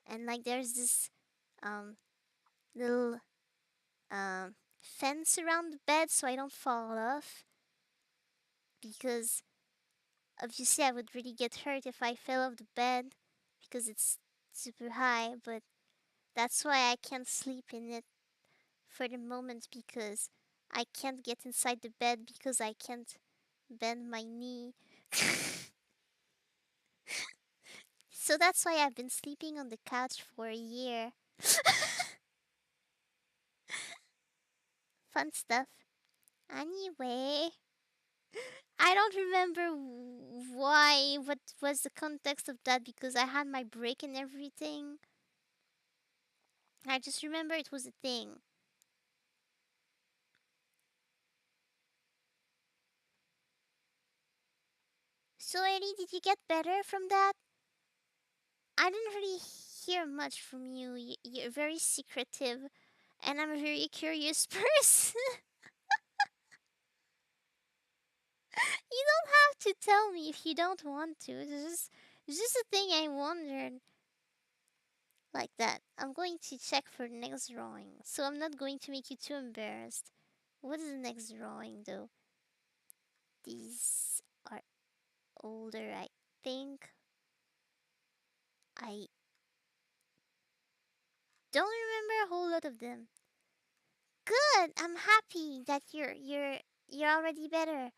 and like there's this um little fence around the bed so I don't fall off, because obviously I would really get hurt if I fell off the bed because it's super high. But that's why I can't sleep in it for the moment, because I can't get inside the bed because I can't bend my knee. So that's why I've been sleeping on the couch for a year. Fun stuff. Anyway, I don't remember what was the context of that, because I had my break and everything. I just remember it was a thing. So, Eddie, did you get better from that? I didn't really hear much from you. You're very secretive, and I'm a very curious person. You don't have to tell me if you don't want to. It's just a thing I wondered. Like that. I'm going to check for the next drawing, so I'm not going to make you too embarrassed. What is the next drawing, though? These are older, I think. I don't remember a whole lot of them. good. I'm happy that you're already better.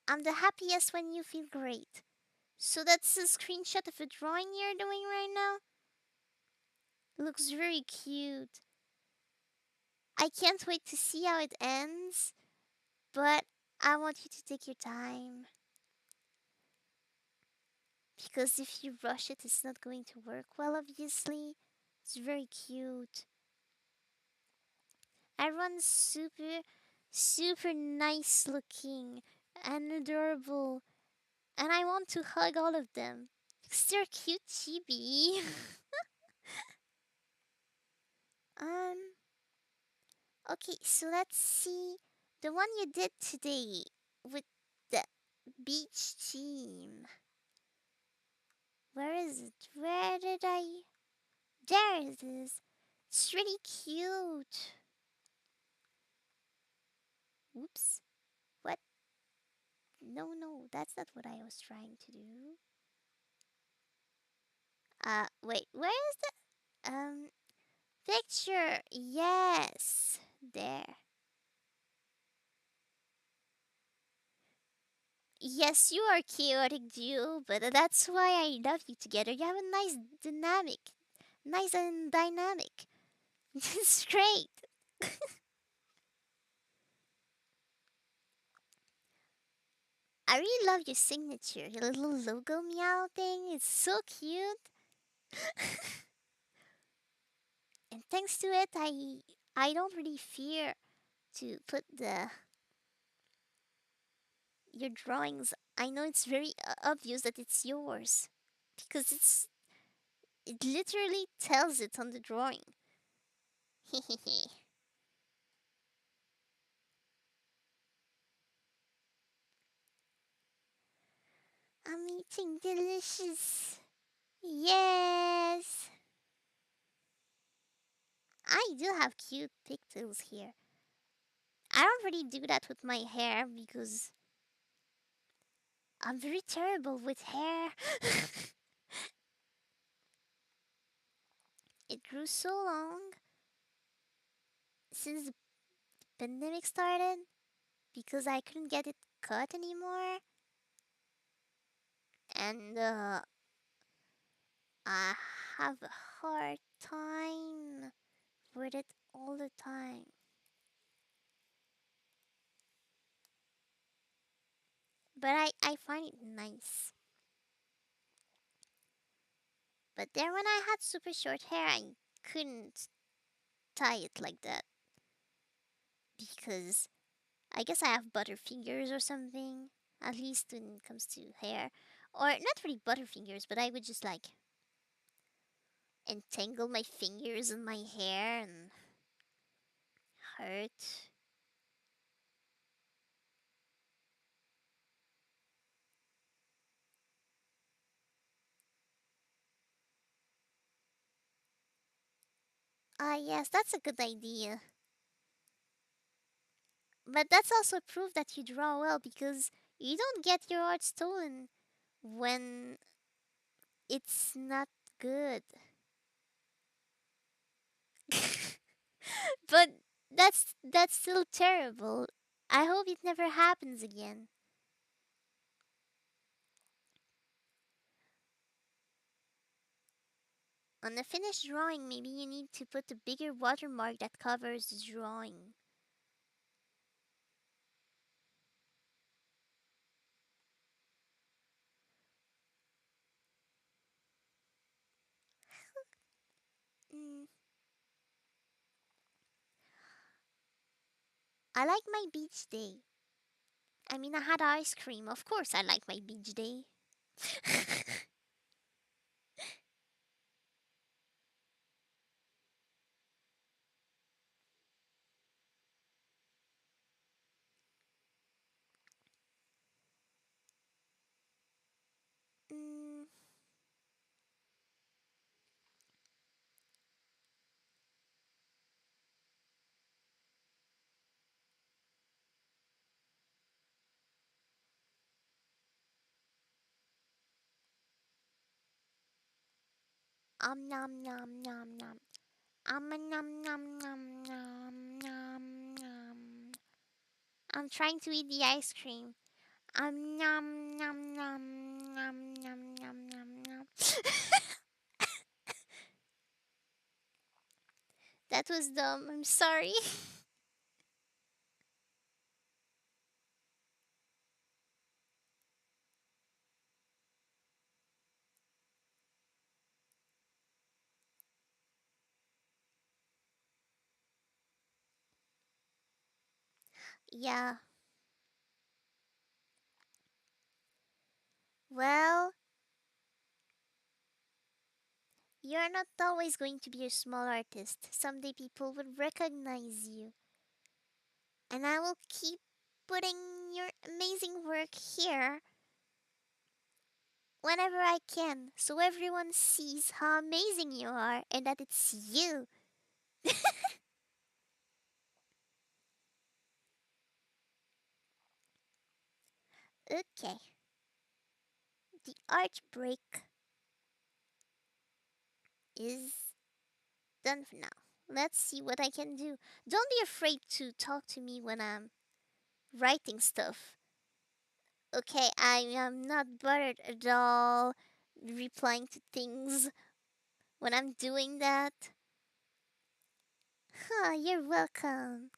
I'm the happiest when you feel great. So that's a screenshot of a drawing you're doing right now. Looks very cute. I can't wait to see how it ends, but I want you to take your time because if you rush it, it's not going to work well, obviously. It's very cute. Everyone's super nice looking and adorable, and I want to hug all of them because they're cute chibi. um, okay, so let's see the one you did today with the beach team. Where is it? Where did I? There it is. It's really cute. Oops. What? No, no, that's not what I was trying to do. Wait, where is the picture? Yes, there. Yes, you are chaotic duo, but that's why I love you together. You have a nice dynamic, nice and dynamic. It's great. I really love your signature, your little logo meow thing. It's so cute. And thanks to it, I don't really fear to put the your drawings. I know it's very obvious that it's yours because it literally tells it on the drawing. I'm eating delicious. Yes, I do have cute pigtails here. I don't really do that with my hair because I'm very terrible with hair. It grew so long since the pandemic started because I couldn't get it cut anymore, and I have a hard time with it all the time. But I find it nice. But then when I had super short hair, I couldn't tie it like that because I guess I have butterfingers or something. At least when it comes to hair, or not really butterfingers, but I would just like entangle my fingers in my hair and hurt. Ah, yes, that's a good idea. But that's also proof that you draw well because you don't get your art stolen when it's not good. But that's still terrible. I hope it never happens again. On a finished drawing, maybe you need to put a bigger watermark that covers the drawing. Mm, I like my beach day. I mean, I had ice cream. Of course, I like my beach day. mm, nom nom nom nom. Um, nom nom nom nom. I'm trying to eat the ice cream. Nom nom nom nom nom nom nom nom. That was dumb. I'm sorry. Yeah. Well, you're not always going to be a small artist. Someday people will recognize you. And I will keep putting your amazing work here whenever I can so everyone sees how amazing you are and that it's you. Okay, the art break is done for now. Let's see what I can do. Don't be afraid to talk to me when I'm writing stuff. Okay, I am not bothered at all replying to things when I'm doing that. Huh, you're welcome.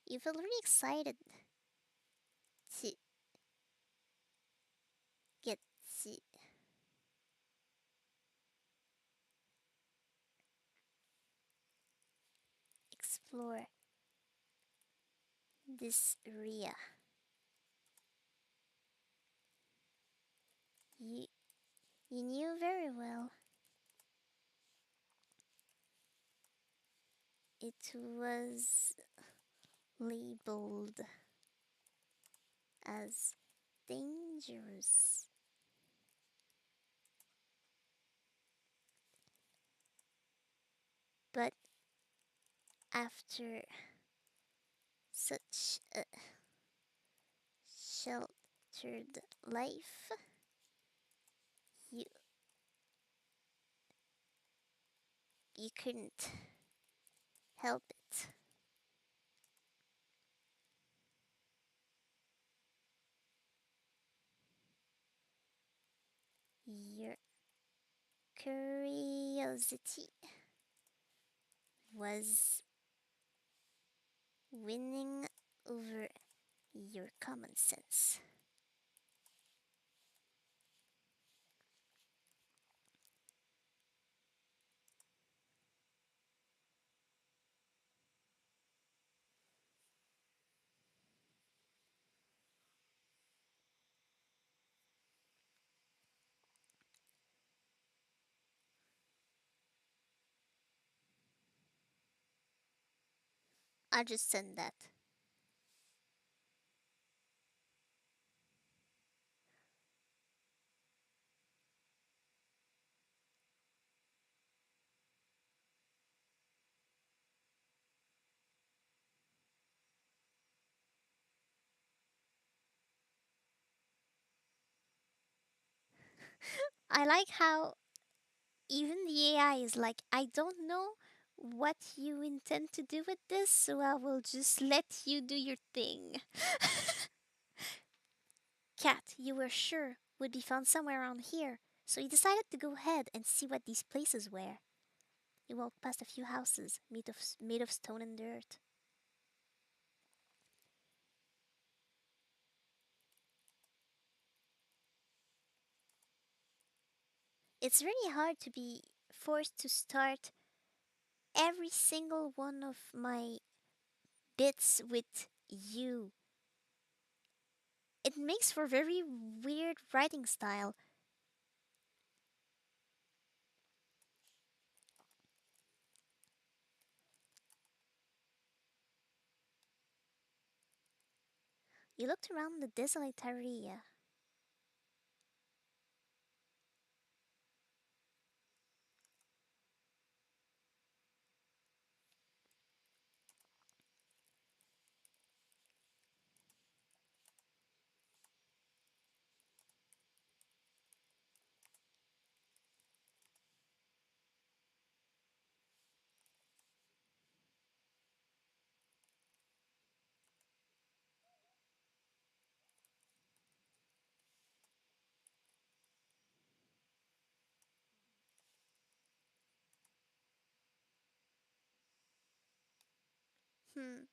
You feel really excited to get to explore this area. You you knew very well it was labeled as dangerous. But after such a sheltered life, you you couldn't help it. Your curiosity was winning over your common sense. I just send that. I like how even the AI is like, I don't know what you intend to do with this, so I will just let you do your thing. Cat, you were sure would be found somewhere around here, so you decided to go ahead and see what these places were. You walked past a few houses made of stone and dirt. It's really hard to be forced to start every single one of my bits with you. It makes for very weird writing style. You looked around the desolate area. Hmm.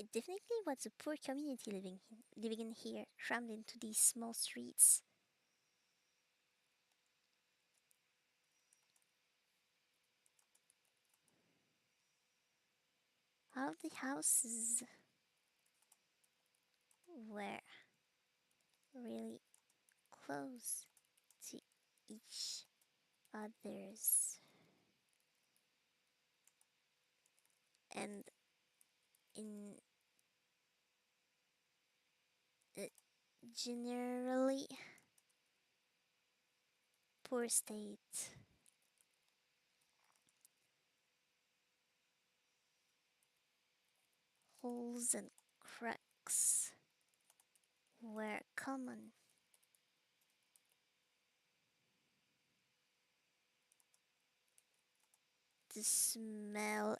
It definitely was a poor community living in here, crammed into these small streets. All of the houses were really close to each other's, and in a generally poor state. Holes and cracks were common. The smell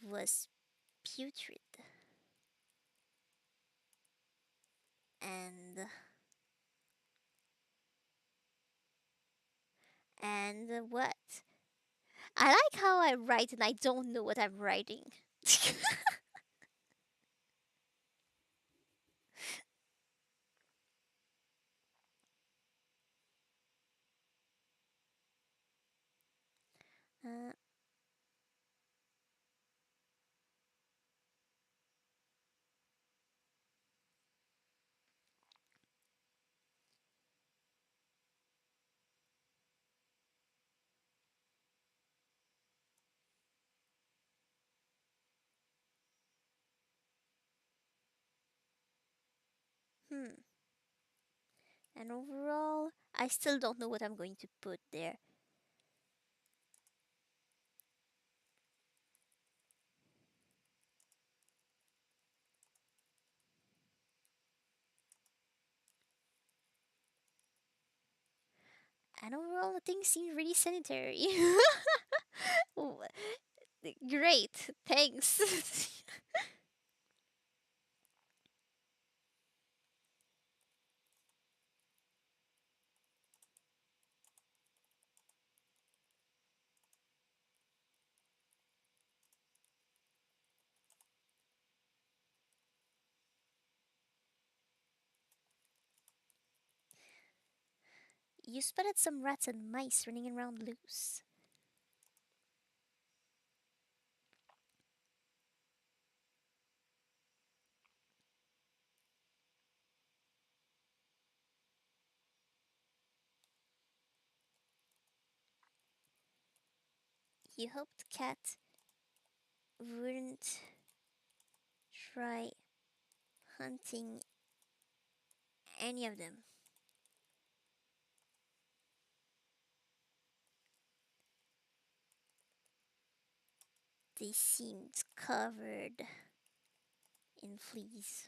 was putrid, and what? I like how I write and I don't know what I'm writing. uh, hmm. And overall, I still don't know what I'm going to put there. And overall, the thing seems really sanitary. Oh, great, thanks. You spotted some rats and mice running around loose. You hoped Cat wouldn't try hunting any of them. They seemed covered in fleas.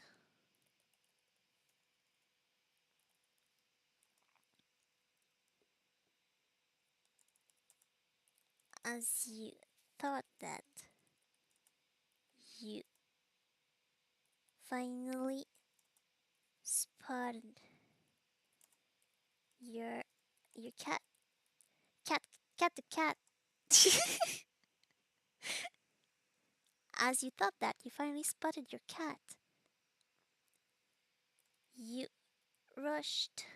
As you thought that, you finally spotted your your cat. Cat cat the cat. As you thought that, you finally spotted your cat. You rushed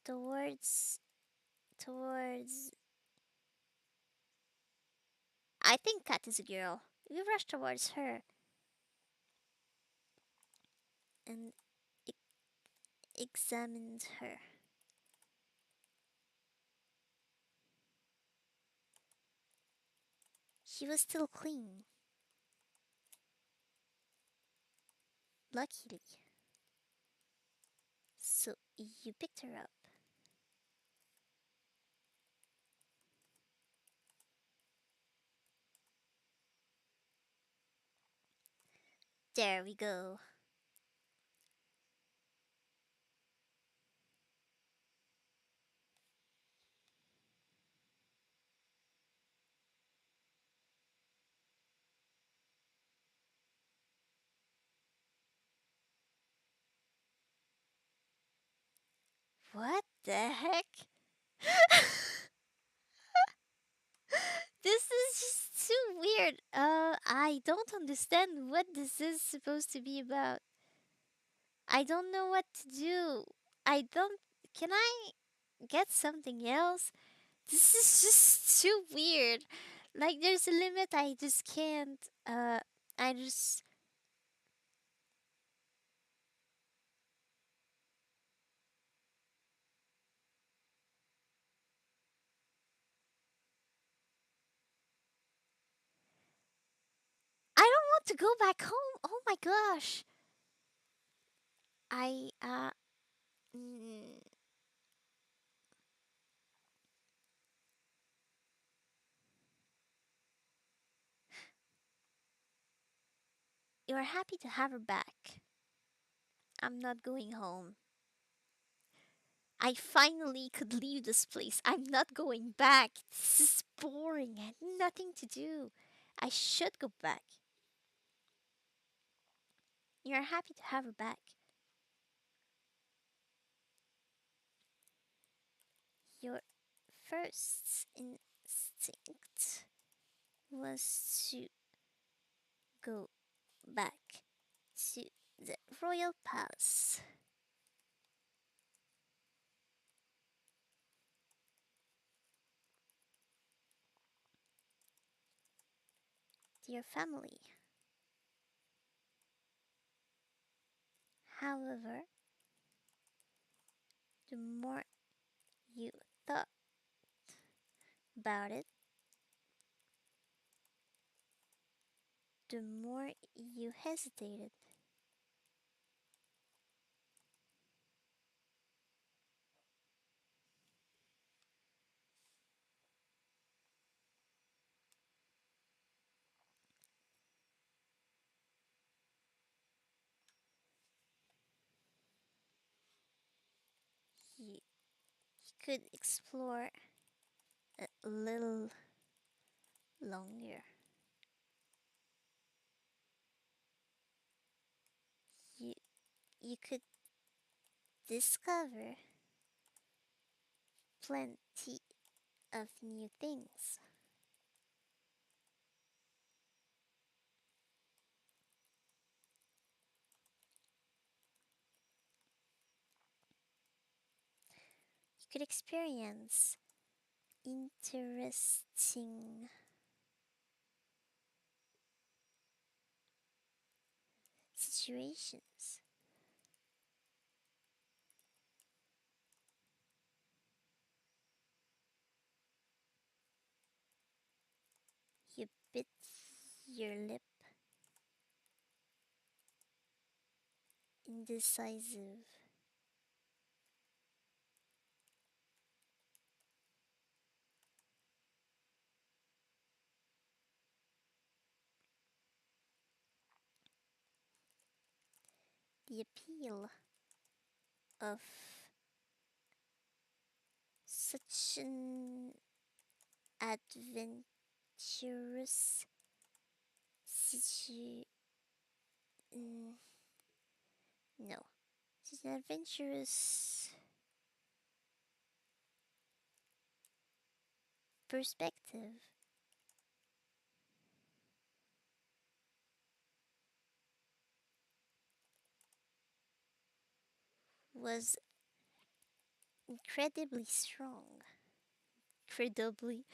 towards towards I think Cat is a girl. You rushed towards her and e- examined her. She was still clean, luckily. So you picked her up. There we go. What the heck? This is just too weird. I don't understand what this is supposed to be about. I don't know what to do. I don't. Can I get something else? This is just too weird. Like, there's a limit. I just can't. I just. I don't want to go back home. Oh my gosh. I. Mm, you're happy to have her back. I'm not going home. I finally could leave this place. I'm not going back. This is boring. I had nothing to do. I should go back. You're happy to have her back. Your first instinct was to go back to the royal palace, to your family. However, the more you thought about it, the more you hesitated. You could explore a little longer. You you could discover plenty of new things. You could experience interesting situations. You bit your lip, indecisive. The appeal of such an adventurous situ. mm, no, such an adventurous perspective was incredibly strong. Incredibly.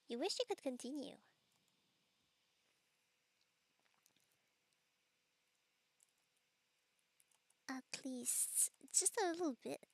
You wish you could continue. At least just a little bit.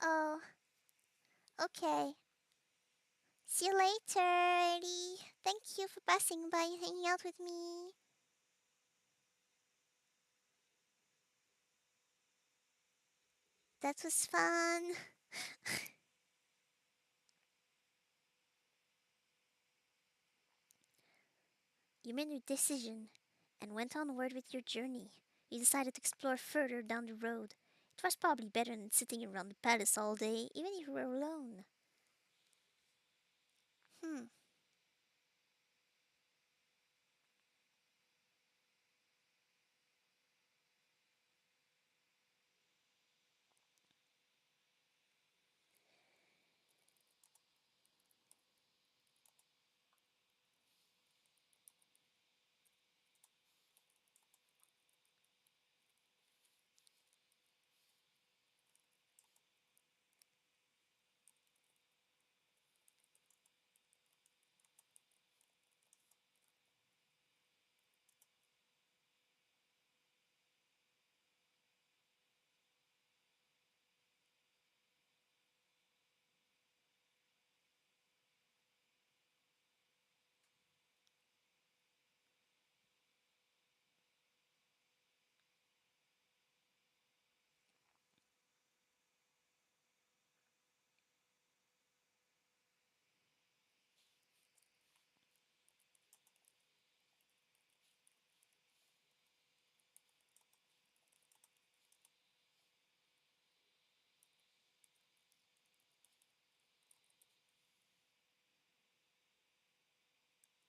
Oh, okay. See you later, Eddie. Thank you for passing by and hanging out with me. That was fun. You made your decision and went onward with your journey. You decided to explore further down the road. It was probably better than sitting around the palace all day, even if you were alone. Hmm.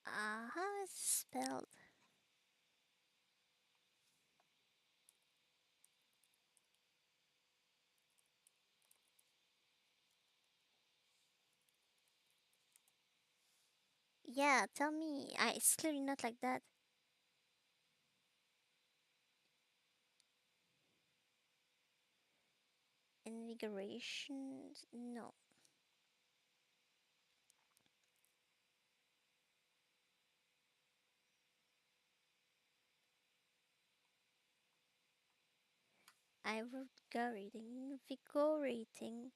How is it spelled? Yeah, tell me. It's clearly not like that. Invigoration? No. I wrote invigorating. Invigorating.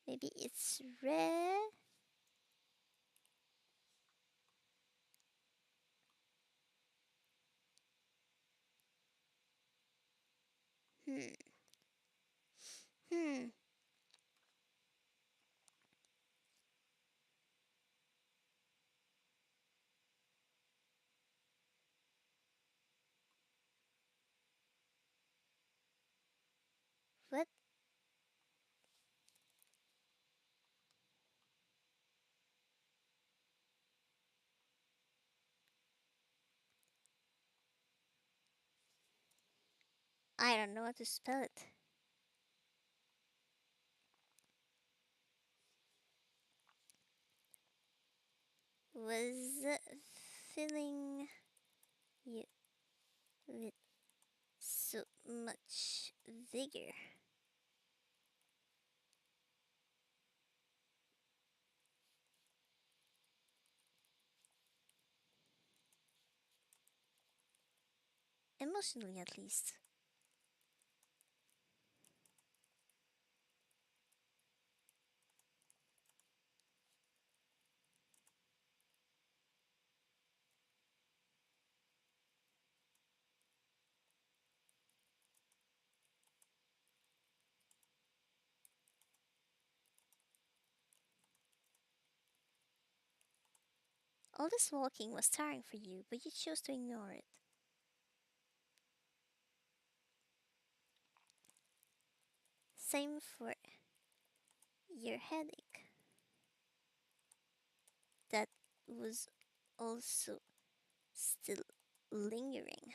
Maybe it's red. Hmm. Hmm. What? I don't know how to spell it. Was filling you with so much vigor. Emotionally, at least. All this walking was tiring for you, but you chose to ignore it. Same for your headache. That was also still lingering.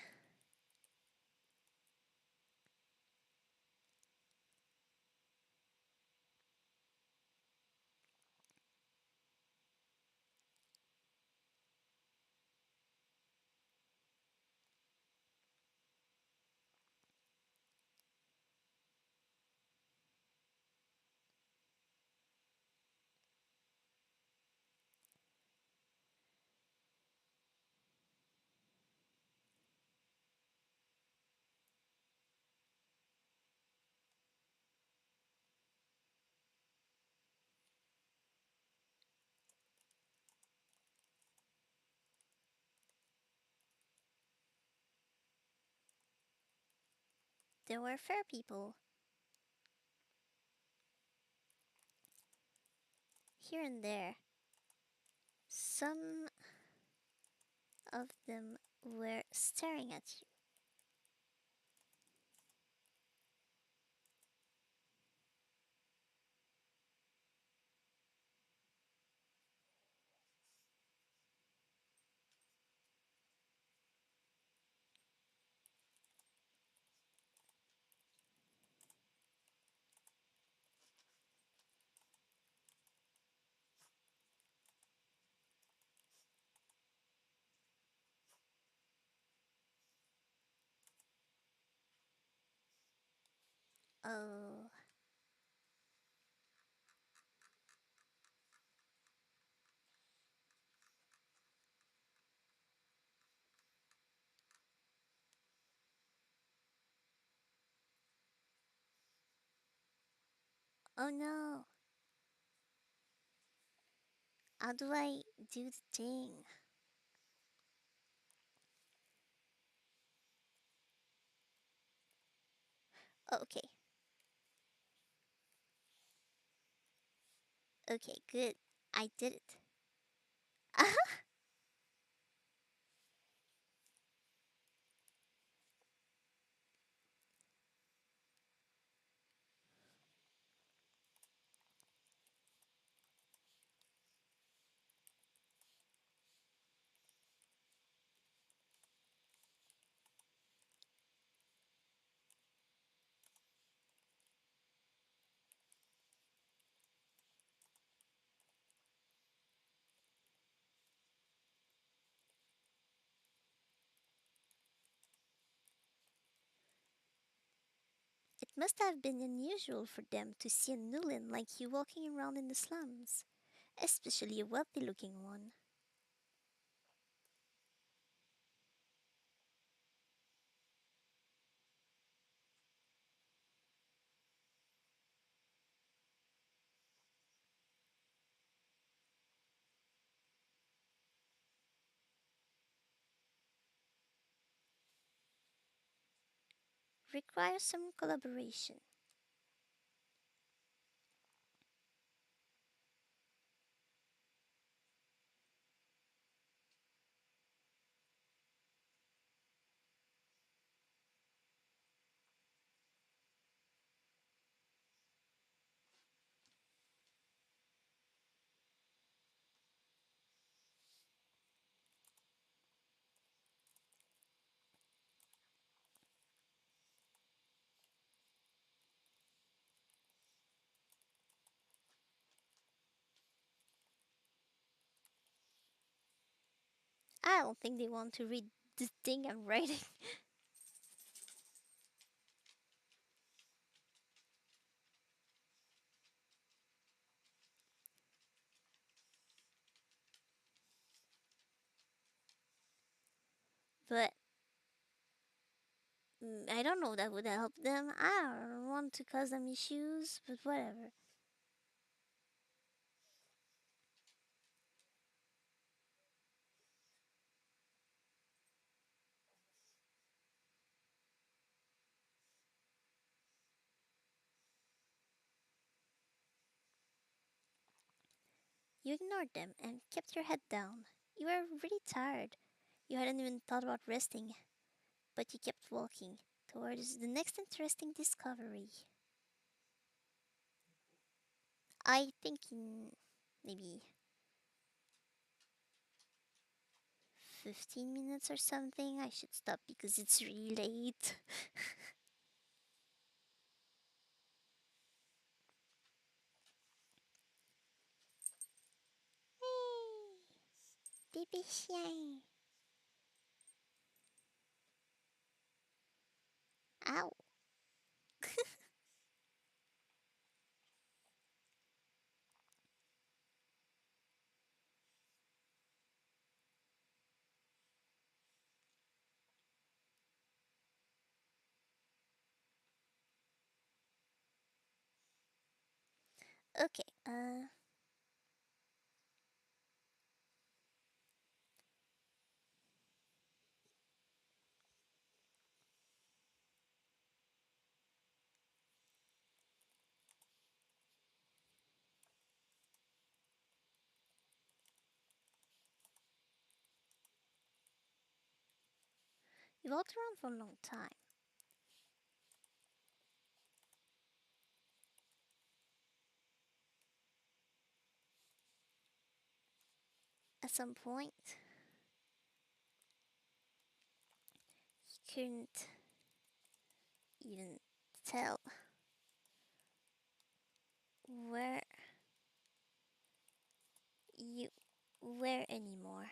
There were fair people. Here and there, some of them were staring at you. Oh, oh no. How do I do the thing? Okay, okay, good. I did it. It must have been unusual for them to see a newlin like you walking around in the slums, especially a wealthy looking one. Requires some collaboration. I don't think they want to read the thing I'm writing. But I don't know if that would help them. I don't want to cause them issues, but whatever. You ignored them and kept your head down. You were really tired. You hadn't even thought about resting, but you kept walking towards the next interesting discovery. I think in maybe 15 minutes or something I should stop because it's really late. Baby shy. Ow. Okay, You walked around for a long time. At some point, you couldn't even tell where you were anymore.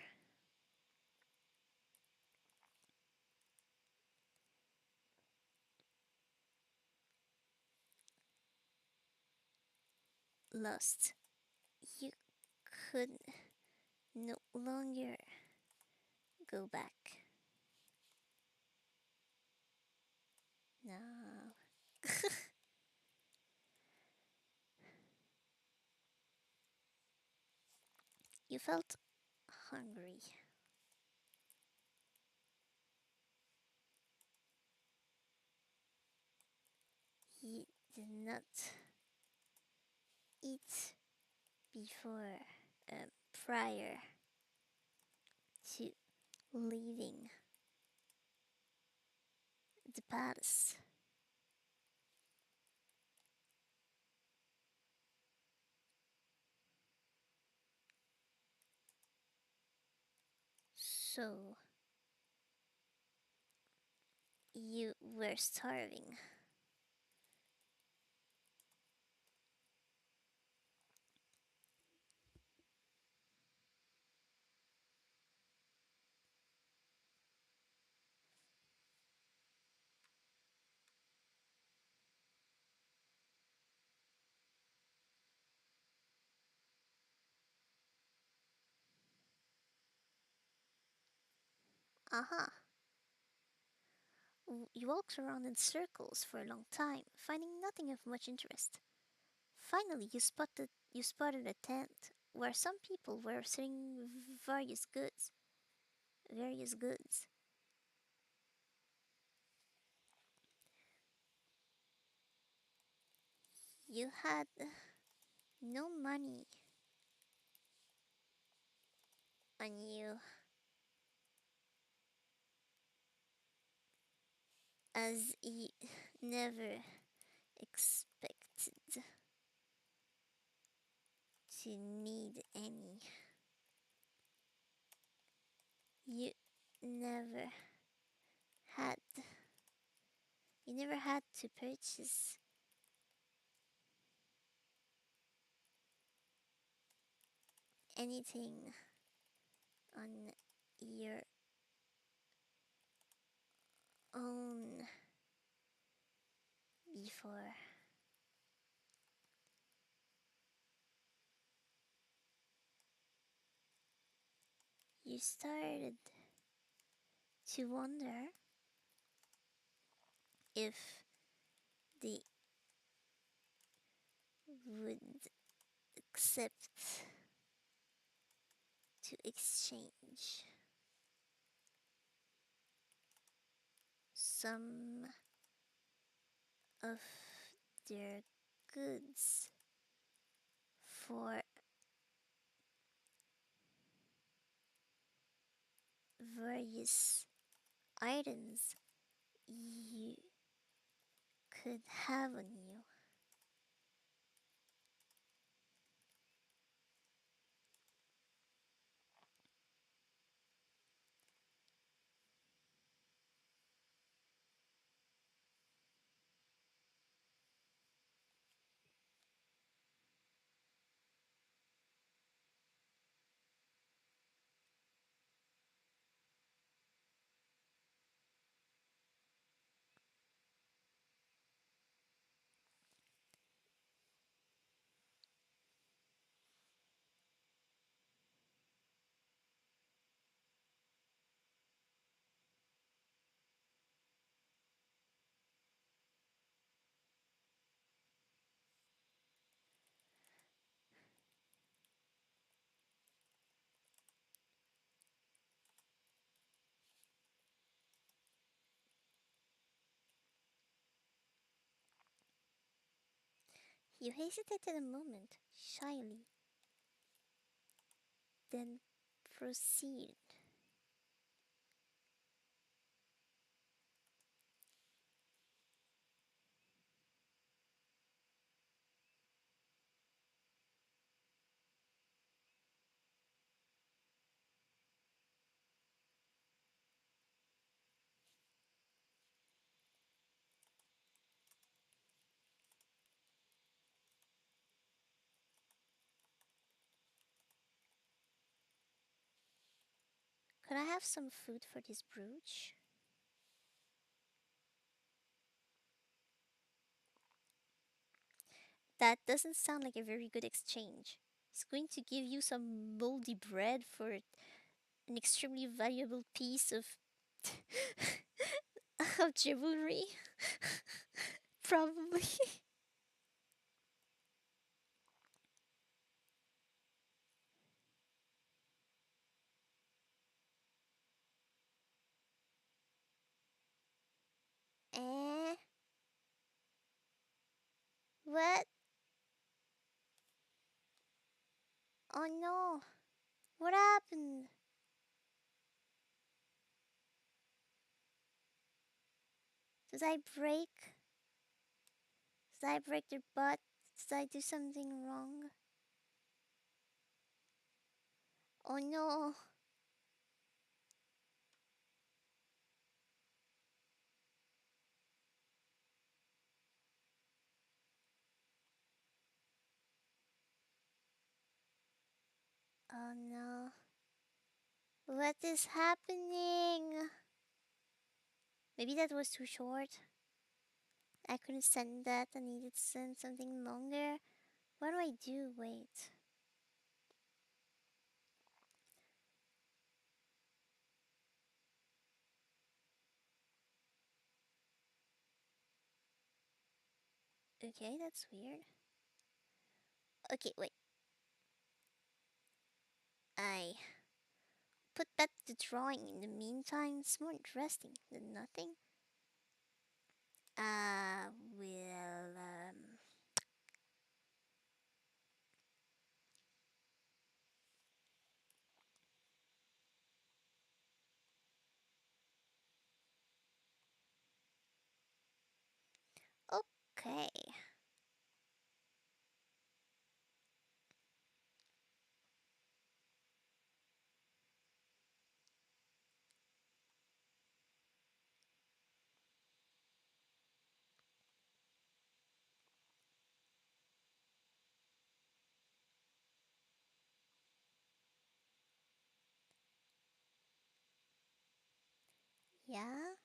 Lost. You could no longer go back. No. You felt hungry. You did not eat before, prior to leaving the palace. So you were starving. Aha. You walked around in circles for a long time, finding nothing of much interest. Finally, you spotted a tent where some people were selling various goods. Various goods. You had no money on you, as you never expected to need any. You never had you never had to purchase anything on your own before. You started to wonder if they would accept to exchange some of their goods for various items you could have on you. You hesitated a moment, shyly, then proceeded. Could I have some food for this brooch? That doesn't sound like a very good exchange. He's going to give you some moldy bread for an extremely valuable piece of of jewelry. Probably. Eh? What? Oh no. What happened? Did I break? Did I break their butt? Did I do something wrong? Oh no. Oh no. What is happening? Maybe that was too short. I couldn't send that. I needed to send something longer. What do I do? Wait. Okay, that's weird. Okay, wait. I put back the drawing in the meantime. It's more interesting than nothing. Uh, will, okay. Yeah?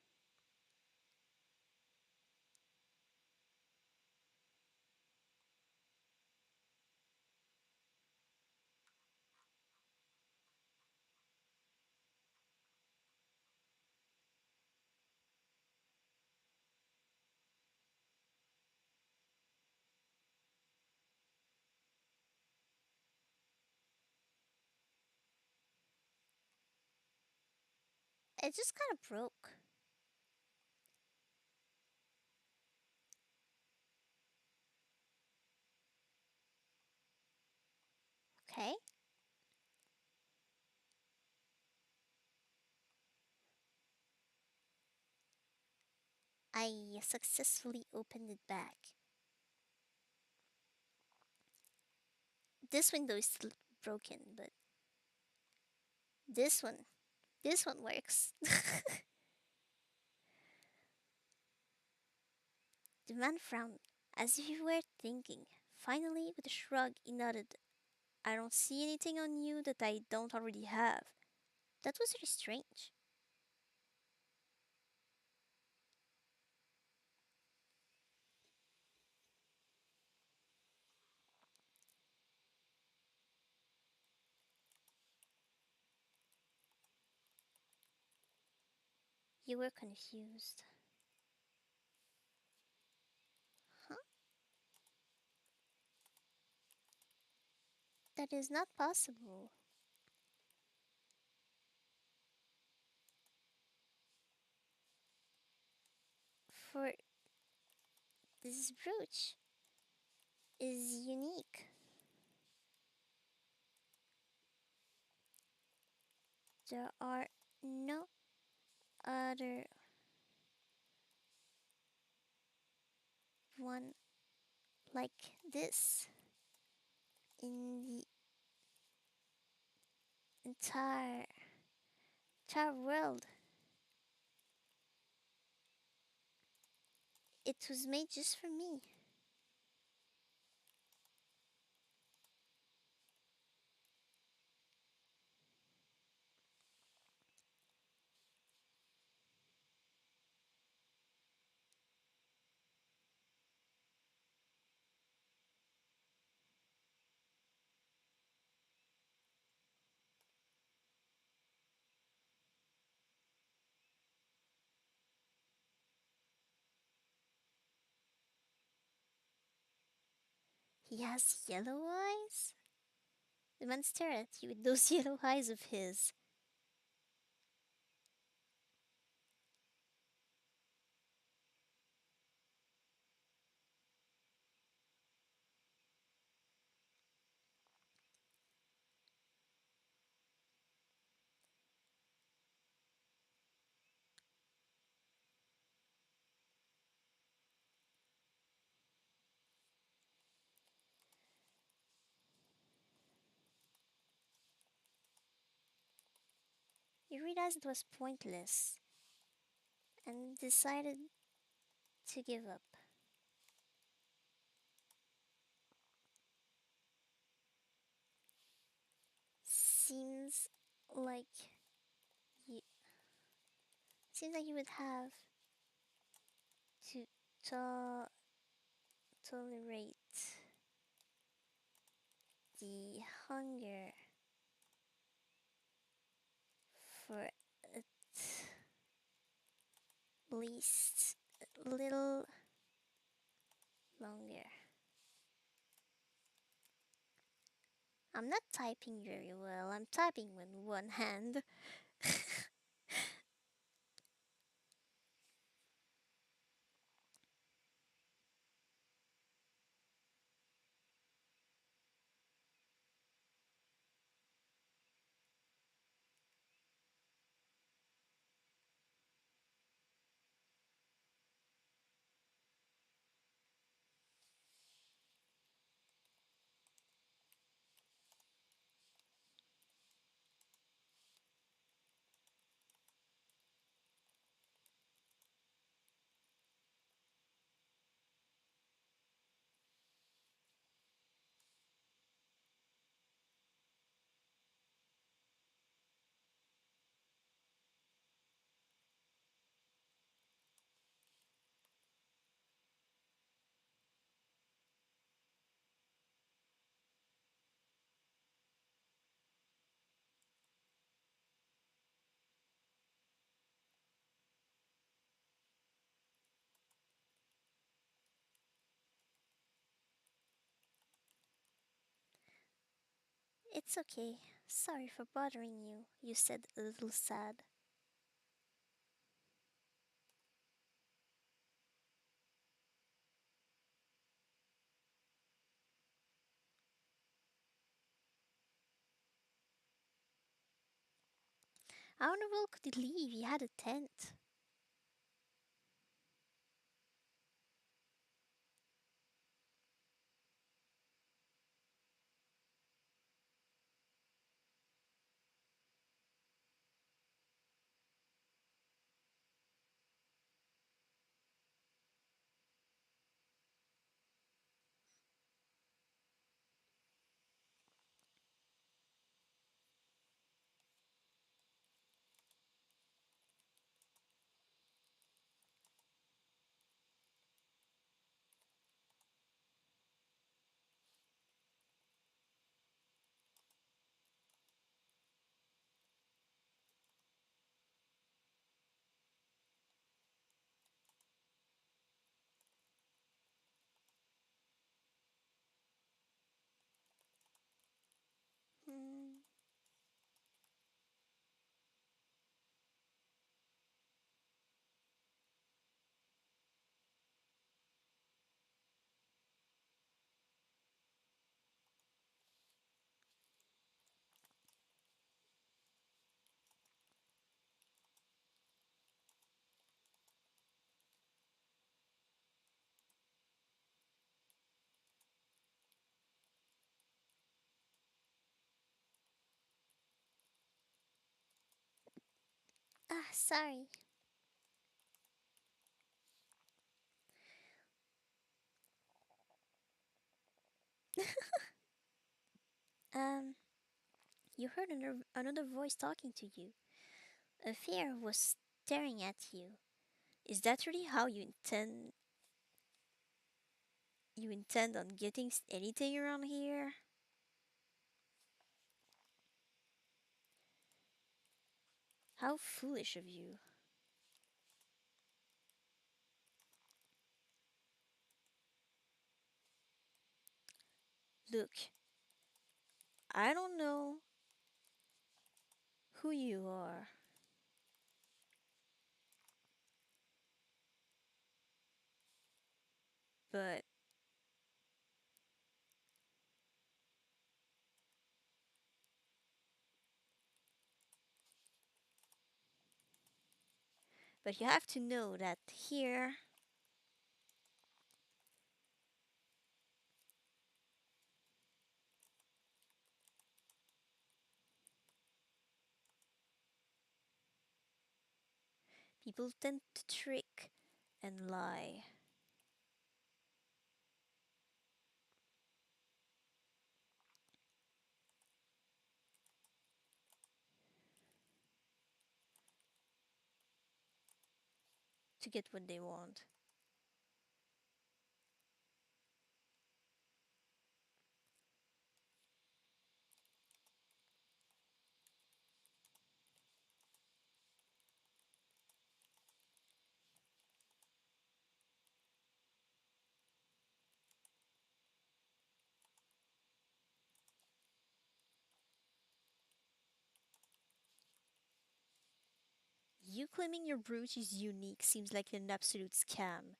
It just kind of broke. Okay. I successfully opened it back. This window is still broken, but this one, this one works. The man frowned, as if he were thinking. Finally, with a shrug, he nodded. I don't see anything on you that I don't already have. That was very strange. You were confused. Huh? That is not possible. For this brooch is unique. There are no other one like this in the entire entire world. It was made just for me. He has yellow eyes? The man stared at you with those yellow eyes of his. You realized it was pointless and decided to give up. Seems like you seems like you would have to to- tolerate the hunger for at least a little longer. I'm not typing very well. I'm typing with one hand. It's okay. Sorry for bothering you, you said a little sad. How in the world could he leave? He had a tent. Hmm. Ah, sorry. Um, you heard another voice talking to you. A fear was staring at you. Is that really how you intend on getting anything around here? How foolish of you. Look, I don't know who you are, but you have to know that here people tend to trick and lie to get what they want. You claiming your brooch is unique seems like an absolute scam.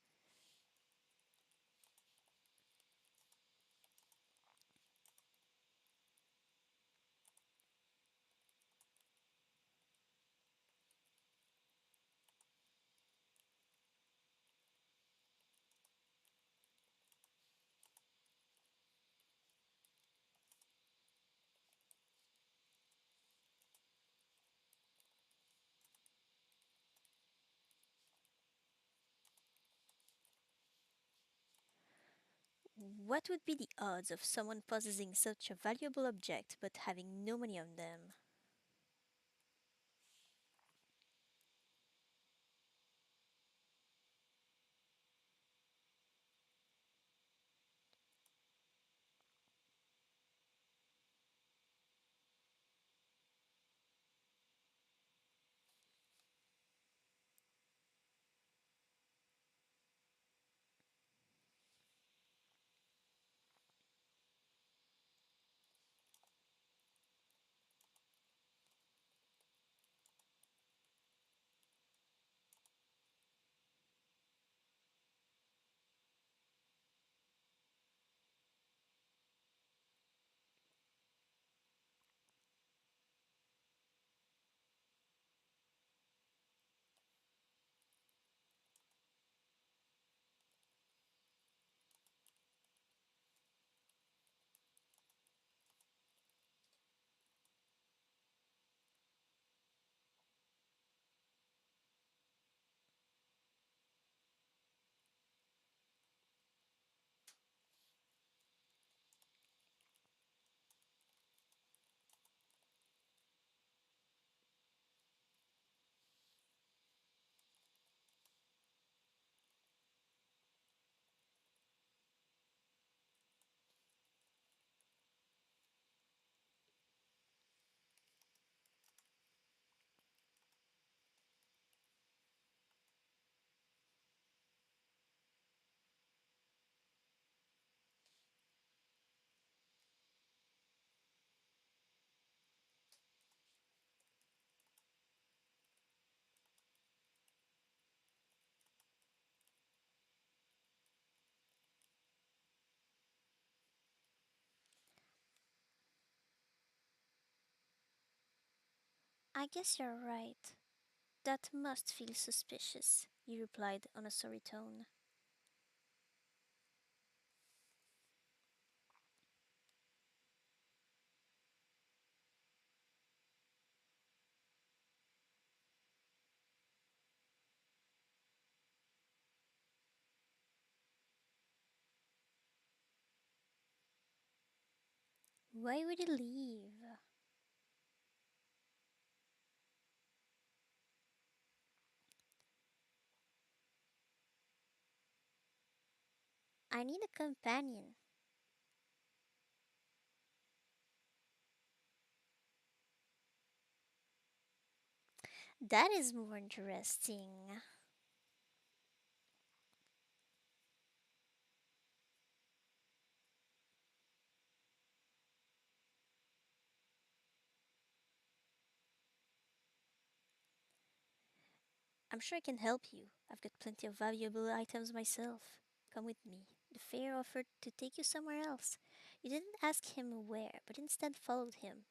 What would be the odds of someone possessing such a valuable object but having no money on them? I guess you're right. That must feel suspicious, he replied on a sorry tone. Why would he leave? I need a companion. That is more interesting. I'm sure I can help you. I've got plenty of valuable items myself. Come with me. The fare offered to take you somewhere else. You didn't ask him where, but instead followed him.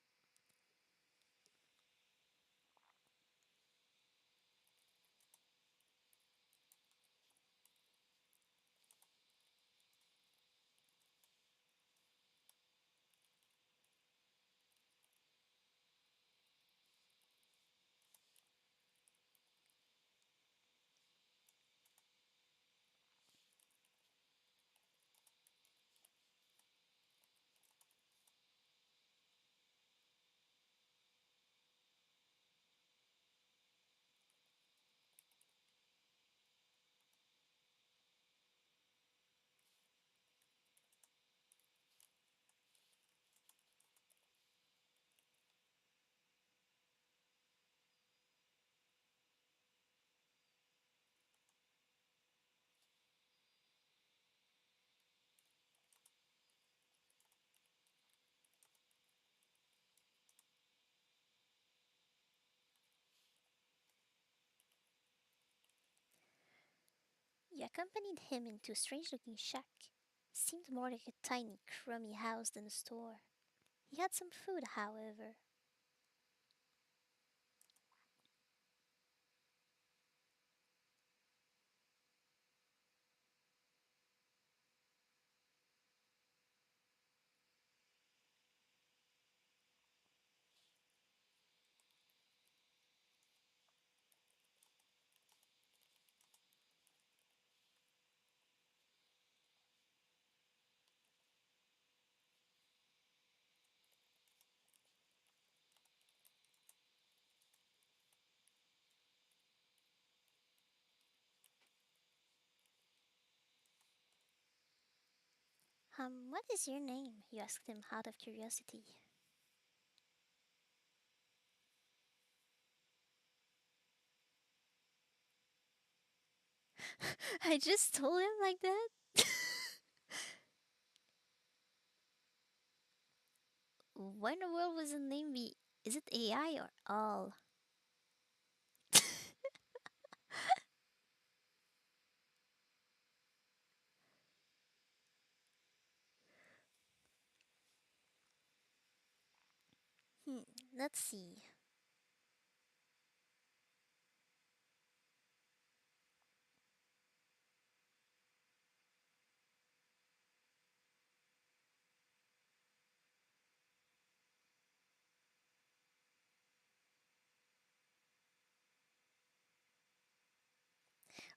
You accompanied him into a strange looking shack. Seemed more like a tiny, crummy house than a store. He had some food, however. What is your name? You asked him out of curiosity. I just told him like that? Why in the world was the name be? Is it AI or all? Hmm, let's see.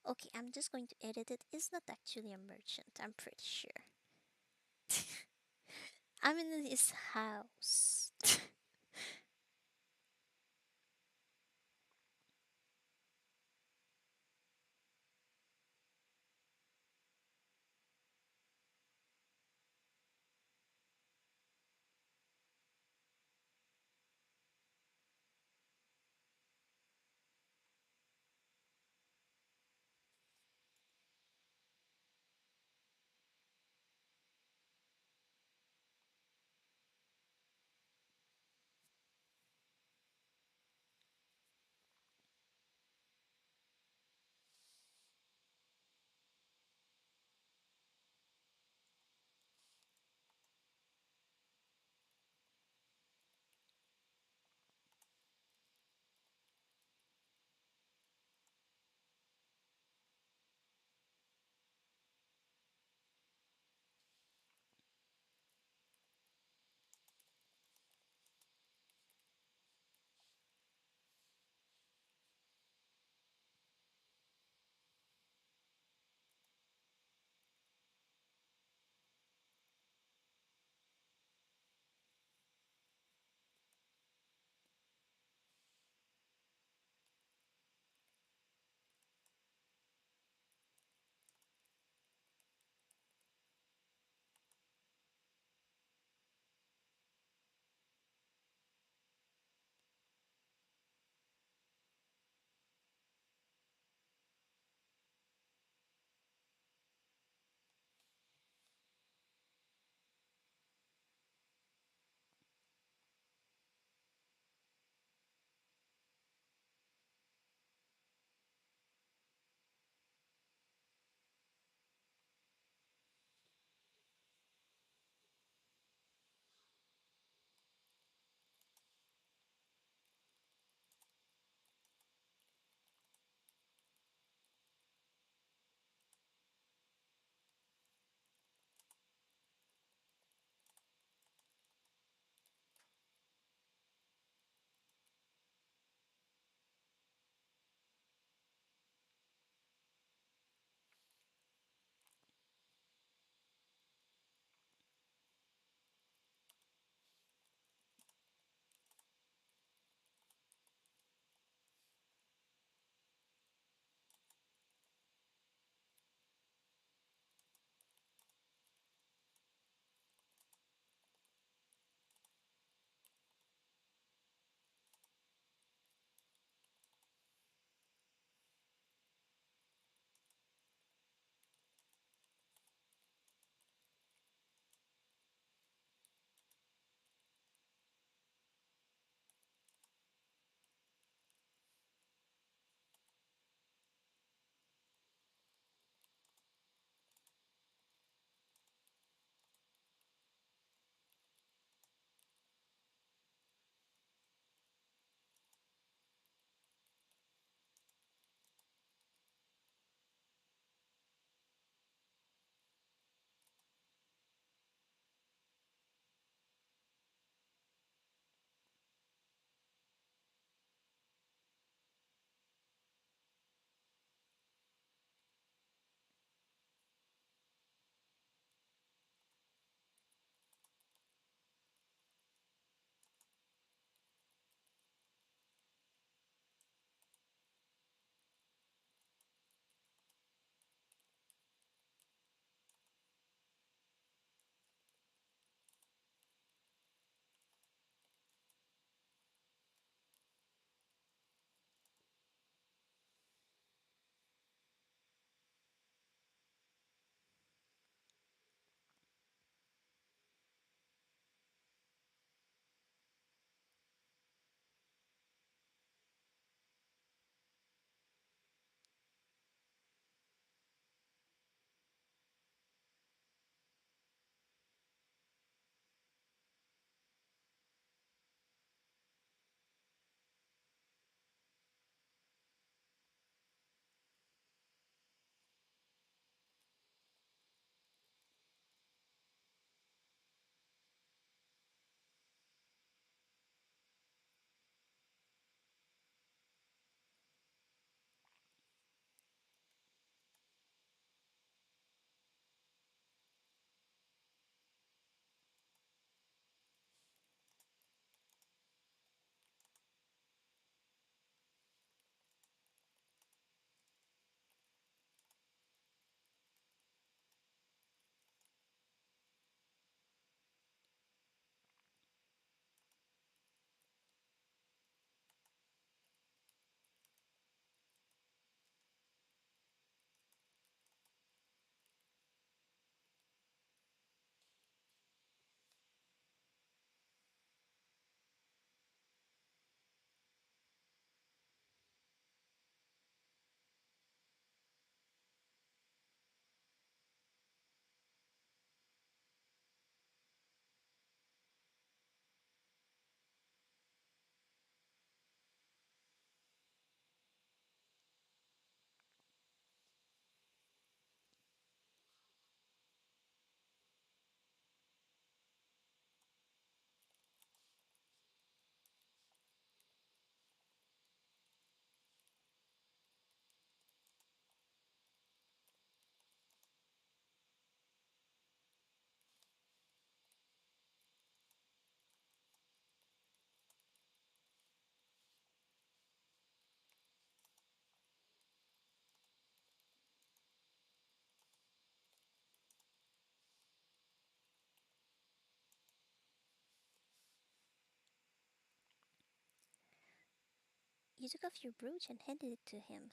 Okay, I'm just going to edit it. It's not actually a merchant, I'm pretty sure. I'm in his house. You took off your brooch and handed it to him.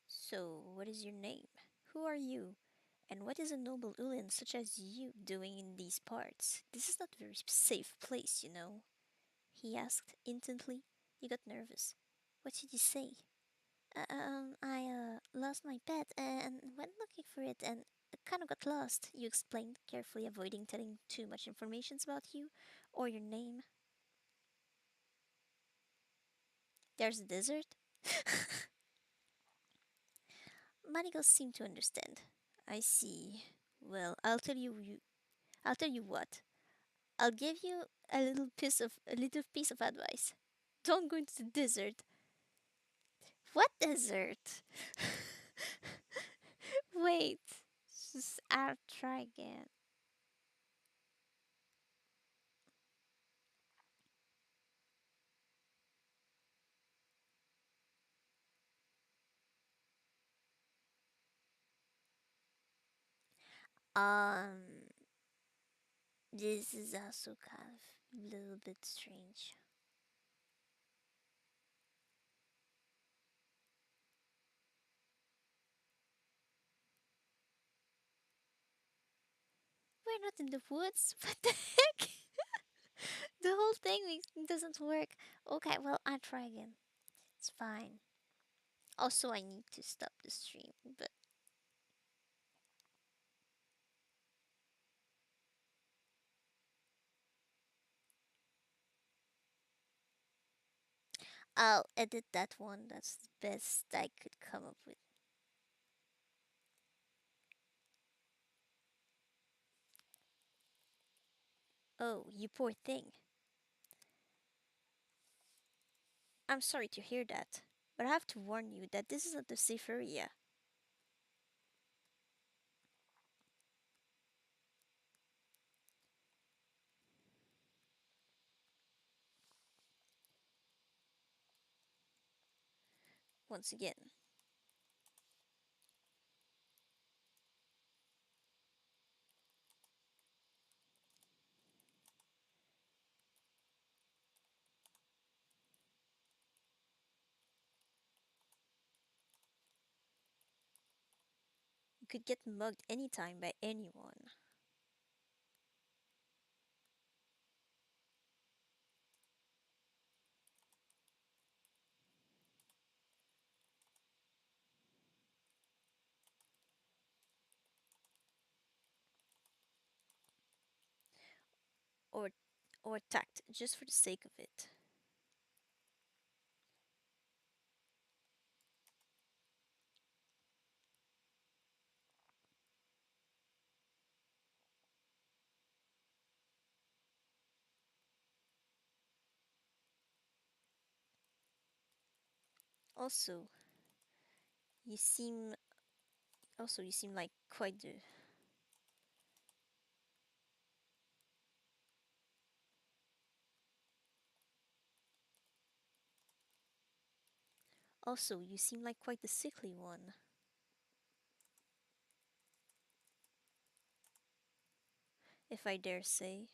So, what is your name? Who are you? And what is a noble Ulian such as you doing in these parts? This is not a very safe place, you know. He asked instantly. You got nervous. What did you say? I lost my pet and went looking for it and kind of got lost, you explained, carefully avoiding telling too much information about you or your name. There's a desert? Manigos seemed to understand. I see. Well, I'll tell you what. I'll give you a little piece of advice. Don't go into the desert. What desert? Wait. Just I'll try again. Um, this is also kind of a little bit strange. We're not in the woods. What the heck? The whole doesn't work. Okay, well, I'll try again. It's fine. Also, I need to stop the stream, but I'll edit that one. That's the best I could come up with. Oh, you poor thing. I'm sorry to hear that, but I have to warn you that this isn't a safe area. Once again, you could get mugged anytime by anyone. Or or attacked just for the sake of it. Also, you seem you seem like quite the you seem like quite the sickly one, if I dare say.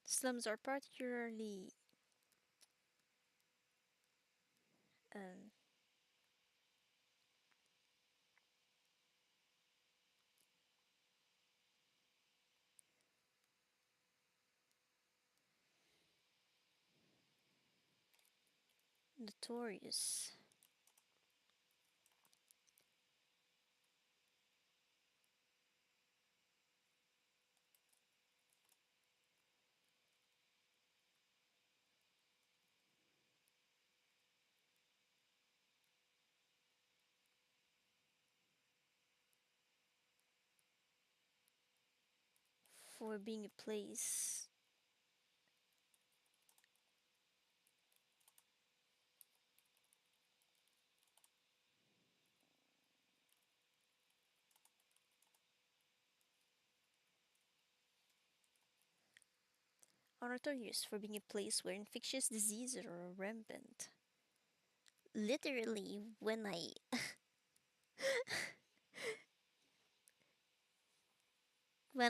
The slums are particularly um, notorious for being a place are notorious for being a place where infectious diseases are rampant. Literally, when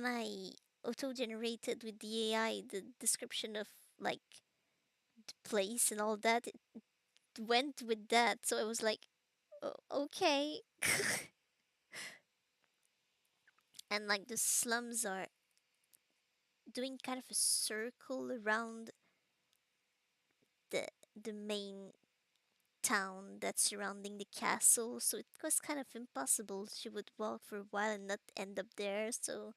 I auto-generated with the AI the description of like the place and all that, it went with that. So I was like, okay. And like the slums are doing kind of a circle around the the main town that's surrounding the castle, so it was kind of impossible. She would walk for a while and not end up there. So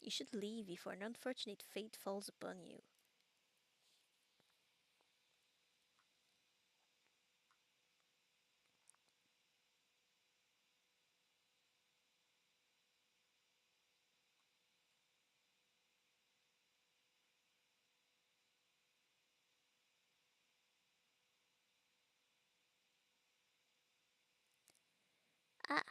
you should leave before an unfortunate fate falls upon you. Ah,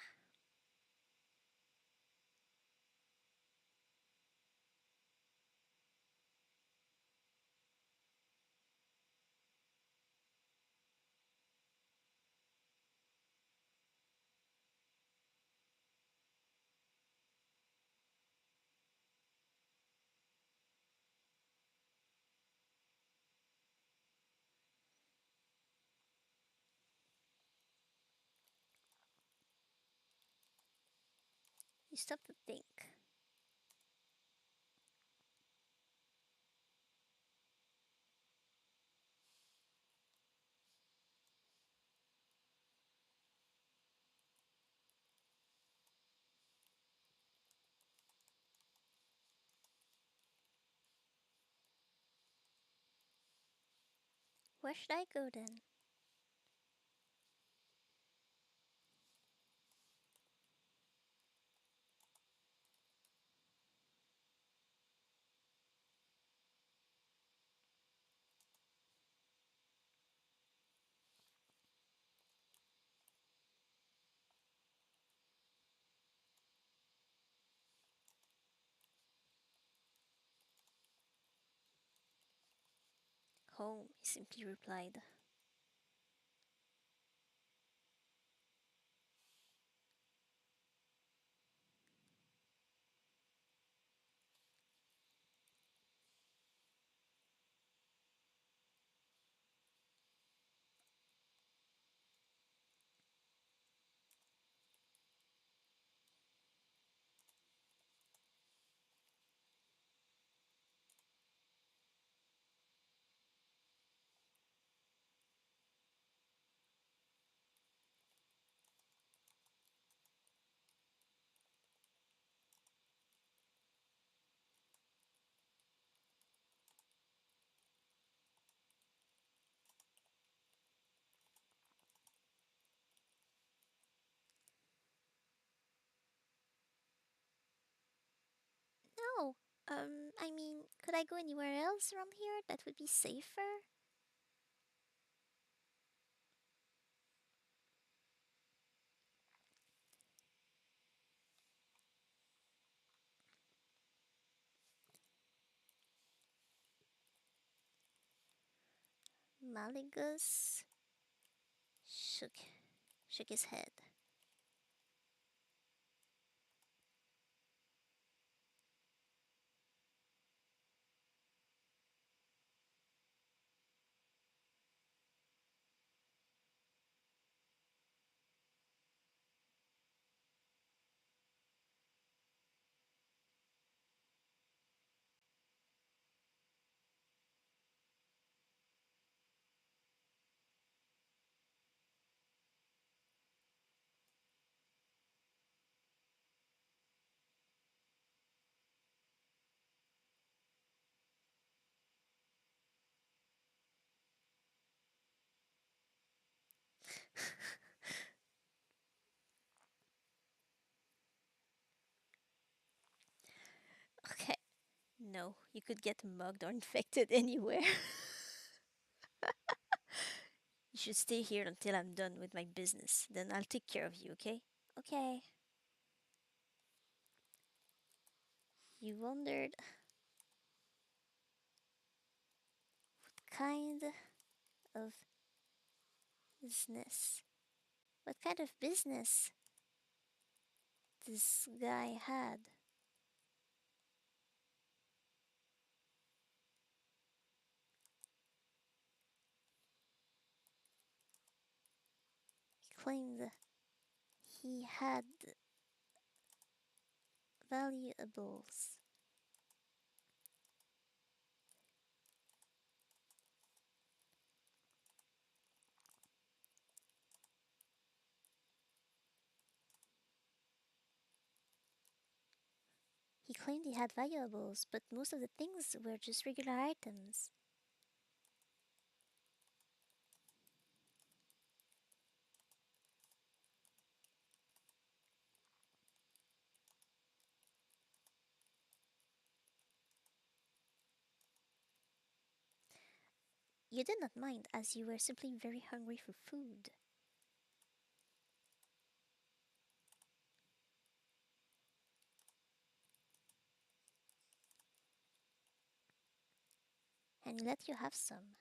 you stop to think. Where should I go then? Home, he simply replied. No, I mean, could I go anywhere else around here that would be safer? Maligus shook shook his head. No, you could get mugged or infected anywhere. You should stay here until I'm done with my business. Then I'll take care of you, okay? Okay. You wondered kind of business. What kind of business this guy had? He claimed he had valuables. He claimed he had valuables, but most of the things were just regular items. You did not mind, as you were simply very hungry for food. And he let you have some.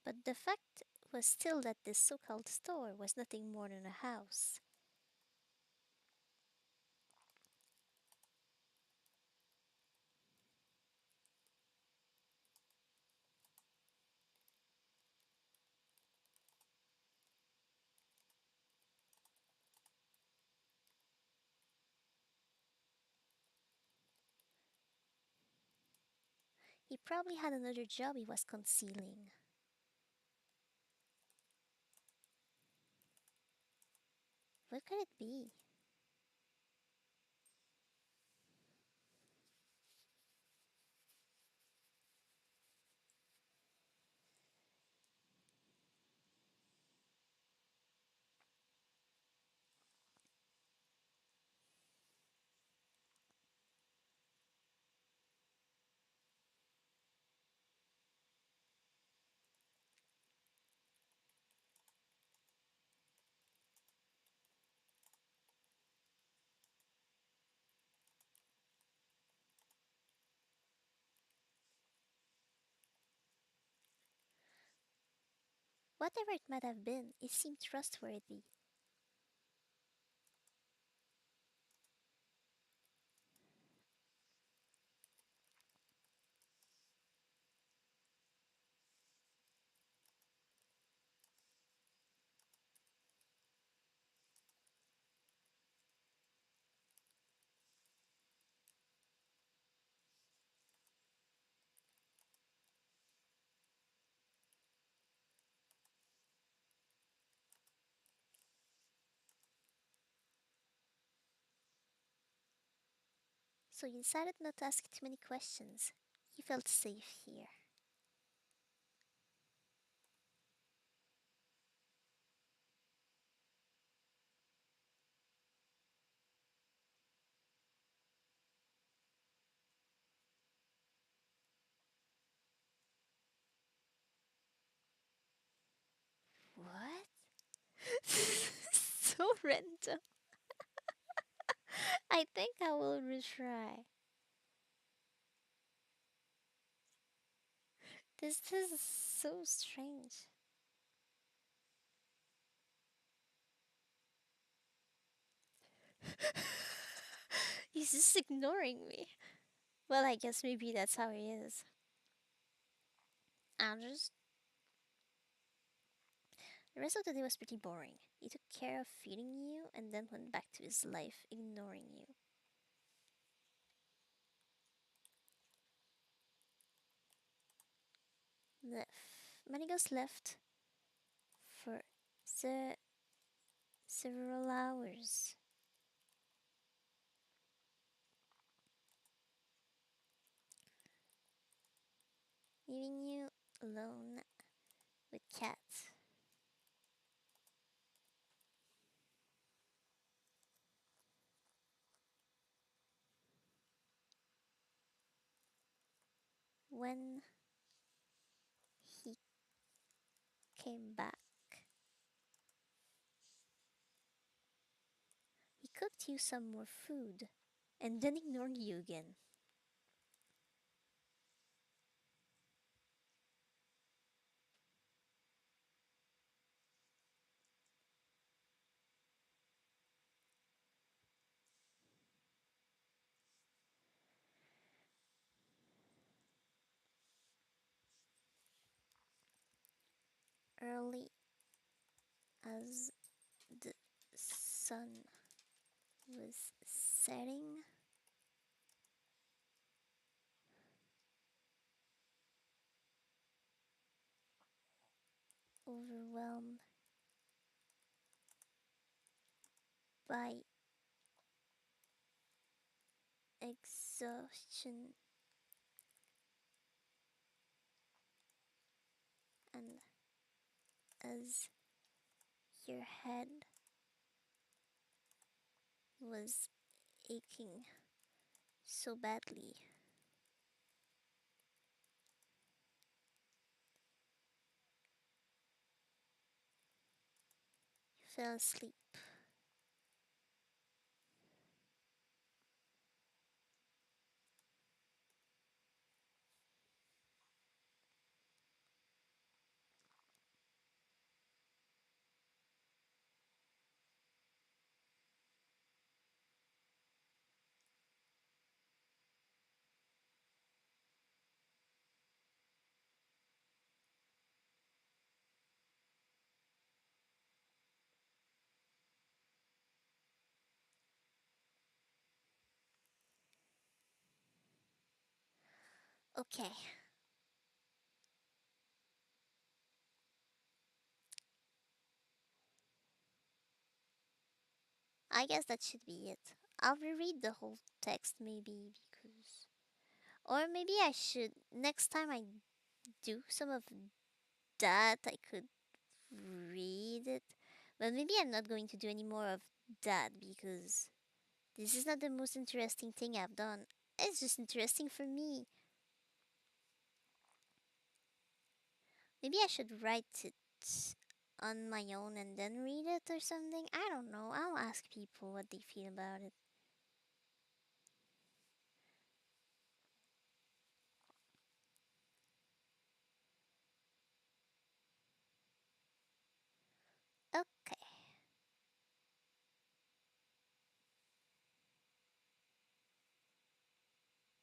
But the fact was still that this so called store was nothing more than a house. He probably had another job he was concealing. What could it be? Whatever it might have been, it seemed trustworthy. So he decided not to ask too many questions. He felt safe here. What? So random. I think I will retry. This is so strange. He's just ignoring me. Well, I guess maybe that's how he is. I'll just The rest of the day was pretty boring. He took care of feeding you and then went back to his life, ignoring you. Left. Manigos left for se- several hours, leaving you alone with Cat. When he came back, he cooked you some more food and then ignored you again. Early as the sun was setting, overwhelmed by exhaustion and as your head was aching so badly, you fell asleep. Okay, I guess that should be it. I'll reread the whole text maybe because. Or maybe I should. Next time I do some of that, I could read it. But maybe I'm not going to do any more of that because this is not the most interesting thing I've done. It's just interesting for me. Maybe I should write it on my own and then read it or something. I don't know. I'll ask people what they feel about it. Okay.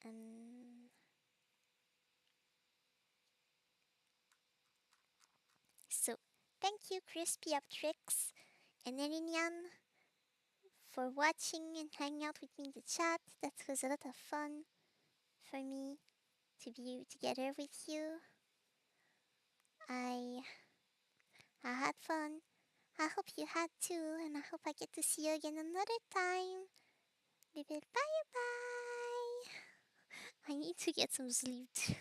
And so, thank you, Crispy Uptrix and Erinian, for watching and hanging out with me in the chat. That was a lot of fun for me to be together with you. I I had fun. I hope you had too, and I hope I get to see you again another time. Bye bye bye. I need to get some sleep too.